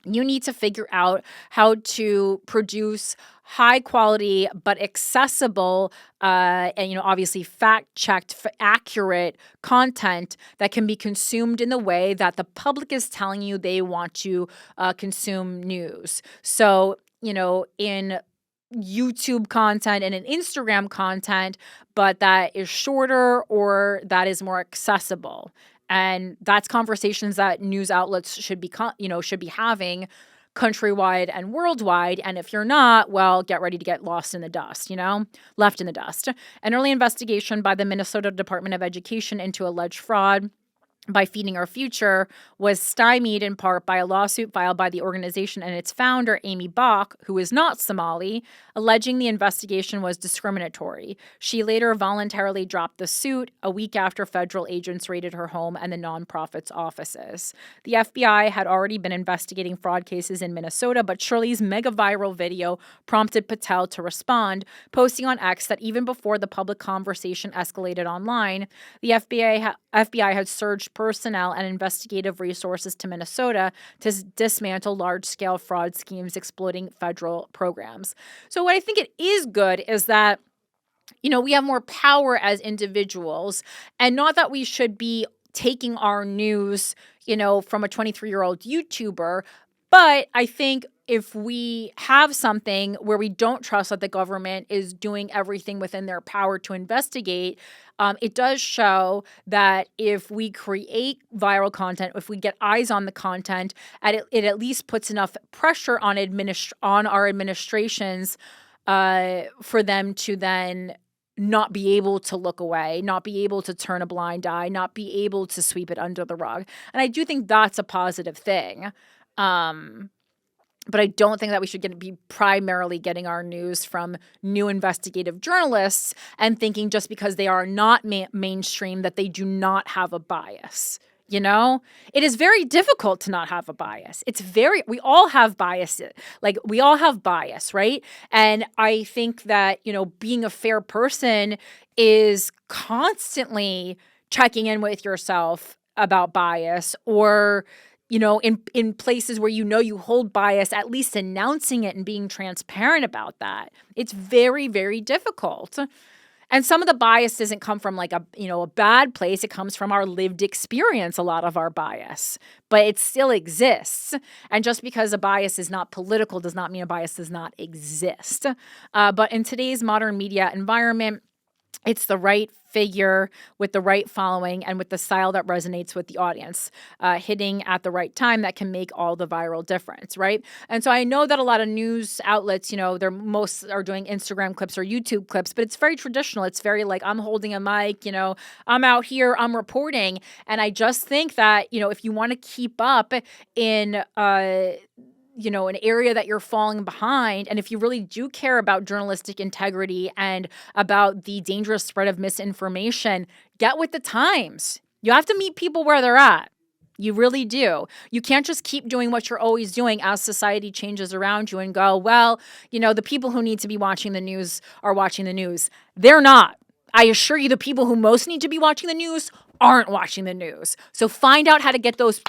Speaker 2: you need to figure out how to produce high quality but accessible and obviously fact-checked, accurate content that can be consumed in the way that the public is telling you they want to consume news. So, in YouTube content and in Instagram content, but that is shorter or that is more accessible. And that's conversations that news outlets should be having countrywide and worldwide. And if you're not, well, get ready to get lost in the dust, left in the dust. An early investigation by the Minnesota Department of Education into alleged fraud by Feeding Our Future was stymied in part by a lawsuit filed by the organization and its founder, Amy Bach, who is not Somali, alleging the investigation was discriminatory. She later voluntarily dropped the suit a week after federal agents raided her home and the nonprofit's offices. The FBI had already been investigating fraud cases in Minnesota, but Shirley's mega-viral video prompted Patel to respond, posting on X that even before the public conversation escalated online, the FBI had surged personnel and investigative resources to Minnesota to dismantle large-scale fraud schemes exploiting federal programs. So what I think it is good is that, we have more power as individuals, and not that we should be taking our news, from a 23-year-old YouTuber, but I think if we have something where we don't trust that the government is doing everything within their power to investigate, it does show that if we create viral content, if we get eyes on the content, it at least puts enough pressure on our administrations for them to then not be able to look away, not be able to turn a blind eye, not be able to sweep it under the rug. And I do think that's a positive thing. But I don't think that we should be primarily getting our news from new investigative journalists and thinking just because they are not mainstream that they do not have a bias. You know, it is very difficult to not have a bias. We all have biases. Like, we all have bias, right? And I think that, being a fair person is constantly checking in with yourself about bias, or, in places where you hold bias, at least announcing it and being transparent about that. It's very, very difficult. And some of the bias doesn't come from like a bad place. It comes from our lived experience, a lot of our bias, but it still exists. And just because a bias is not political does not mean a bias does not exist. But in today's modern media environment, it's the right figure with the right following and with the style that resonates with the audience, hitting at the right time that can make all the viral difference, right? And so I know that a lot of news outlets, they're most are doing Instagram clips or YouTube clips, but it's very traditional. It's very like, I'm holding a mic, I'm out here, I'm reporting. And I just think that, if you want to keep up in an area that you're falling behind, and if you really do care about journalistic integrity and about the dangerous spread of misinformation, get with the times. You have to meet people where they're at. You really do. You can't just keep doing what you're always doing as society changes around you and go, well, the people who need to be watching the news are watching the news. They're not. I assure you, the people who most need to be watching the news aren't watching the news. So find out how to get those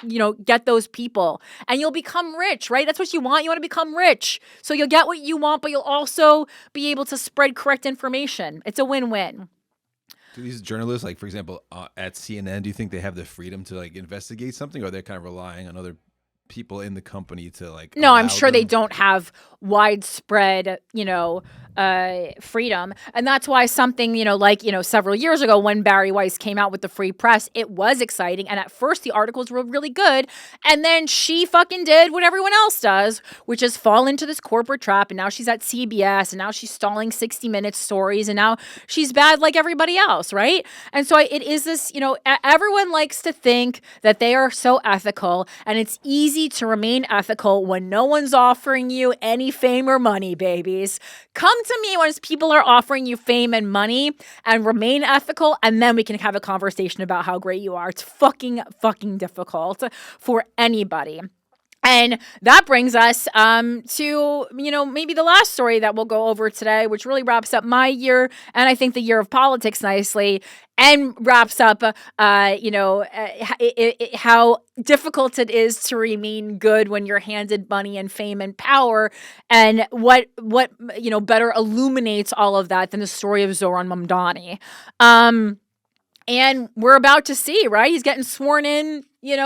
Speaker 2: people, and you'll become rich, right? That's what you want. You want to become rich. So you'll get what you want, but you'll also be able to spread correct information. It's a win-win.
Speaker 3: Do these journalists, like, for example, at CNN, do you think they have the freedom to like investigate something, or they're kind of relying on other people in the company to like?
Speaker 2: No, I'm
Speaker 3: allow
Speaker 2: sure
Speaker 3: them?
Speaker 2: they don't have widespread, freedom. And that's why something, several years ago when Barry Weiss came out with the free press, it was exciting. And at first the articles were really good. And then she fucking did what everyone else does, which is fall into this corporate trap. And now she's at CBS, and now she's stalling 60 Minutes stories, and now she's bad like everybody else, right? And so it is this, everyone likes to think that they are so ethical, and it's easy to remain ethical when no one's offering you any fame or money, babies. Come to me when people are offering you fame and money, and remain ethical, and then we can have a conversation about how great you are. It's fucking difficult for anybody. And that brings us to, maybe the last story that we'll go over today, which really wraps up my year, and I think the year of politics nicely, and wraps up, how difficult it is to remain good when you're handed money and fame and power, and what better illuminates all of that than the story of Zohran Mamdani. And we're about to see, right? He's getting sworn in,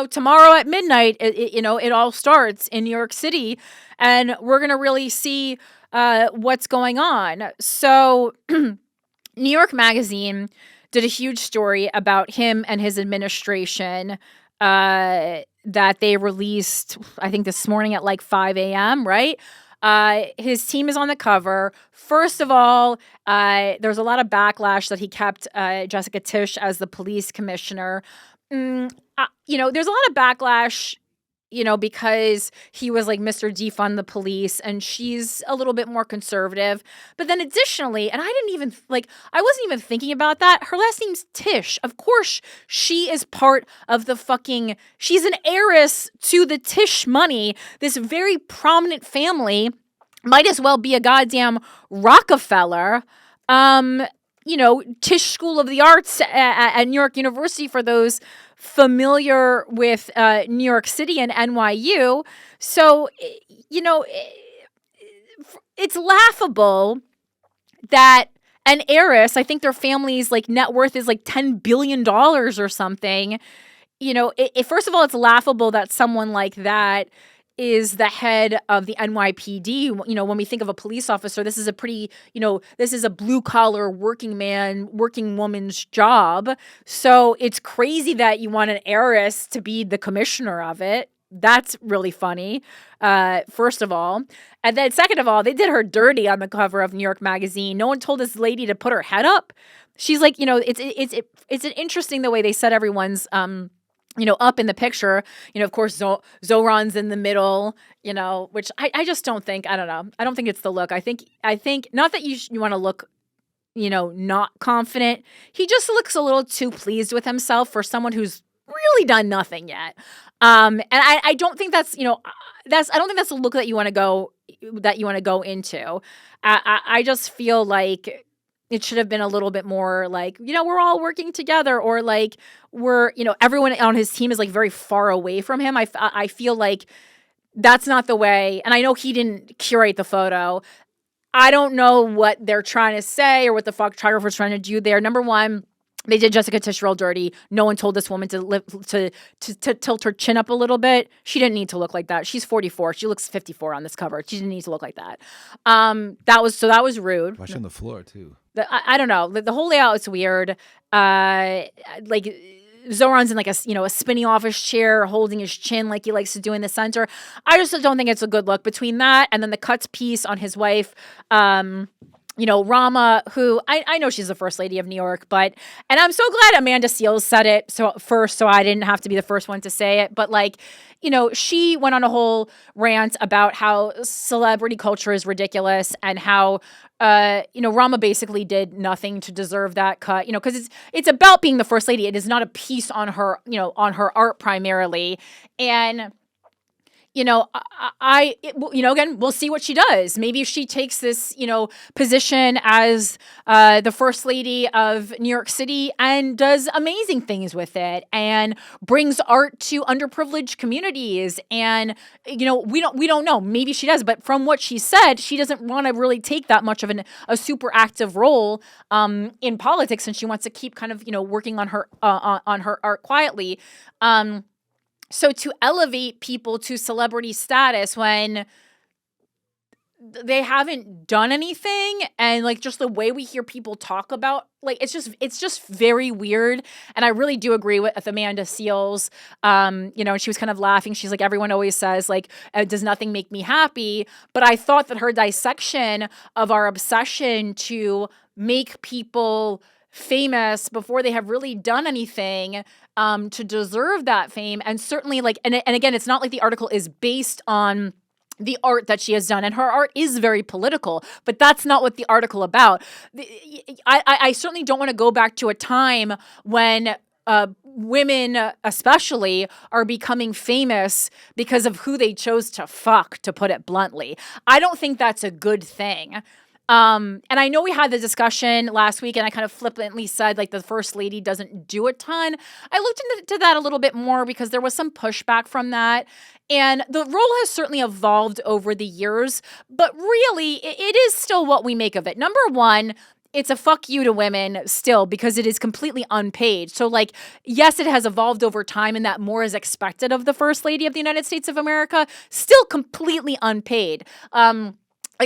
Speaker 2: tomorrow at midnight. It all starts in New York City, and we're going to really see what's going on. So New York Magazine did a huge story about him and his administration that they released, I think, this morning at like 5 a.m., right? His team is on the cover. First of all, there's a lot of backlash that he kept Jessica Tisch as the police commissioner. There's a lot of backlash, because he was like Mr. Defund the Police, and she's a little bit more conservative. But then additionally, and I wasn't even thinking about that, her last name's Tisch. Of course, she is part of she's an heiress to the Tisch money. This very prominent family might as well be a goddamn Rockefeller. Tisch School of the Arts at New York University, for those familiar with New York City and NYU. So, it's laughable that an heiress, I think their family's like net worth is like $10 billion or something. First of all, it's laughable that someone like that is the head of the NYPD. When we think of a police officer, this is a pretty, this is a blue collar working woman's job. So it's crazy that you want an heiress to be the commissioner of it. That's really funny, first of all. And then second of all, they did her dirty on the cover of New York Magazine. No one told this lady to put her head up. She's like, it's an interesting the way they set everyone's up in the picture. Of course, Zohran's in the middle, which I just don't think, I don't know. I don't think it's the look. I think not that you want to look, not confident. He just looks a little too pleased with himself for someone who's really done nothing yet. And I don't think that's, I don't think that's the look that you want to go into. I just feel like it should have been a little bit more like, we're all working together, or like we're, everyone on his team is like very far away from him. I feel like that's not the way. And I know he didn't curate the photo. I don't know what they're trying to say or what the photographer's trying to do there. Number one, they did Jessica Tish real dirty. No one told this woman to tilt her chin up a little bit. She didn't need to look like that. She's 44. She looks 54 on this cover. She didn't need to look like that. That was rude.
Speaker 3: Why she on the floor too?
Speaker 2: I don't know. The whole layout is weird. Like Zohran's in like a spinny office chair holding his chin like he likes to do in the center. I just don't think it's a good look. Between that and then the cuts piece on his wife, Rama, who I know she's the first lady of New York, and I'm so glad Amanda Seales said it so I didn't have to be the first one to say it. But she went on a whole rant about how celebrity culture is ridiculous and how Rama basically did nothing to deserve that cut, because it's about being the first lady. It is not a piece on her, on her art primarily. And again, we'll see what she does. Maybe if she takes this, position as the first lady of New York City and does amazing things with it and brings art to underprivileged communities. And, we don't know. Maybe she does. But from what she said, she doesn't want to really take that much of a super active role in politics, and she wants to keep kind of, working on her art quietly. So to elevate people to celebrity status when they haven't done anything, and like just the way we hear people talk about, like it's just very weird. And I really do agree with Amanda Seales. And she was kind of laughing. She's like, everyone always says like, does nothing make me happy? But I thought that her dissection of our obsession to make people famous before they have really done anything to deserve that fame. And certainly and again, it's not like the article is based on the art that she has done, and her art is very political, but that's not what the article about. I certainly don't want to go back to a time when women especially are becoming famous because of who they chose to fuck, to put it bluntly. I don't think that's a good thing. And I know we had the discussion last week, and I kind of flippantly said like the first lady doesn't do a ton. I looked into that a little bit more because there was some pushback from that. And the role has certainly evolved over the years, but really it is still what we make of it. Number one, it's a fuck you to women still because it is completely unpaid. So yes, it has evolved over time and that more is expected of the First Lady of the United States of America, still completely unpaid.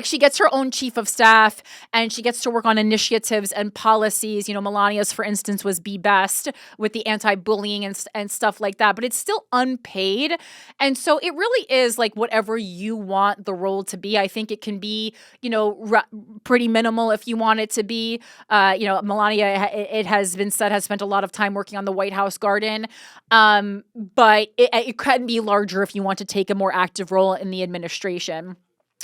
Speaker 2: She gets her own chief of staff and she gets to work on initiatives and policies. Melania's, for instance, was Be Best with the anti-bullying and stuff like that, but it's still unpaid. And so it really is like whatever you want the role to be. I think it can be, pretty minimal if you want it to be. Melania, it has been said, has spent a lot of time working on the White House garden. But it can be larger if you want to take a more active role in the administration.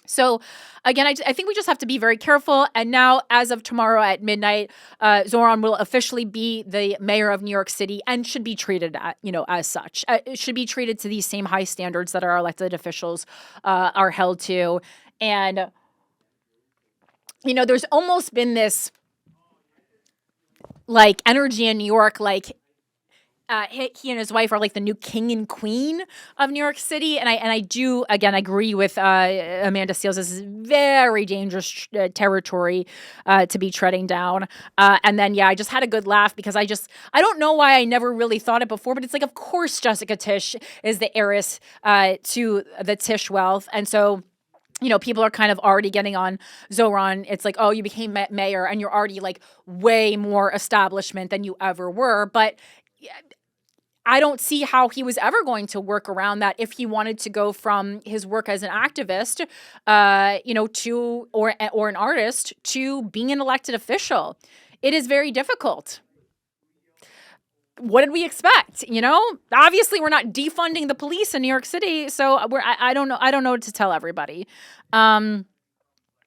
Speaker 2: So, again, I think we just have to be very careful. And now, as of tomorrow at midnight, Zohran will officially be the mayor of New York City and should be treated as such. It should be treated to these same high standards that our elected officials are held to. And, there's almost been this energy in New York, he and his wife are like the new king and queen of New York City. And I do, again, agree with Amanda Seales. This is very dangerous territory to be treading down. And then, I just had a good laugh because I don't know why I never really thought it before, but it's like, of course, Jessica Tish is the heiress to the Tish wealth. And so, people are kind of already getting on Zohran. It's like, oh, you became mayor and you're already like way more establishment than you ever were. But I don't see how he was ever going to work around that if he wanted to go from his work as an activist, to or an artist to being an elected official. It is very difficult. What did we expect? Obviously we're not defunding the police in New York City, so I don't know what to tell everybody. And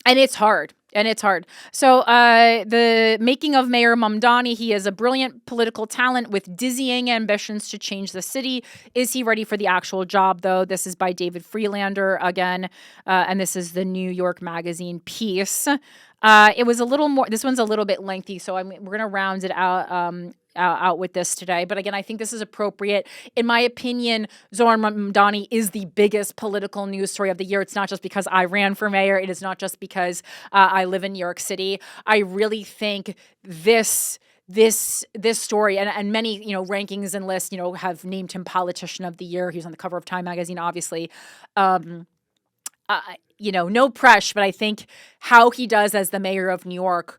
Speaker 2: it's hard. And it's hard. So the making of Mayor Mamdani, he is a brilliant political talent with dizzying ambitions to change the city. Is he ready for the actual job, though? This is by David Freelander again, and this is the New York Magazine piece. It was a little more, this one's a little bit lengthy, so we're going to round it out with this today. But again, I think this is appropriate. In my opinion, Zohran Mamdani is the biggest political news story of the year. It's not just because I ran for mayor. It is not just because I live in New York City. I really think this story and many, rankings and lists, have named him politician of the year. He was on the cover of Time magazine, obviously. No press, but I think how he does as the mayor of New York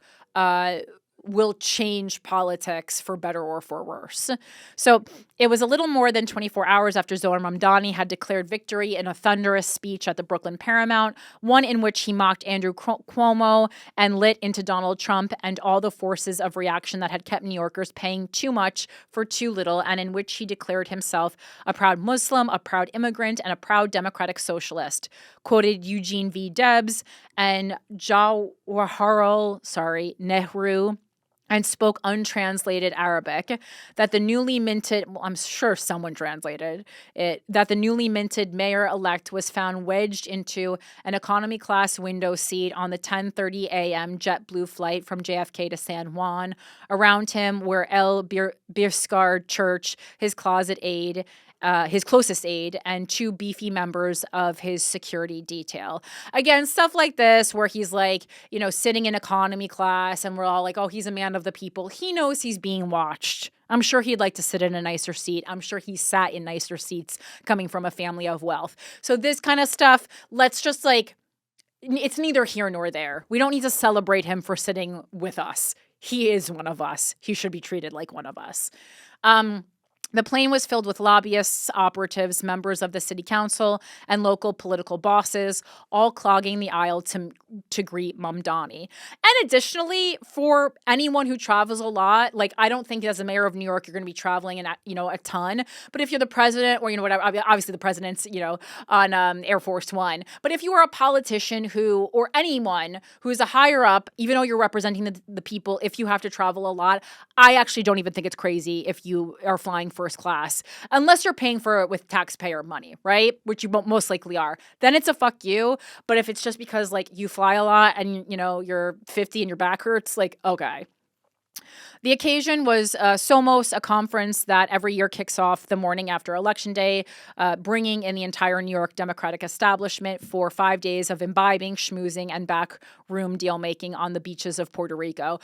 Speaker 2: will change politics for better or for worse. So it was a little more than 24 hours after Zohran Mamdani had declared victory in a thunderous speech at the Brooklyn Paramount, one in which he mocked Andrew Cuomo and lit into Donald Trump and all the forces of reaction that had kept New Yorkers paying too much for too little, and in which he declared himself a proud Muslim, a proud immigrant, and a proud democratic socialist. Quoted Eugene V. Debs and Jawaharlal Nehru, and spoke untranslated Arabic, that the newly minted, I'm sure someone translated it, that the newly minted mayor-elect was found wedged into an economy class window seat on the 10:30 a.m. JetBlue flight from JFK to San Juan. Around him were El Birskard Church, his closet aide, his closest aide, and two beefy members of his security detail. Again, stuff like this where he's like, sitting in economy class and we're all like, oh, he's a man of the people. He knows he's being watched. I'm sure he'd like to sit in a nicer seat. I'm sure he sat in nicer seats coming from a family of wealth. So this kind of stuff, let's just it's neither here nor there. We don't need to celebrate him for sitting with us. He is one of us. He should be treated like one of us. The plane was filled with lobbyists, operatives, members of the city council, and local political bosses, all clogging the aisle to greet Mamdani. And additionally, for anyone who travels a lot, I don't think as a mayor of New York, you're going to be traveling a ton. But if you're the president or, whatever, obviously the president's, on Air Force One. But if you are a politician or anyone who's a higher up, even though you're representing the people, if you have to travel a lot, I actually don't even think it's crazy if you are flying first class, unless you're paying for it with taxpayer money, right? Which you most likely are. Then it's a fuck you. But if it's just because you fly a lot and you're 50 and your back hurts, okay. The occasion was Somos, a conference that every year kicks off the morning after Election Day, bringing in the entire New York Democratic establishment for 5 days of imbibing, schmoozing, and backroom deal-making on the beaches of Puerto Rico.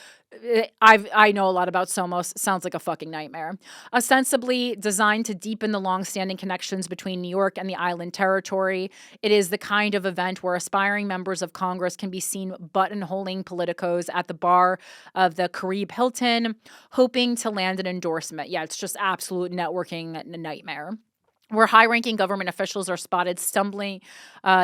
Speaker 2: I know a lot about Somos. Sounds like a fucking nightmare. Ostensibly designed to deepen the long-standing connections between New York and the island territory, it is the kind of event where aspiring members of Congress can be seen buttonholing politicos at the bar of the Carib Hilton, hoping to land an endorsement. Yeah, it's just absolute networking nightmare. Where high-ranking government officials are spotted stumbling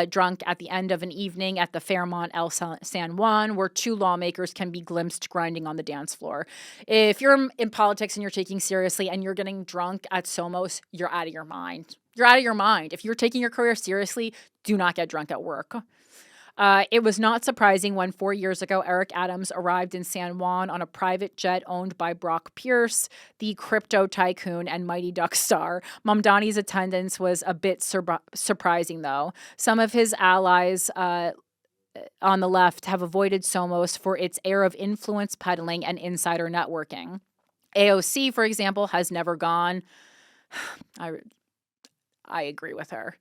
Speaker 2: drunk at the end of an evening at the Fairmont El San Juan, where two lawmakers can be glimpsed grinding on the dance floor. If you're in politics and you're taking seriously and you're getting drunk at Somos, you're out of your mind. You're out of your mind. If you're taking your career seriously, do not get drunk at work. It was not surprising when 4 years ago, Eric Adams arrived in San Juan on a private jet owned by Brock Pierce, the crypto tycoon and Mighty Duck star. Mamdani's attendance was a bit surprising, though. Some of his allies on the left have avoided Somos for its air of influence peddling and insider networking. AOC, for example, has never gone. I agree with her.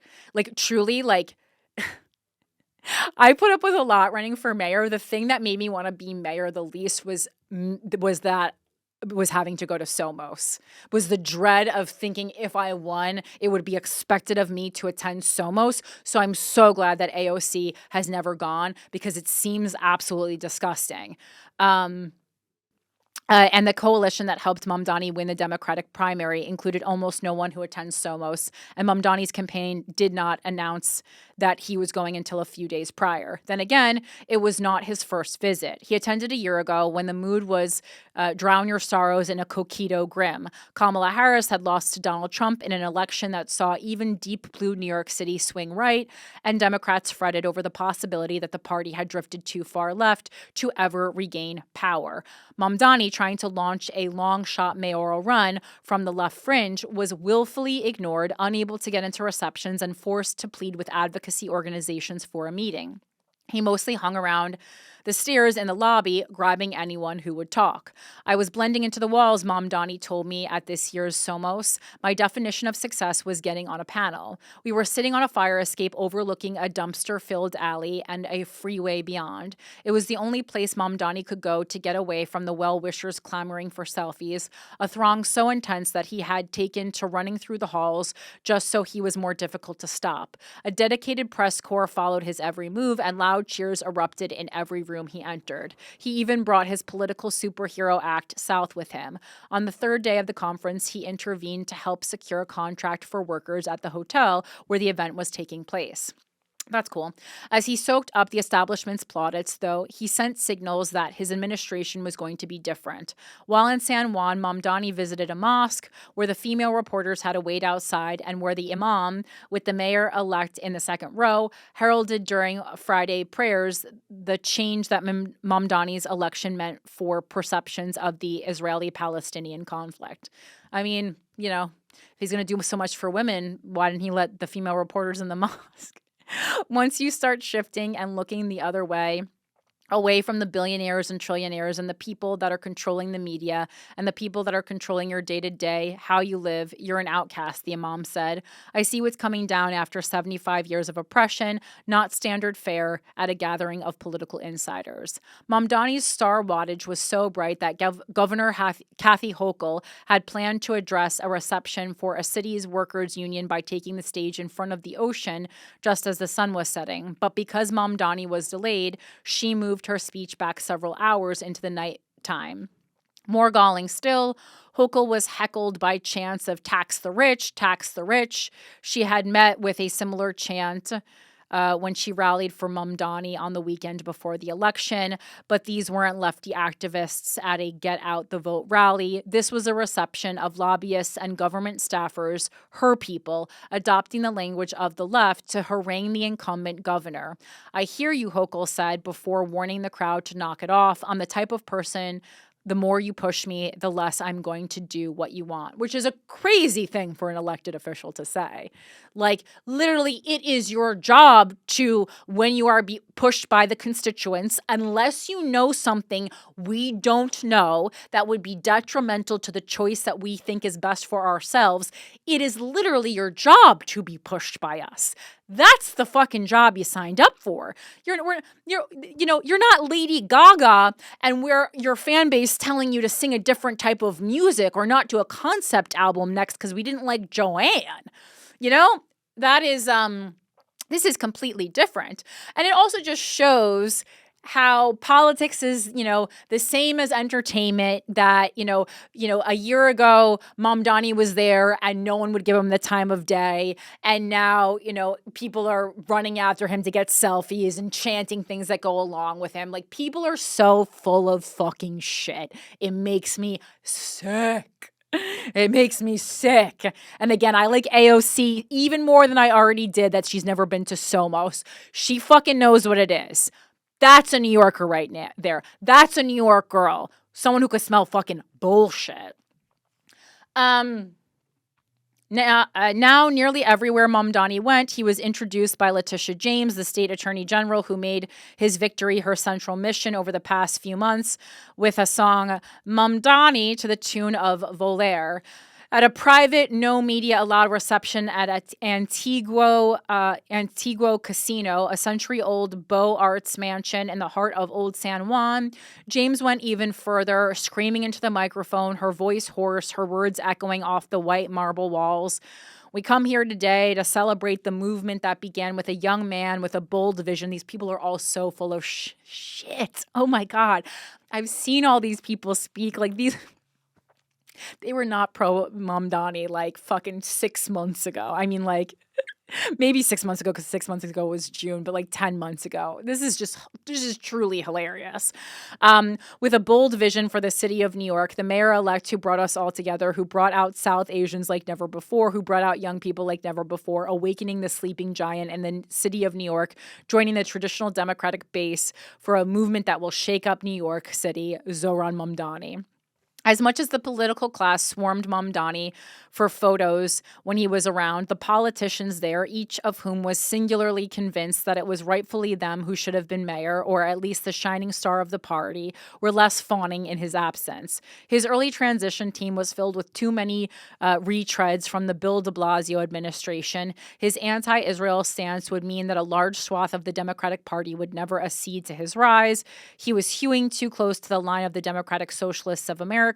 Speaker 2: Truly, I put up with a lot running for mayor. The thing that made me want to be mayor the least was having to go to Somos, was the dread of thinking if I won, it would be expected of me to attend Somos. So I'm so glad that AOC has never gone, because it seems absolutely disgusting. And the coalition that helped Mamdani win the Democratic primary included almost no one who attends Somos, and Mamdani's campaign did not announce that he was going until a few days prior. Then again, it was not his first visit. He attended a year ago when the mood was drown your sorrows in a coquito grim. Kamala Harris had lost to Donald Trump in an election that saw even deep blue New York City swing right, and Democrats fretted over the possibility that the party had drifted too far left to ever regain power. Mamdani, trying to launch a long-shot mayoral run from the left fringe, was willfully ignored, unable to get into receptions, and forced to plead with advocacy organizations for a meeting. He mostly hung around the stairs in the lobby, grabbing anyone who would talk. I was blending into the walls, Mamdani told me at this year's Somos. My definition of success was getting on a panel. We were sitting on a fire escape overlooking a dumpster-filled alley and a freeway beyond. It was the only place Mamdani could go to get away from the well-wishers clamoring for selfies, a throng so intense that he had taken to running through the halls just so he was more difficult to stop. A dedicated press corps followed his every move, and loud cheers erupted in every room he entered. He even brought his political superhero act south with him. On the third day of the conference, he intervened to help secure a contract for workers at the hotel where the event was taking place. That's cool. As he soaked up the establishment's plaudits, though, he sent signals that his administration was going to be different. While in San Juan, Mamdani visited a mosque where the female reporters had to wait outside and where the imam, with the mayor-elect in the second row, heralded during Friday prayers the change that Mamdani's election meant for perceptions of the Israeli-Palestinian conflict. I mean, you know, if he's going to do so much for women, why didn't he let the female reporters in the mosque? Once you start shifting and looking the other way, away from the billionaires and trillionaires and the people that are controlling the media and the people that are controlling your day-to-day, how you live, you're an outcast, the imam said. I see what's coming down after 75 years of oppression, not standard fare at a gathering of political insiders. Mamdani's star wattage was so bright that Governor Kathy Hochul had planned to address a reception for a city's workers' union by taking the stage in front of the ocean just as the sun was setting. But because Mamdani was delayed, she moved her speech back several hours into the night time. More galling still, Hochul was heckled by chants of tax the rich, tax the rich. She had met with a similar chant when she rallied for Mamdani on the weekend before the election, but these weren't lefty activists at a Get Out the Vote rally. This was a reception of lobbyists and government staffers, her people, adopting the language of the left to harangue the incumbent governor. I hear you, Hochul said before warning the crowd to knock it off. I'm the type of person, the more you push me, the less I'm going to do what you want, which is a crazy thing for an elected official to say. Like, literally, it is your job to, when you are pushed by the constituents, unless you know something we don't know that would be detrimental to the choice that we think is best for ourselves, it is literally your job to be pushed by us. That's the fucking job you signed up for. You're not Lady Gaga and your fan base telling you to sing a different type of music or not do a concept album next because we didn't like Joanne. You know, that is this is completely different. And it also just shows how politics is, the same as entertainment, that, a year ago, Mamdani was there and no one would give him the time of day. And now, people are running after him to get selfies and chanting things that go along with him. Like, people are so full of fucking shit. It makes me sick. It makes me sick. And again, I like AOC even more than I already did that she's never been to Somos. She fucking knows what it is. That's a New Yorker right now there. That's a New York girl. Someone who could smell fucking bullshit. Now, nearly everywhere Mamdani went, he was introduced by Letitia James, the state attorney general, who made his victory her central mission over the past few months with a song, Mamdani, to the tune of Volare. At a private, no media allowed reception at Antigua Casino, a century-old Beaux Arts mansion in the heart of Old San Juan, James went even further, screaming into the microphone, her voice hoarse, her words echoing off the white marble walls. We come here today to celebrate the movement that began with a young man with a bold vision. These people are all so full of shit. Oh my God. I've seen all these people speak like these. They were not pro Mamdani like fucking 6 months ago. I mean, like, Maybe 6 months ago, because 6 months ago was June, but like 10 months ago. This is truly hilarious. With a bold vision for the city of New York, the mayor-elect who brought us all together, who brought out South Asians like never before, who brought out young people like never before, awakening the sleeping giant in the city of New York, joining the traditional Democratic base for a movement that will shake up New York City, Zohran Mamdani. As much as the political class swarmed Mamdani for photos when he was around, the politicians there, each of whom was singularly convinced that it was rightfully them who should have been mayor, or at least the shining star of the party, were less fawning in his absence. His early transition team was filled with too many retreads from the Bill de Blasio administration. His anti-Israel stance would mean that a large swath of the Democratic Party would never accede to his rise. He was hewing too close to the line of the Democratic Socialists of America,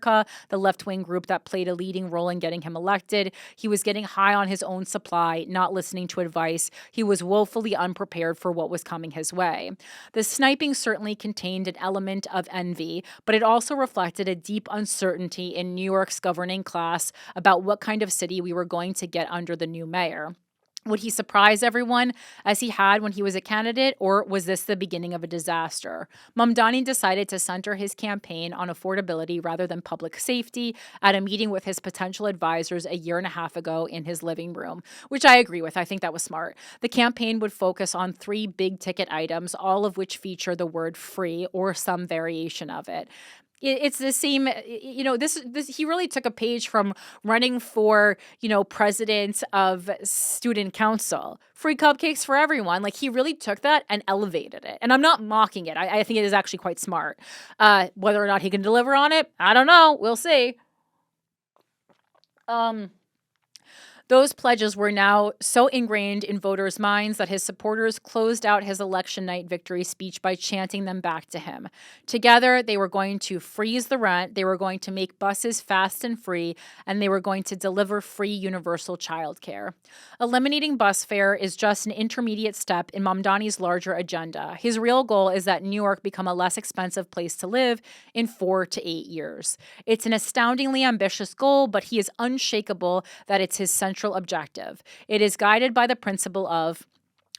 Speaker 2: the left-wing group that played a leading role in getting him elected. He was getting high on his own supply, not listening to advice. He was woefully unprepared for what was coming his way. The sniping certainly contained an element of envy, but it also reflected a deep uncertainty in New York's governing class about what kind of city we were going to get under the new mayor. Would he surprise everyone as he had when he was a candidate, or was this the beginning of a disaster? Mamdani decided to center his campaign on affordability rather than public safety at a meeting with his potential advisors a year and a half ago in his living room, which I agree with. I think that was smart. The campaign would focus on 3 big-ticket items, all of which feature the word free or some variation of it. It's the same, this he really took a page from running for, president of student council. Free cupcakes for everyone. Like, he really took that and elevated it. And I'm not mocking it. I think it is actually quite smart. Whether or not he can deliver on it, I don't know. We'll see. Those pledges were now so ingrained in voters' minds that his supporters closed out his election night victory speech by chanting them back to him. Together, they were going to freeze the rent, they were going to make buses fast and free, and they were going to deliver free universal childcare. Eliminating bus fare is just an intermediate step in Mamdani's larger agenda. His real goal is that New York become a less expensive place to live in 4 to 8 years. It's an astoundingly ambitious goal, but he is unshakable that it's his central objective. It is guided by the principle of,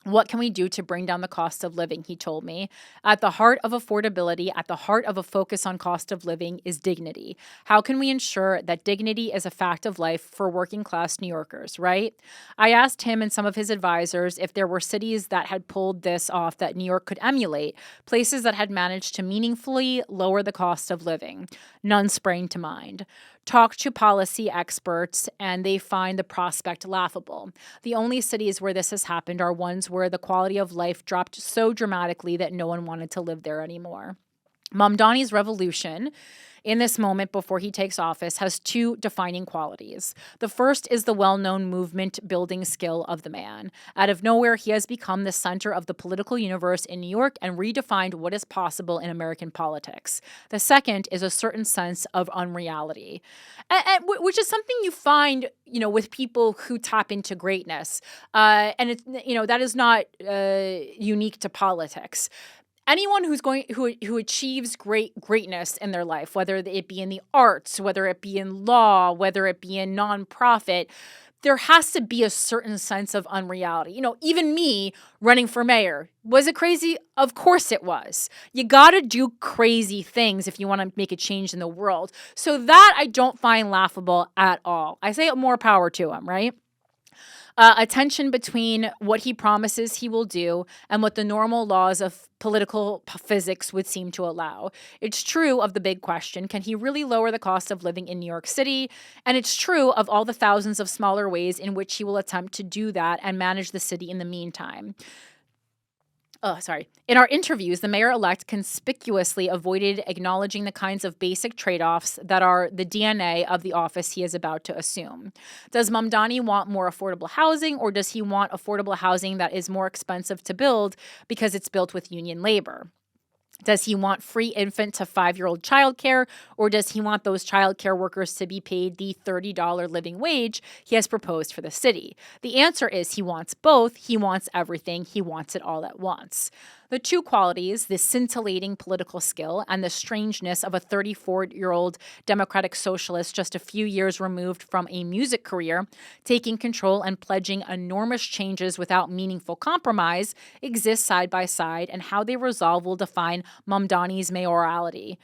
Speaker 2: what can we do to bring down the cost of living, he told me. At the heart of affordability, at the heart of a focus on cost of living is dignity. How can we ensure that dignity is a fact of life for working class New Yorkers, right? I asked him and some of his advisors if there were cities that had pulled this off that New York could emulate, places that had managed to meaningfully lower the cost of living. None sprang to mind. Talk to policy experts, and they find the prospect laughable. The only cities where this has happened are ones where the quality of life dropped so dramatically that no one wanted to live there anymore. Mamdani's revolution in this moment before he takes office has 2 defining qualities. The first is the well-known movement-building skill of the man. Out of nowhere, he has become the center of the political universe in New York and redefined what is possible in American politics. The second is a certain sense of unreality, which is something you find, with people who tap into greatness. And it's, that is not unique to politics. Anyone who achieves greatness in their life, whether it be in the arts, whether it be in law, whether it be in nonprofit, there has to be a certain sense of unreality. Even me running for mayor, was it crazy? Of course it was. You got to do crazy things if you want to make a change in the world. So that I don't find laughable at all. I say more power to him, right? A tension between what he promises he will do and what the normal laws of political physics would seem to allow. It's true of the big question, can he really lower the cost of living in New York City? And it's true of all the thousands of smaller ways in which he will attempt to do that and manage the city in the meantime. In our interviews, the mayor-elect conspicuously avoided acknowledging the kinds of basic trade-offs that are the DNA of the office he is about to assume. Does Mamdani want more affordable housing, or does he want affordable housing that is more expensive to build because it's built with union labor? Does he want free infant to 5-year-old childcare, or does he want those childcare workers to be paid the $30 living wage he has proposed for the city? The answer is he wants both. He wants everything. He wants it all at once. The two qualities, the scintillating political skill and the strangeness of a 34-year-old Democratic socialist just a few years removed from a music career, taking control and pledging enormous changes without meaningful compromise, exist side by side, and how they resolve will define Mamdani's mayoralty.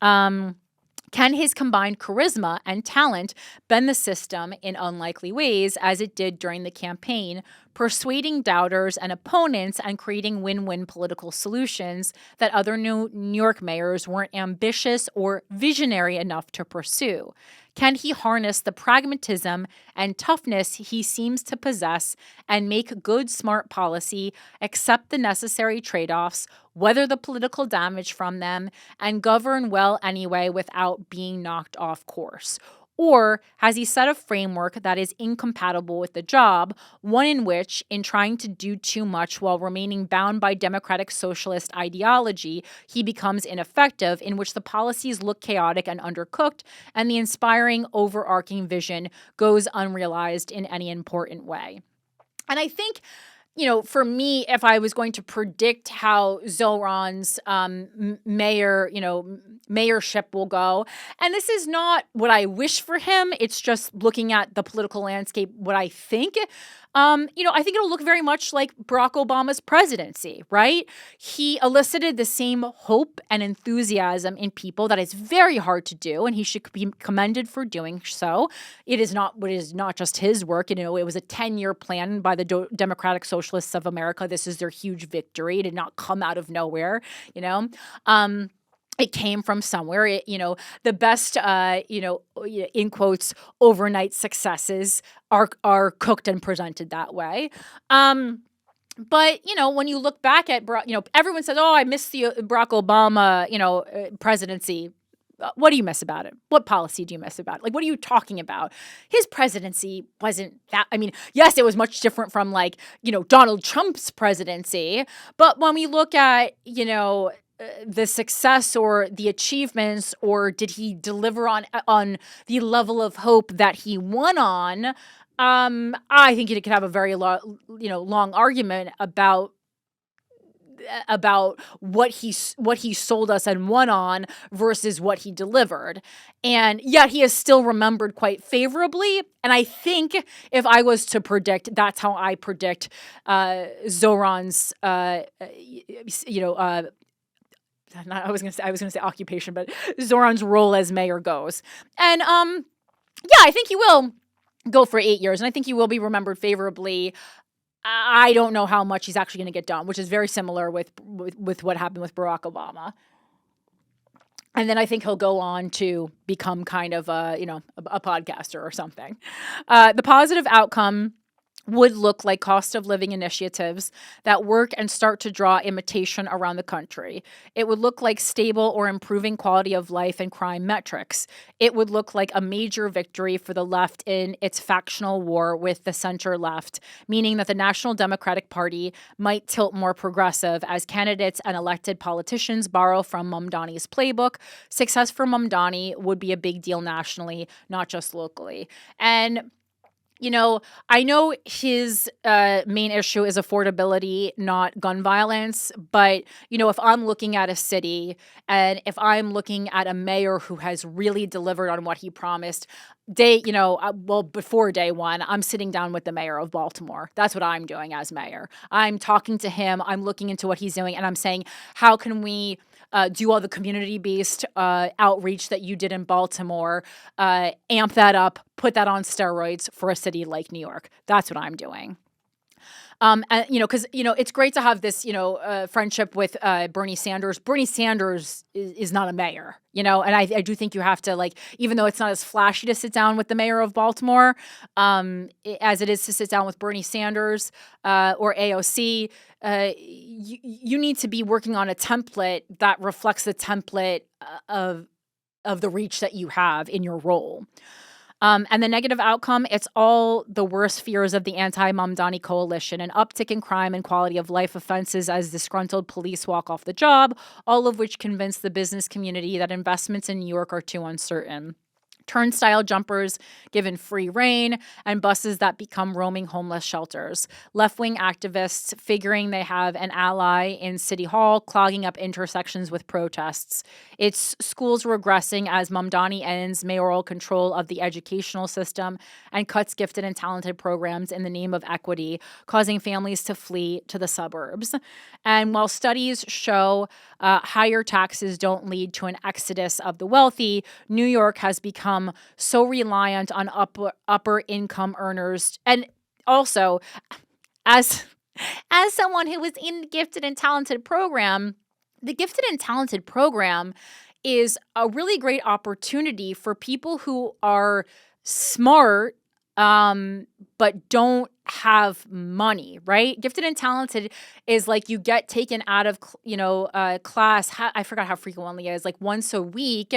Speaker 2: Can his combined charisma and talent bend the system in unlikely ways, as it did during the campaign, persuading doubters and opponents and creating win-win political solutions that other New York mayors weren't ambitious or visionary enough to pursue? Can he harness the pragmatism and toughness he seems to possess and make good, smart policy, accept the necessary trade-offs, weather the political damage from them, and govern well anyway without being knocked off course? Or has he set a framework that is incompatible with the job, one in which, in trying to do too much while remaining bound by democratic socialist ideology, he becomes ineffective, in which the policies look chaotic and undercooked, and the inspiring, overarching vision goes unrealized in any important way? And I think, for me, if I was going to predict how Zohran's mayorship will go, and this is not what I wish for him, it's just looking at the political landscape, what I think. I think it'll look very much like Barack Obama's presidency, right? He elicited the same hope and enthusiasm in people that is very hard to do, and he should be commended for doing so. It is not just his work. It was a 10-year plan by the Democratic Socialists of America. This is their huge victory. It did not come out of nowhere, It came from somewhere. The best, in quotes, overnight successes are cooked and presented that way. But, when you look back at, everyone says, oh, I miss the Barack Obama, presidency. What do you miss about it? What policy do you miss about it? Like, what are you talking about? His presidency wasn't that, yes, it was much different from Donald Trump's presidency. But when we look at, the success or the achievements, or did he deliver on the level of hope that he won on? I think you could have a very long argument about what he sold us and won on versus what he delivered. And yet he is still remembered quite favorably. And I think if I was to predict, that's how I predict Zohran's I was gonna say occupation, but Zohran's role as mayor goes. And I think he will go for 8 years, and I think he will be remembered favorably. I don't know how much he's actually going to get done, which is very similar with what happened with Barack Obama. And then I think he'll go on to become kind of a podcaster or something. The positive outcome would look like cost of living initiatives that work and start to draw imitation around the country. It would look like stable or improving quality of life and crime metrics. It would look like a major victory for the left in its factional war with the center left, meaning that the National Democratic Party might tilt more progressive as candidates and elected politicians borrow from Mamdani's playbook. Success for Mamdani would be a big deal nationally, not just locally. And I know his main issue is affordability, not gun violence. But, if I'm looking at a city and if I'm looking at a mayor who has really delivered on what he promised, before day one, I'm sitting down with the mayor of Baltimore. That's what I'm doing as mayor. I'm talking to him. I'm looking into what he's doing. And I'm saying, how can we do all the community-based outreach that you did in Baltimore, amp that up, put that on steroids for a city like New York. That's what I'm doing. Because, it's great to have this, friendship with Bernie Sanders. Bernie Sanders is not a mayor, and I do think you have to, even though it's not as flashy to sit down with the mayor of Baltimore as it is to sit down with Bernie Sanders or AOC, you need to be working on a template that reflects the template of the reach that you have in your role. And the negative outcome, it's all the worst fears of the anti-Mamdani coalition, an uptick in crime and quality of life offenses as disgruntled police walk off the job, all of which convince the business community that investments in New York are too uncertain. turnstile jumpers given free rein, and buses that become roaming homeless shelters. Left-wing activists figuring they have an ally in City Hall, clogging up intersections with protests. It's schools regressing as Mamdani ends mayoral control of the educational system and cuts gifted and talented programs in the name of equity, causing families to flee to the suburbs. And while studies show higher taxes don't lead to an exodus of the wealthy, New York has become so reliant on upper income earners. And also, as someone who was in the gifted and talented program, the gifted and talented program is a really great opportunity for people who are smart but don't have money, right? Gifted and talented is like you get taken out of class. I forgot how frequently it is, like once a week,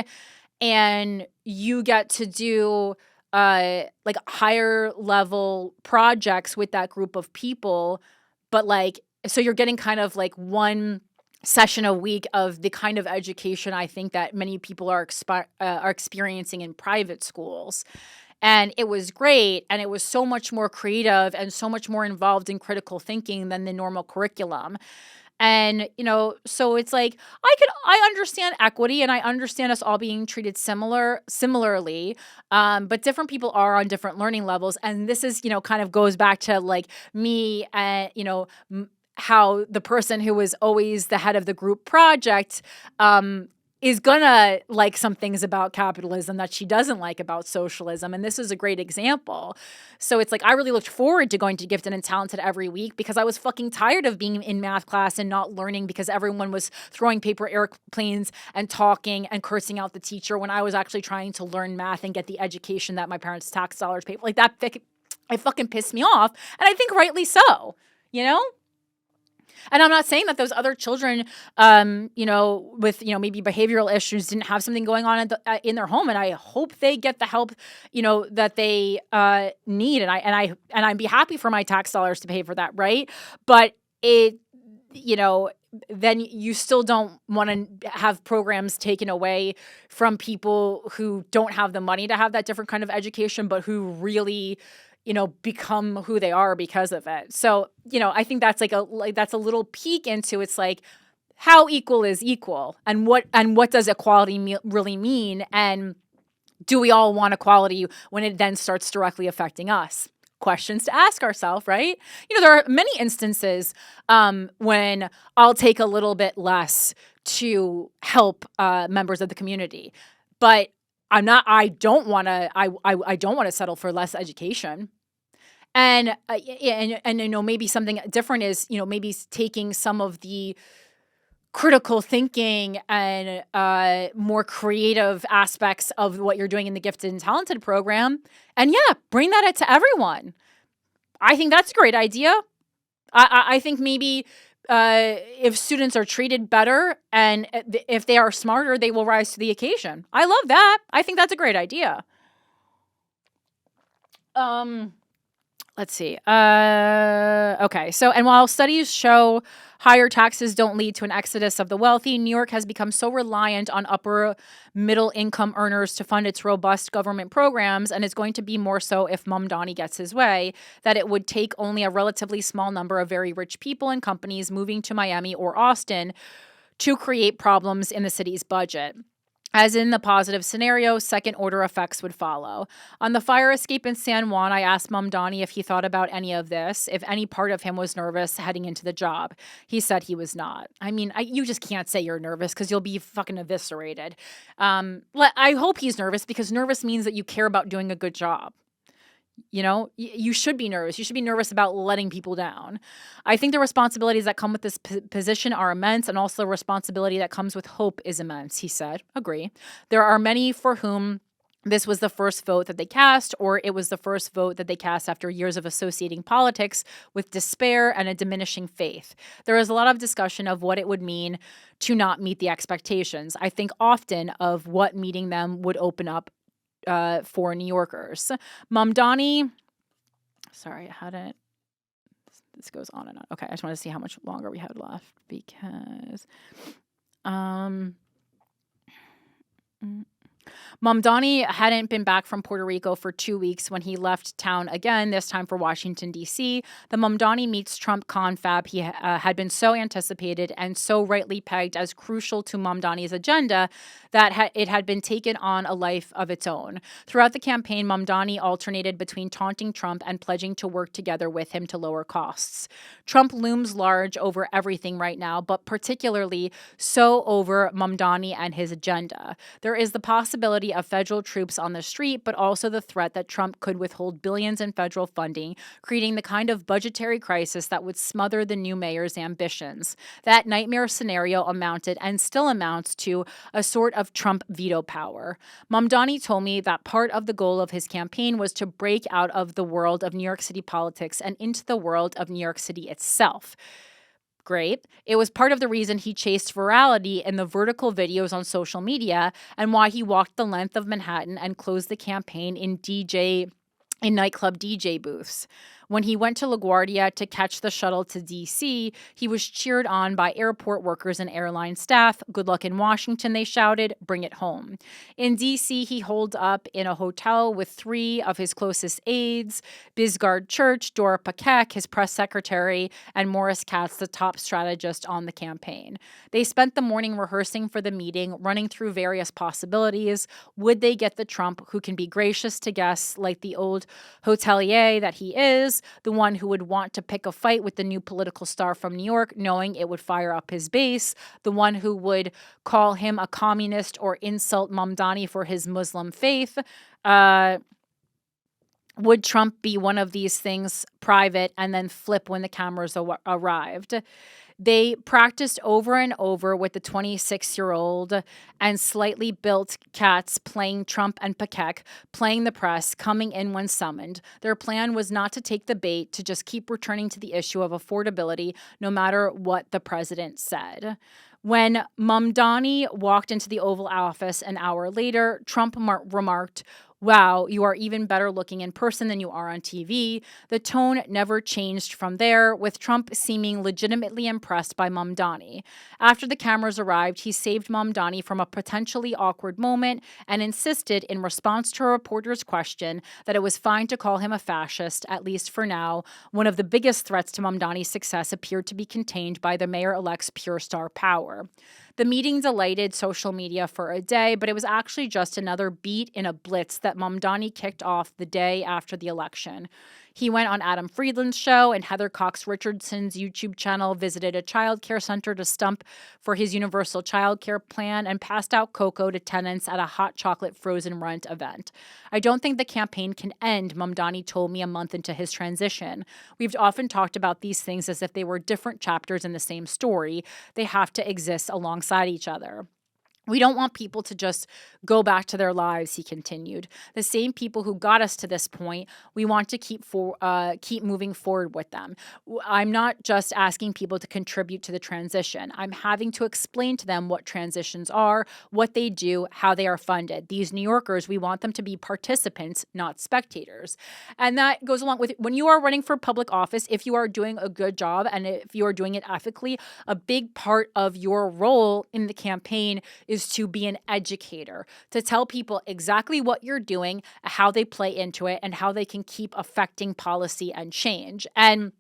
Speaker 2: and you get to do like higher level projects with that group of people. But like, so you're getting kind of like one session a week of the kind of education I think that many people are experiencing in private schools. And it was great, and it was so much more creative and so much more involved in critical thinking than the normal curriculum. And, so it's like I understand equity, and I understand us all being treated similarly, but different people are on different learning levels. And this is, kind of goes back to like me and, how the person who was always the head of the group project is gonna like some things about capitalism that she doesn't like about socialism. And this is a great example. So it's like, I really looked forward to going to Gifted and Talented every week because I was fucking tired of being in math class and not learning because everyone was throwing paper airplanes and talking and cursing out the teacher when I was actually trying to learn math and get the education that my parents' tax dollars paid for. Like that, it fucking pissed me off. And I think rightly so, And I'm not saying that those other children, with, maybe behavioral issues didn't have something going on in their home. And I hope they get the help, that they need. And I'd be happy for my tax dollars to pay for that. Right. But then you still don't want to have programs taken away from people who don't have the money to have that different kind of education, but who really become who they are because of it. So, I think that's that's a little peek into it's like how equal is equal, and what does equality really mean, and do we all want equality when it then starts directly affecting us? Questions to ask ourselves, right? There are many instances when I'll take a little bit less to help members of the community, but I don't want to settle for less education. And maybe something different is, maybe taking some of the critical thinking and more creative aspects of what you're doing in the Gifted and Talented program, and bring that to everyone. I think that's a great idea. I think maybe if students are treated better and if they are smarter, they will rise to the occasion. I love that. I think that's a great idea. Let's see. Okay. So, and while studies show higher taxes don't lead to an exodus of the wealthy, New York has become so reliant on upper middle income earners to fund its robust government programs, and is going to be more so if Mamdani gets his way, that it would take only a relatively small number of very rich people and companies moving to Miami or Austin to create problems in the city's budget. As in the positive scenario, second-order effects would follow. On the fire escape in San Juan, I asked Mamdani if he thought about any of this, if any part of him was nervous heading into the job. He said he was not. I mean, you just can't say you're nervous because you'll be fucking eviscerated. I hope he's nervous because nervous means that you care about doing a good job. You should be nervous. You should be nervous about letting people down. I think the responsibilities that come with this position are immense, and also the responsibility that comes with hope is immense, he said. Agree. There are many for whom this was the first vote that they cast, or it was the first vote that they cast after years of associating politics with despair and a diminishing faith. There is a lot of discussion of what it would mean to not meet the expectations. I think often of what meeting them would open up for New Yorkers. Mamdani, sorry, I had it. This goes on and on. Okay, I just want to see how much longer we had left because, Mamdani hadn't been back from Puerto Rico for 2 weeks when he left town again, this time for Washington, D.C. The Mamdani meets Trump confab he had been so anticipated and so rightly pegged as crucial to Mamdani's agenda that it had been taken on a life of its own. Throughout the campaign, Mamdani alternated between taunting Trump and pledging to work together with him to lower costs. Trump looms large over everything right now, but particularly so over Mamdani and his agenda. There is the possibility of federal troops on the street, but also the threat that Trump could withhold billions in federal funding, creating the kind of budgetary crisis that would smother the new mayor's ambitions. That nightmare scenario amounted and still amounts to a sort of Trump veto power. Mamdani told me that part of the goal of his campaign was to break out of the world of New York City politics and into the world of New York City itself. Great. It was part of the reason he chased virality in the vertical videos on social media and why he walked the length of Manhattan and closed the campaign in nightclub DJ booths. When he went to LaGuardia to catch the shuttle to D.C., he was cheered on by airport workers and airline staff. Good luck in Washington, they shouted. Bring it home. In D.C., he holed up in a hotel with 3 of his closest aides, Bisgard Church, Dora Paquette, his press secretary, and Morris Katz, the top strategist on the campaign. They spent the morning rehearsing for the meeting, running through various possibilities. Would they get the Trump who can be gracious to guests like the old hotelier that he is, the one who would want to pick a fight with the new political star from New York, knowing it would fire up his base, the one who would call him a communist or insult Mamdani for his Muslim faith? Would Trump be one of these things private and then flip when the cameras arrived? They practiced over and over with the 26-year-old and slightly built Katz playing Trump and Paquette, playing the press, coming in when summoned. Their plan was not to take the bait, to just keep returning to the issue of affordability no matter what the president said. When Mamdani walked into the Oval Office an hour later, Trump remarked, "Wow, you are even better looking in person than you are on TV." The tone never changed from there, with Trump seeming legitimately impressed by Mamdani. After the cameras arrived, he saved Mamdani from a potentially awkward moment and insisted, in response to a reporter's question, that it was fine to call him a fascist, at least for now. One of the biggest threats to Mamdani's success appeared to be contained by the mayor-elect's pure star power. The meeting delighted social media for a day, but it was actually just another beat in a blitz that Mamdani kicked off the day after the election. He went on Adam Friedland's show and Heather Cox Richardson's YouTube channel, visited a child care center to stump for his universal child care plan, and passed out cocoa to tenants at a hot chocolate frozen rent event. I don't think the campaign can end, Mamdani told me a month into his transition. We've often talked about these things as if they were different chapters in the same story. They have to exist alongside each other. We don't want people to just go back to their lives, he continued. The same people who got us to this point, we want to keep moving forward with them. I'm not just asking people to contribute to the transition. I'm having to explain to them what transitions are, what they do, how they are funded. These New Yorkers, we want them to be participants, not spectators. And that goes along with when you are running for public office, if you are doing a good job and if you are doing it ethically, a big part of your role in the campaign is to be an educator, to tell people exactly what you're doing, how they play into it, and how they can keep affecting policy and change. And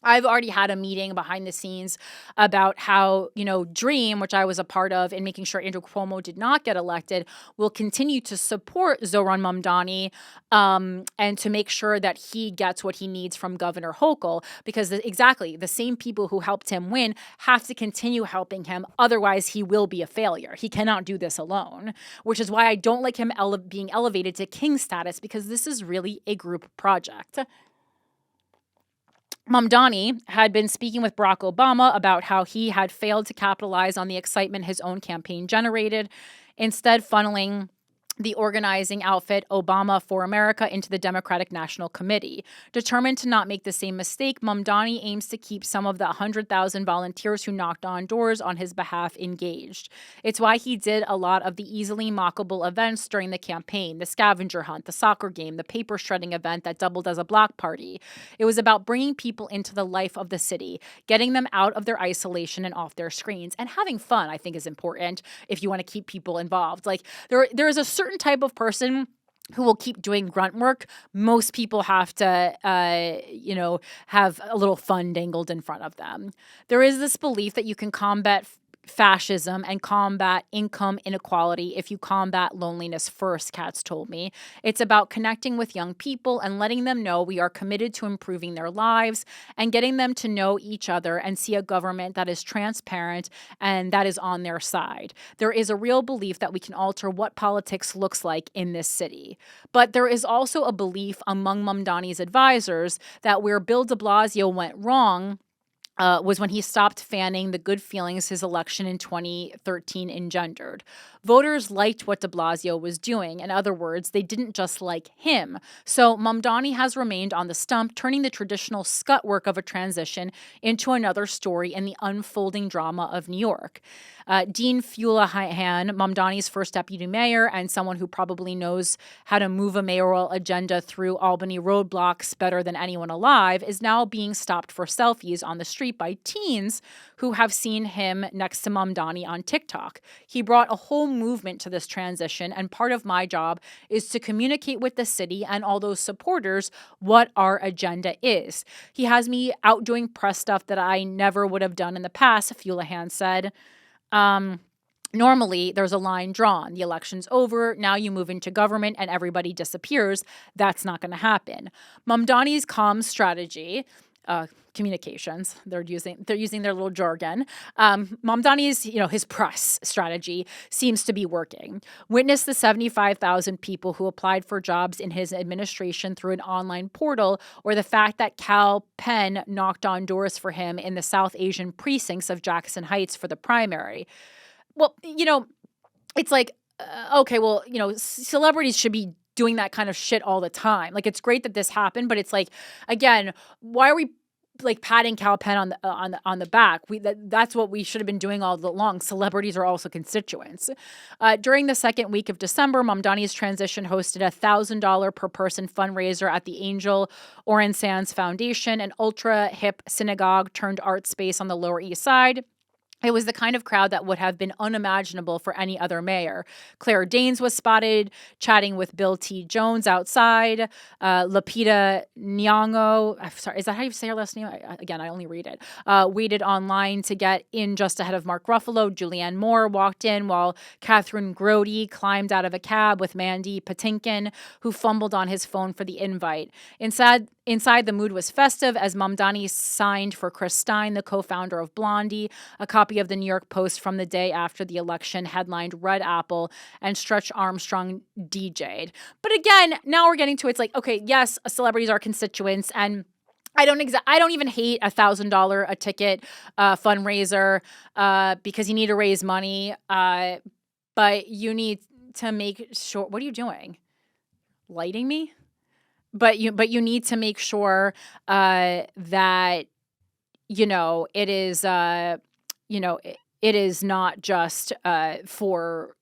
Speaker 2: I've already had a meeting behind the scenes about how, DREAM, which I was a part of in making sure Andrew Cuomo did not get elected, will continue to support Zohran Mamdani and to make sure that he gets what he needs from Governor Hochul, because exactly the same people who helped him win have to continue helping him. Otherwise, he will be a failure. He cannot do this alone, which is why I don't like him being elevated to king status, because this is really a group project. Mamdani had been speaking with Barack Obama about how he had failed to capitalize on the excitement his own campaign generated, instead funneling the organizing outfit Obama for America into the Democratic National Committee. Determined to not make the same mistake, Mamdani aims to keep some of the 100,000 volunteers who knocked on doors on his behalf engaged. It's why he did a lot of the easily mockable events during the campaign, the scavenger hunt, the soccer game, the paper shredding event that doubled as a block party. It was about bringing people into the life of the city, getting them out of their isolation and off their screens, and having fun, I think, is important if you want to keep people involved. Like there is a certain certain type of person who will keep doing grunt work. Most people have to, have a little fun dangled in front of them. There is this belief that you can combat fascism and combat income inequality if you combat loneliness first, Katz told me. It's about connecting with young people and letting them know we are committed to improving their lives and getting them to know each other and see a government that is transparent and that is on their side. There is a real belief that we can alter what politics looks like in this city. But there is also a belief among Mamdani's advisors that where Bill de Blasio went wrong was when he stopped fanning the good feelings his election in 2013 engendered. Voters liked what de Blasio was doing. In other words, they didn't just like him. So Mamdani has remained on the stump, turning the traditional scut work of a transition into another story in the unfolding drama of New York. Dean Fualahan, Mamdani's first deputy mayor and someone who probably knows how to move a mayoral agenda through Albany roadblocks better than anyone alive, is now being stopped for selfies on the street by teens who have seen him next to Mamdani on TikTok. He brought a whole movement to this transition, and part of my job is to communicate with the city and all those supporters what our agenda is. He has me out doing press stuff that I never would have done in the past, Fualahan said. Normally, there's a line drawn. The election's over. Now you move into government and everybody disappears. That's not going to happen. Mamdani's comms strategy, communications, they're using their little jargon. Mamdani's, his press strategy seems to be working. Witness the 75,000 people who applied for jobs in his administration through an online portal, or the fact that Cal Penn knocked on doors for him in the South Asian precincts of Jackson Heights for the primary. Well, it's like, celebrities should be doing that kind of shit all the time. Like, it's great that this happened, but it's like, again, why are we like patting Cal Penn on the back? That's what we should have been doing all along. Celebrities are also constituents. During the second week of December, Mamdani's transition hosted a $1,000 per person fundraiser at the Angel Oren Sands Foundation, an ultra hip synagogue turned art space on the Lower East Side. It was the kind of crowd that would have been unimaginable for any other mayor. Claire Danes was spotted chatting with Bill T. Jones outside. Lapita Nyong'o, I'm sorry, is that how you say her last name? I only read it. Waited online to get in just ahead of Mark Ruffalo. Julianne Moore walked in while Catherine Grody climbed out of a cab with Mandy Patinkin, who fumbled on his phone for the invite. Inside, the mood was festive as Mamdani signed for Chris Stein, the co-founder of Blondie. A copy of the New York Post from the day after the election headlined Red Apple and Stretch Armstrong DJ'd. But again, now we're getting to it's like, okay, yes, celebrities are constituents, and I don't even hate $1,000 a ticket fundraiser because you need to raise money, but you need to make sure. What are you doing? Lighting me? But you need to make sure that it is it is not just for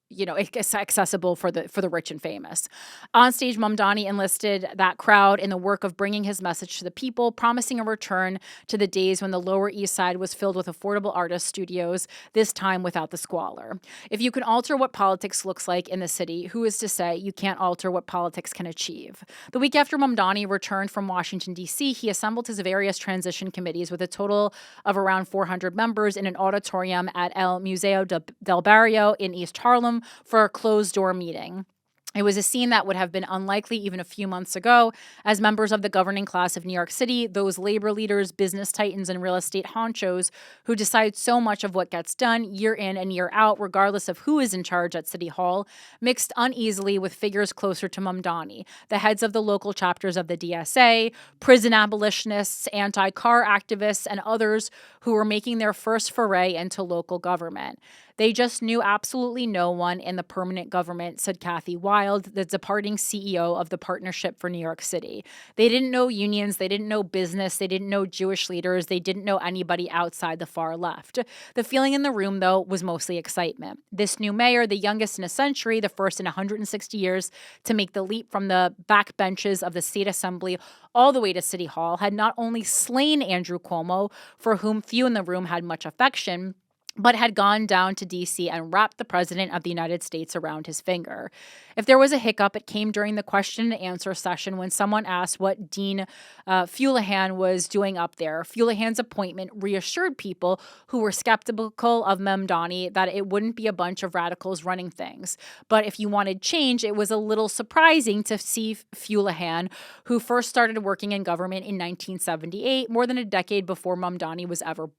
Speaker 2: accessible for the rich and famous. On stage, Mamdani enlisted that crowd in the work of bringing his message to the people, promising a return to the days when the Lower East Side was filled with affordable artist studios, this time without the squalor. If you can alter what politics looks like in the city, who is to say you can't alter what politics can achieve? The week after Mamdani returned from Washington, D.C., he assembled his various transition committees with a total of around 400 members in an auditorium at El Museo del Barrio in East Harlem for a closed-door meeting. It was a scene that would have been unlikely even a few months ago, as members of the governing class of New York City, those labor leaders, business titans, and real estate honchos who decide so much of what gets done year in and year out, regardless of who is in charge at City Hall, mixed uneasily with figures closer to Mamdani, the heads of the local chapters of the DSA, prison abolitionists, anti-car activists, and others who were making their first foray into local government. They just knew absolutely no one in the permanent government, said Kathy Wild, the departing CEO of the Partnership for New York City. They didn't know unions, they didn't know business, they didn't know Jewish leaders, they didn't know anybody outside the far left. The feeling in the room, though, was mostly excitement. This new mayor, the youngest in a century, the first in 160 years to make the leap from the back benches of the state assembly all the way to City Hall, had not only slain Andrew Cuomo, for whom few in the room had much affection, but had gone down to D.C. and wrapped the President of the United States around his finger. If there was a hiccup, it came during the question and answer session when someone asked what Dean Fulihan was doing up there. Fulihan's appointment reassured people who were skeptical of Mamdani that it wouldn't be a bunch of radicals running things. But if you wanted change, it was a little surprising to see Fulihan, who first started working in government in 1978, more than a decade before Mamdani was ever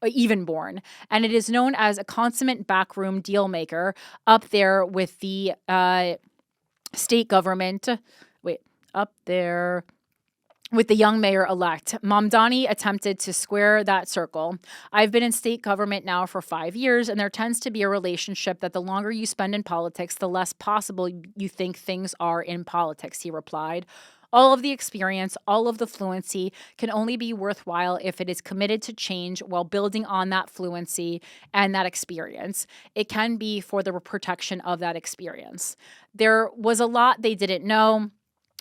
Speaker 2: even born. And it is known as a consummate backroom deal maker up there with the state government. Up there with the young mayor-elect. Mamdani attempted to square that circle. I've been in state government now for 5 years, and there tends to be a relationship that the longer you spend in politics, the less possible you think things are in politics, he replied. All of the experience, all of the fluency can only be worthwhile if it is committed to change while building on that fluency and that experience. It can be for the protection of that experience. There was a lot they didn't know.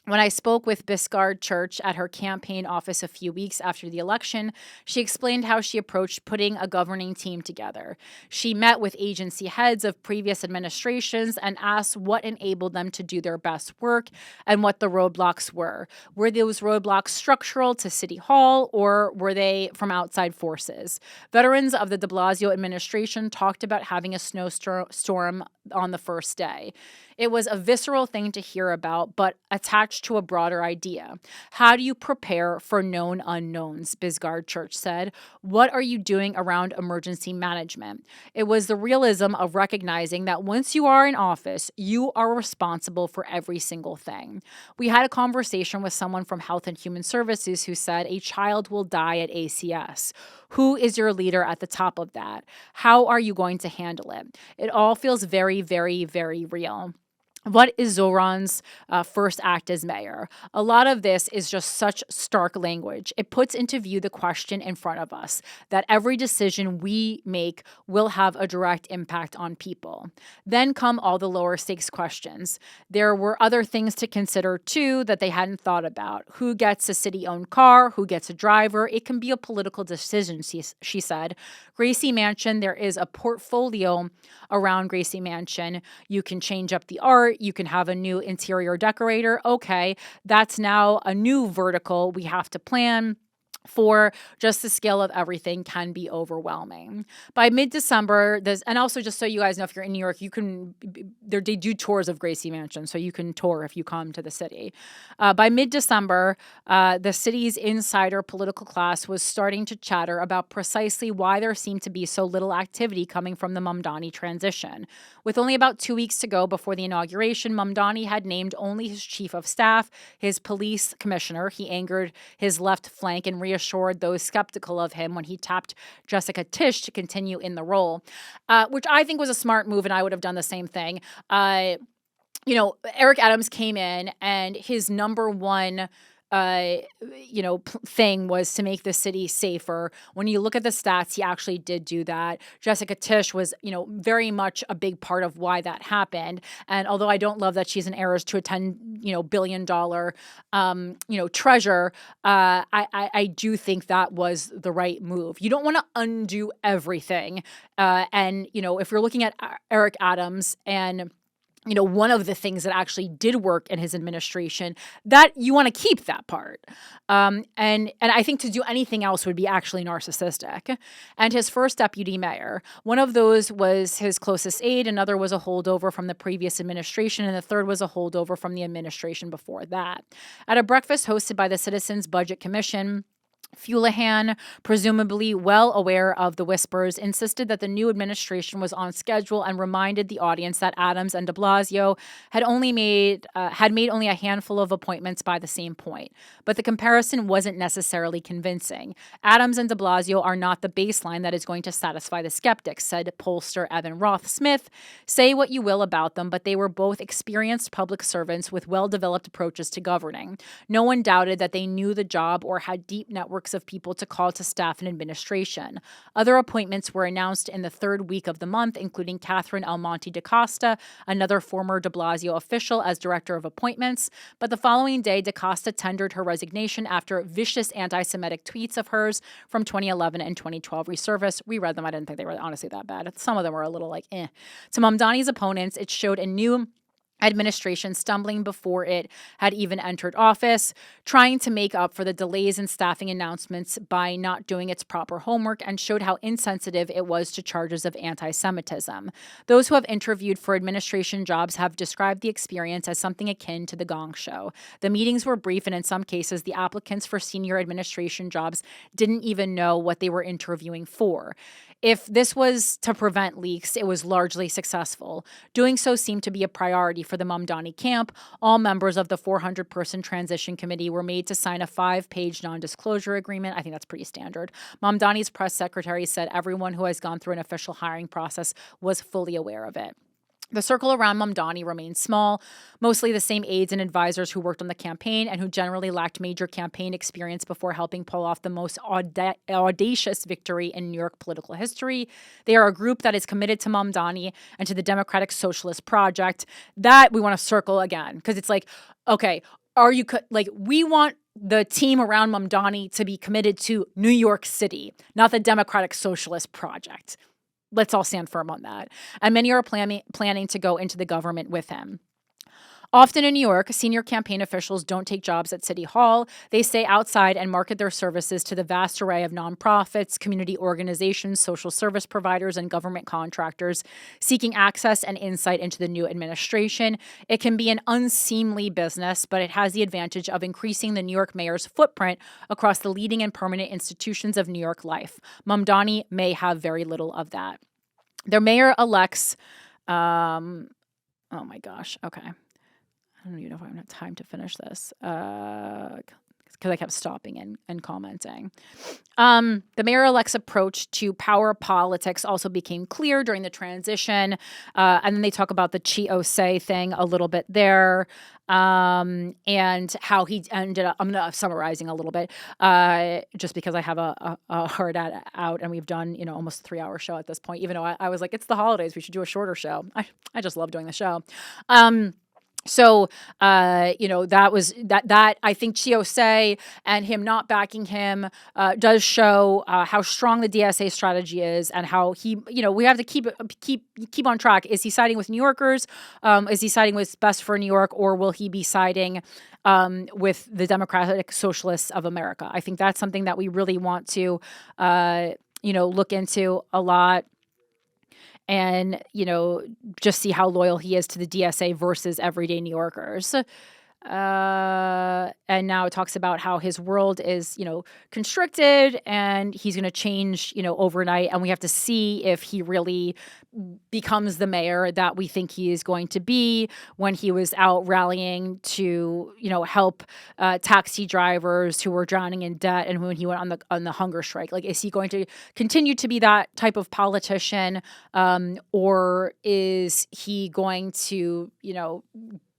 Speaker 2: When I spoke with Biscard Church at her campaign office a few weeks after the election, she explained how she approached putting a governing team together. She met with agency heads of previous administrations and asked what enabled them to do their best work and what the roadblocks were. Were those roadblocks structural to City Hall, or were they from outside forces? Veterans of the de Blasio administration talked about having a snowstorm on the first day. It was a visceral thing to hear about, but attached to a broader idea. How do you prepare for known unknowns, Biscard Church said. What are you doing around emergency management? It was the realism of recognizing that once you are in office, you are responsible for every single thing. We had a conversation with someone from Health and Human Services who said a child will die at ACS. Who is your leader at the top of that? How are you going to handle it? It all feels very, very, very real. What is Zohran's first act as mayor? A lot of this is just such stark language. It puts into view the question in front of us, that every decision we make will have a direct impact on people. Then come all the lower stakes questions. There were other things to consider too that they hadn't thought about. Who gets a city-owned car? Who gets a driver? It can be a political decision, she said. Gracie Mansion, there is a portfolio around Gracie Mansion. You can change up the art. You can have a new interior decorator. Okay, that's now a new vertical we have to plan for. Just the scale of everything can be overwhelming. By mid-December, and also just so you guys know, if you're in New York, you can, they do tours of Gracie Mansion, so you can tour if you come to the city. By mid-December, the city's insider political class was starting to chatter about precisely why there seemed to be so little activity coming from the Mamdani transition. With only about 2 weeks to go before the inauguration, Mamdani had named only his chief of staff, his police commissioner. He angered his left flank and reassured those skeptical of him when he tapped Jessica Tisch to continue in the role, which I think was a smart move, and I would have done the same thing. Eric Adams came in, and his number one thing was to make the city safer. When you look at the stats, he actually did do that. Jessica Tisch was, very much a big part of why that happened. And although I don't love that she's an heiress to a $10 billion treasure, I do think that was the right move. You don't want to undo everything. And if you're looking at Eric Adams and one of the things that actually did work in his administration, that you want to keep that part. And I think to do anything else would be actually narcissistic. And his first deputy mayor, one of those was his closest aide, another was a holdover from the previous administration, and the third was a holdover from the administration before that. At a breakfast hosted by the Citizens Budget Commission, Fulihan, presumably well aware of the whispers, insisted that the new administration was on schedule and reminded the audience that Adams and de Blasio had made only a handful of appointments by the same point. But the comparison wasn't necessarily convincing. Adams and de Blasio are not the baseline that is going to satisfy the skeptics, said pollster Evan Roth-Smith. Say what you will about them, but they were both experienced public servants with well-developed approaches to governing. No one doubted that they knew the job or had deep networks networks of people to call to staff and administration. Other appointments were announced in the third week of the month, including Catherine Almonte da Costa, another former de Blasio official, as director of appointments. But the following day, da Costa tendered her resignation after vicious anti-Semitic tweets of hers from 2011 and 2012 resurfaced. We read them. I didn't think they were honestly that bad. Some of them were a little like, eh. To Mamdani's opponents, it showed a new administration stumbling before it had even entered office, trying to make up for the delays in staffing announcements by not doing its proper homework, and showed how insensitive it was to charges of anti-Semitism. Those who have interviewed for administration jobs have described the experience as something akin to the Gong Show. The meetings were brief, and in some cases, the applicants for senior administration jobs didn't even know what they were interviewing for. If this was to prevent leaks, it was largely successful. Doing so seemed to be a priority for the Mamdani camp. All members of the 400-person transition committee were made to sign a 5-page non-disclosure agreement. I think that's pretty standard. Mamdani's press secretary said everyone who has gone through an official hiring process was fully aware of it. The circle around Mamdani remained small, mostly the same aides and advisors who worked on the campaign and who generally lacked major campaign experience before helping pull off the most audacious victory in New York political history. They are a group that is committed to Mamdani and to the Democratic Socialist Project. That we want to circle again, because it's like, okay, we want the team around Mamdani to be committed to New York City, not the Democratic Socialist Project. Let's all stand firm on that. And many are planning to go into the government with him. Often in New York, senior campaign officials don't take jobs at City Hall. They stay outside and market their services to the vast array of nonprofits, community organizations, social service providers, and government contractors seeking access and insight into the new administration. It can be an unseemly business, but it has the advantage of increasing the New York mayor's footprint across the leading and permanent institutions of New York life. Mamdani may have very little of that. Their mayor elects, oh my gosh, okay. I don't even know if I have time to finish this because I kept stopping and commenting. The mayor-elect's approach to power politics also became clear during the transition. And then they talk about the CUTIES thing a little bit there and how he ended up, I'm summarizing a little bit just because I have a hard out and we've done, almost a 3-hour show at this point, even though I was like, it's the holidays, we should do a shorter show. I just love doing the show. So, that was that I think CUTIES and him not backing him does show how strong the DSA strategy is and how he, we have to keep on track. Is he siding with New Yorkers? Is he siding with Best for New York, or will he be siding with the Democratic Socialists of America? I think that's something that we really want to, look into a lot. And, just see how loyal he is to the DSA versus everyday New Yorkers. And now it talks about how his world is, constricted and he's going to change, overnight. And we have to see if he really becomes the mayor that we think he is going to be when he was out rallying to, help taxi drivers who were drowning in debt and when he went on the hunger strike. Like, is he going to continue to be that type of politician? Or is he going to,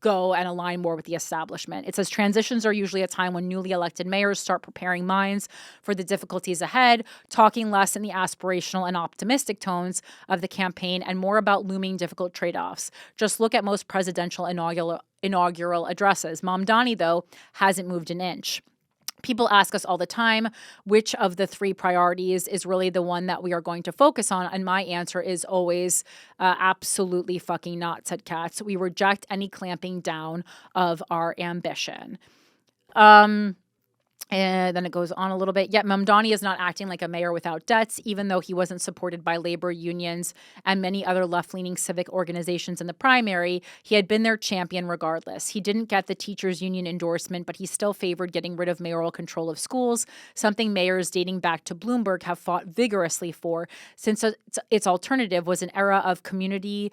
Speaker 2: go and align more with the establishment? It says transitions are usually a time when newly elected mayors start preparing minds for the difficulties ahead, talking less in the aspirational and optimistic tones of the campaign and more about looming difficult trade-offs. Just look at most presidential inaugural addresses. Mamdani, though, hasn't moved an inch. People ask us all the time, which of the 3 priorities is really the one that we are going to focus on? And my answer is always absolutely fucking not, said Katz. We reject any clamping down of our ambition. And then it goes on a little bit. Yet Mamdani is not acting like a mayor without debts, even though he wasn't supported by labor unions and many other left-leaning civic organizations in the primary. He had been their champion regardless. He didn't get the teachers union endorsement, but he still favored getting rid of mayoral control of schools, something mayors dating back to Bloomberg have fought vigorously for, since its alternative was an era of community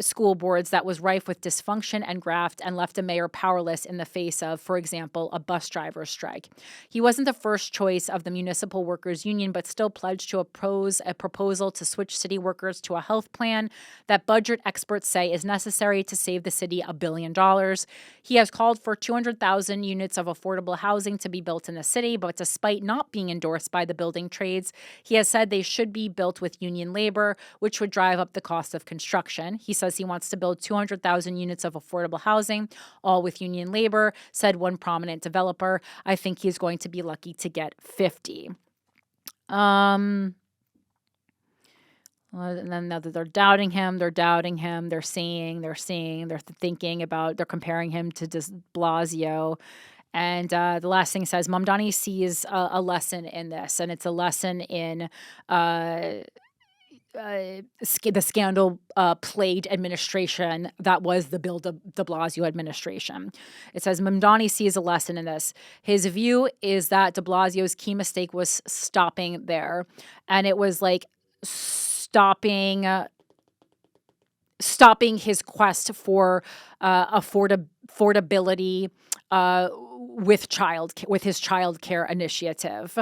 Speaker 2: school boards that was rife with dysfunction and graft and left a mayor powerless in the face of, for example, a bus driver strike. He wasn't the first choice of the Municipal Workers Union, but still pledged to oppose a proposal to switch city workers to a health plan that budget experts say is necessary to save the city $1 billion. He has called for 200,000 units of affordable housing to be built in the city, but despite not being endorsed by the building trades, he has said they should be built with union labor, which would drive up the cost of construction. He says he wants to build 200,000 units of affordable housing, all with union labor, said one prominent developer. I think he's going to be lucky to get 50. And then now that they're doubting him, they're thinking about, they're comparing him to de Blasio. And the last thing says, Mamdani sees a lesson in this, and it's a lesson in the scandal-plagued administration that was the Bill de Blasio administration. It says, Mamdani sees a lesson in this. His view is that de Blasio's key mistake was stopping there. And it was like stopping his quest for affordability with his child care initiative.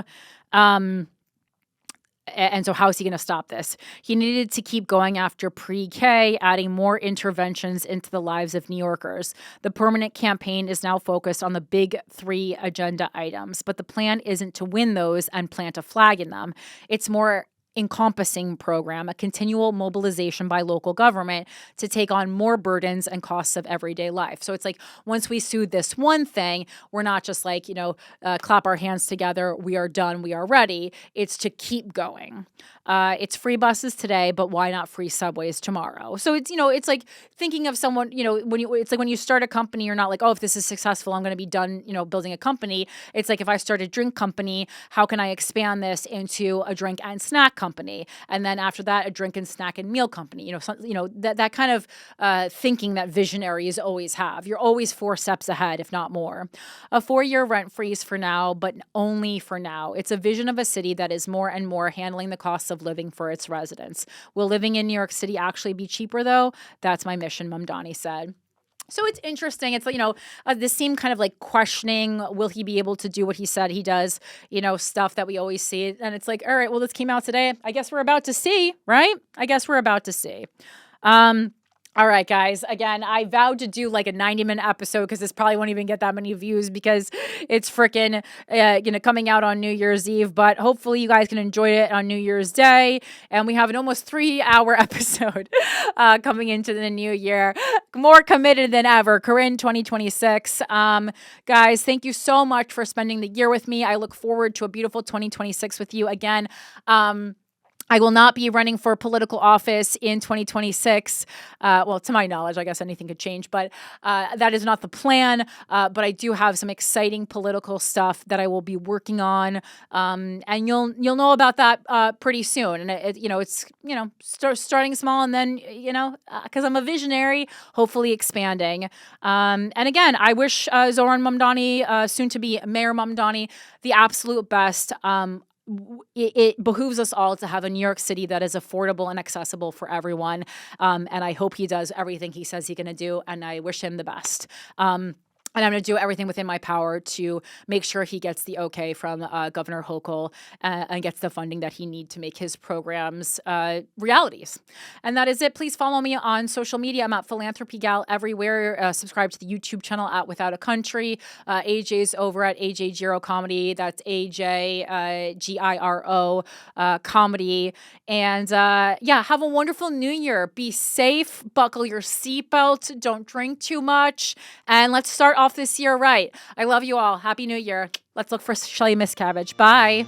Speaker 2: And so how is he going to stop this? He needed to keep going after pre-K, adding more interventions into the lives of New Yorkers. The permanent campaign is now focused on the big 3 agenda items, but the plan isn't to win those and plant a flag in them. It's more encompassing program, a continual mobilization by local government to take on more burdens and costs of everyday life. So it's like, once we soothe this one thing, we're not just like, clap our hands together, we are done, we are ready. It's to keep going. It's free buses today, but why not free subways tomorrow? So it's, it's like thinking of someone, it's like when you start a company, you're not like, oh, if this is successful, I'm going to be done, building a company. It's like, if I start a drink company, how can I expand this into a drink and snack company? And then after that, a drink and snack and meal company, that kind of thinking that visionaries always have. You're always 4 steps ahead, if not more. A 4-year rent freeze for now, but only for now. It's a vision of a city that is more and more handling the costs of living for its residents. Will living in New York City actually be cheaper, though? That's my mission, Mamdani said. So it's interesting. It's like, this seemed kind of like questioning, will he be able to do what he said he does, stuff that we always see. And it's like, all right, well, this came out today. I guess we're about to see, right? All right, guys. Again, I vowed to do like a 90-minute episode because this probably won't even get that many views because it's freaking, coming out on New Year's Eve. But hopefully you guys can enjoy it on New Year's Day. And we have an almost 3-hour episode coming into the new year. More committed than ever. Corinne 2026. Guys, thank you so much for spending the year with me. I look forward to a beautiful 2026 with you again. I will not be running for political office in 2026. Well, to my knowledge, I guess anything could change, but that is not the plan. But I do have some exciting political stuff that I will be working on, and you'll know about that pretty soon. And it's starting small, and then because I'm a visionary, hopefully expanding. And again, I wish Zohran Mamdani, soon to be Mayor Mamdani, the absolute best. It behooves us all to have a New York City that is affordable and accessible for everyone. And I hope he does everything he says he's going to do. And I wish him the best. And I'm going to do everything within my power to make sure he gets the okay from Governor Hochul and gets the funding that he needs to make his programs realities. And that is it. Please follow me on social media. I'm at Philanthropy Gal everywhere. Subscribe to the YouTube channel at Without a Country. AJ's over at AJ Giro Comedy. That's AJ Giro Comedy. And have a wonderful new year. Be safe. Buckle your seatbelt. Don't drink too much. And let's start off this year right. I love you all. Happy New Year. Let's look for Shelly Miscavige. Bye.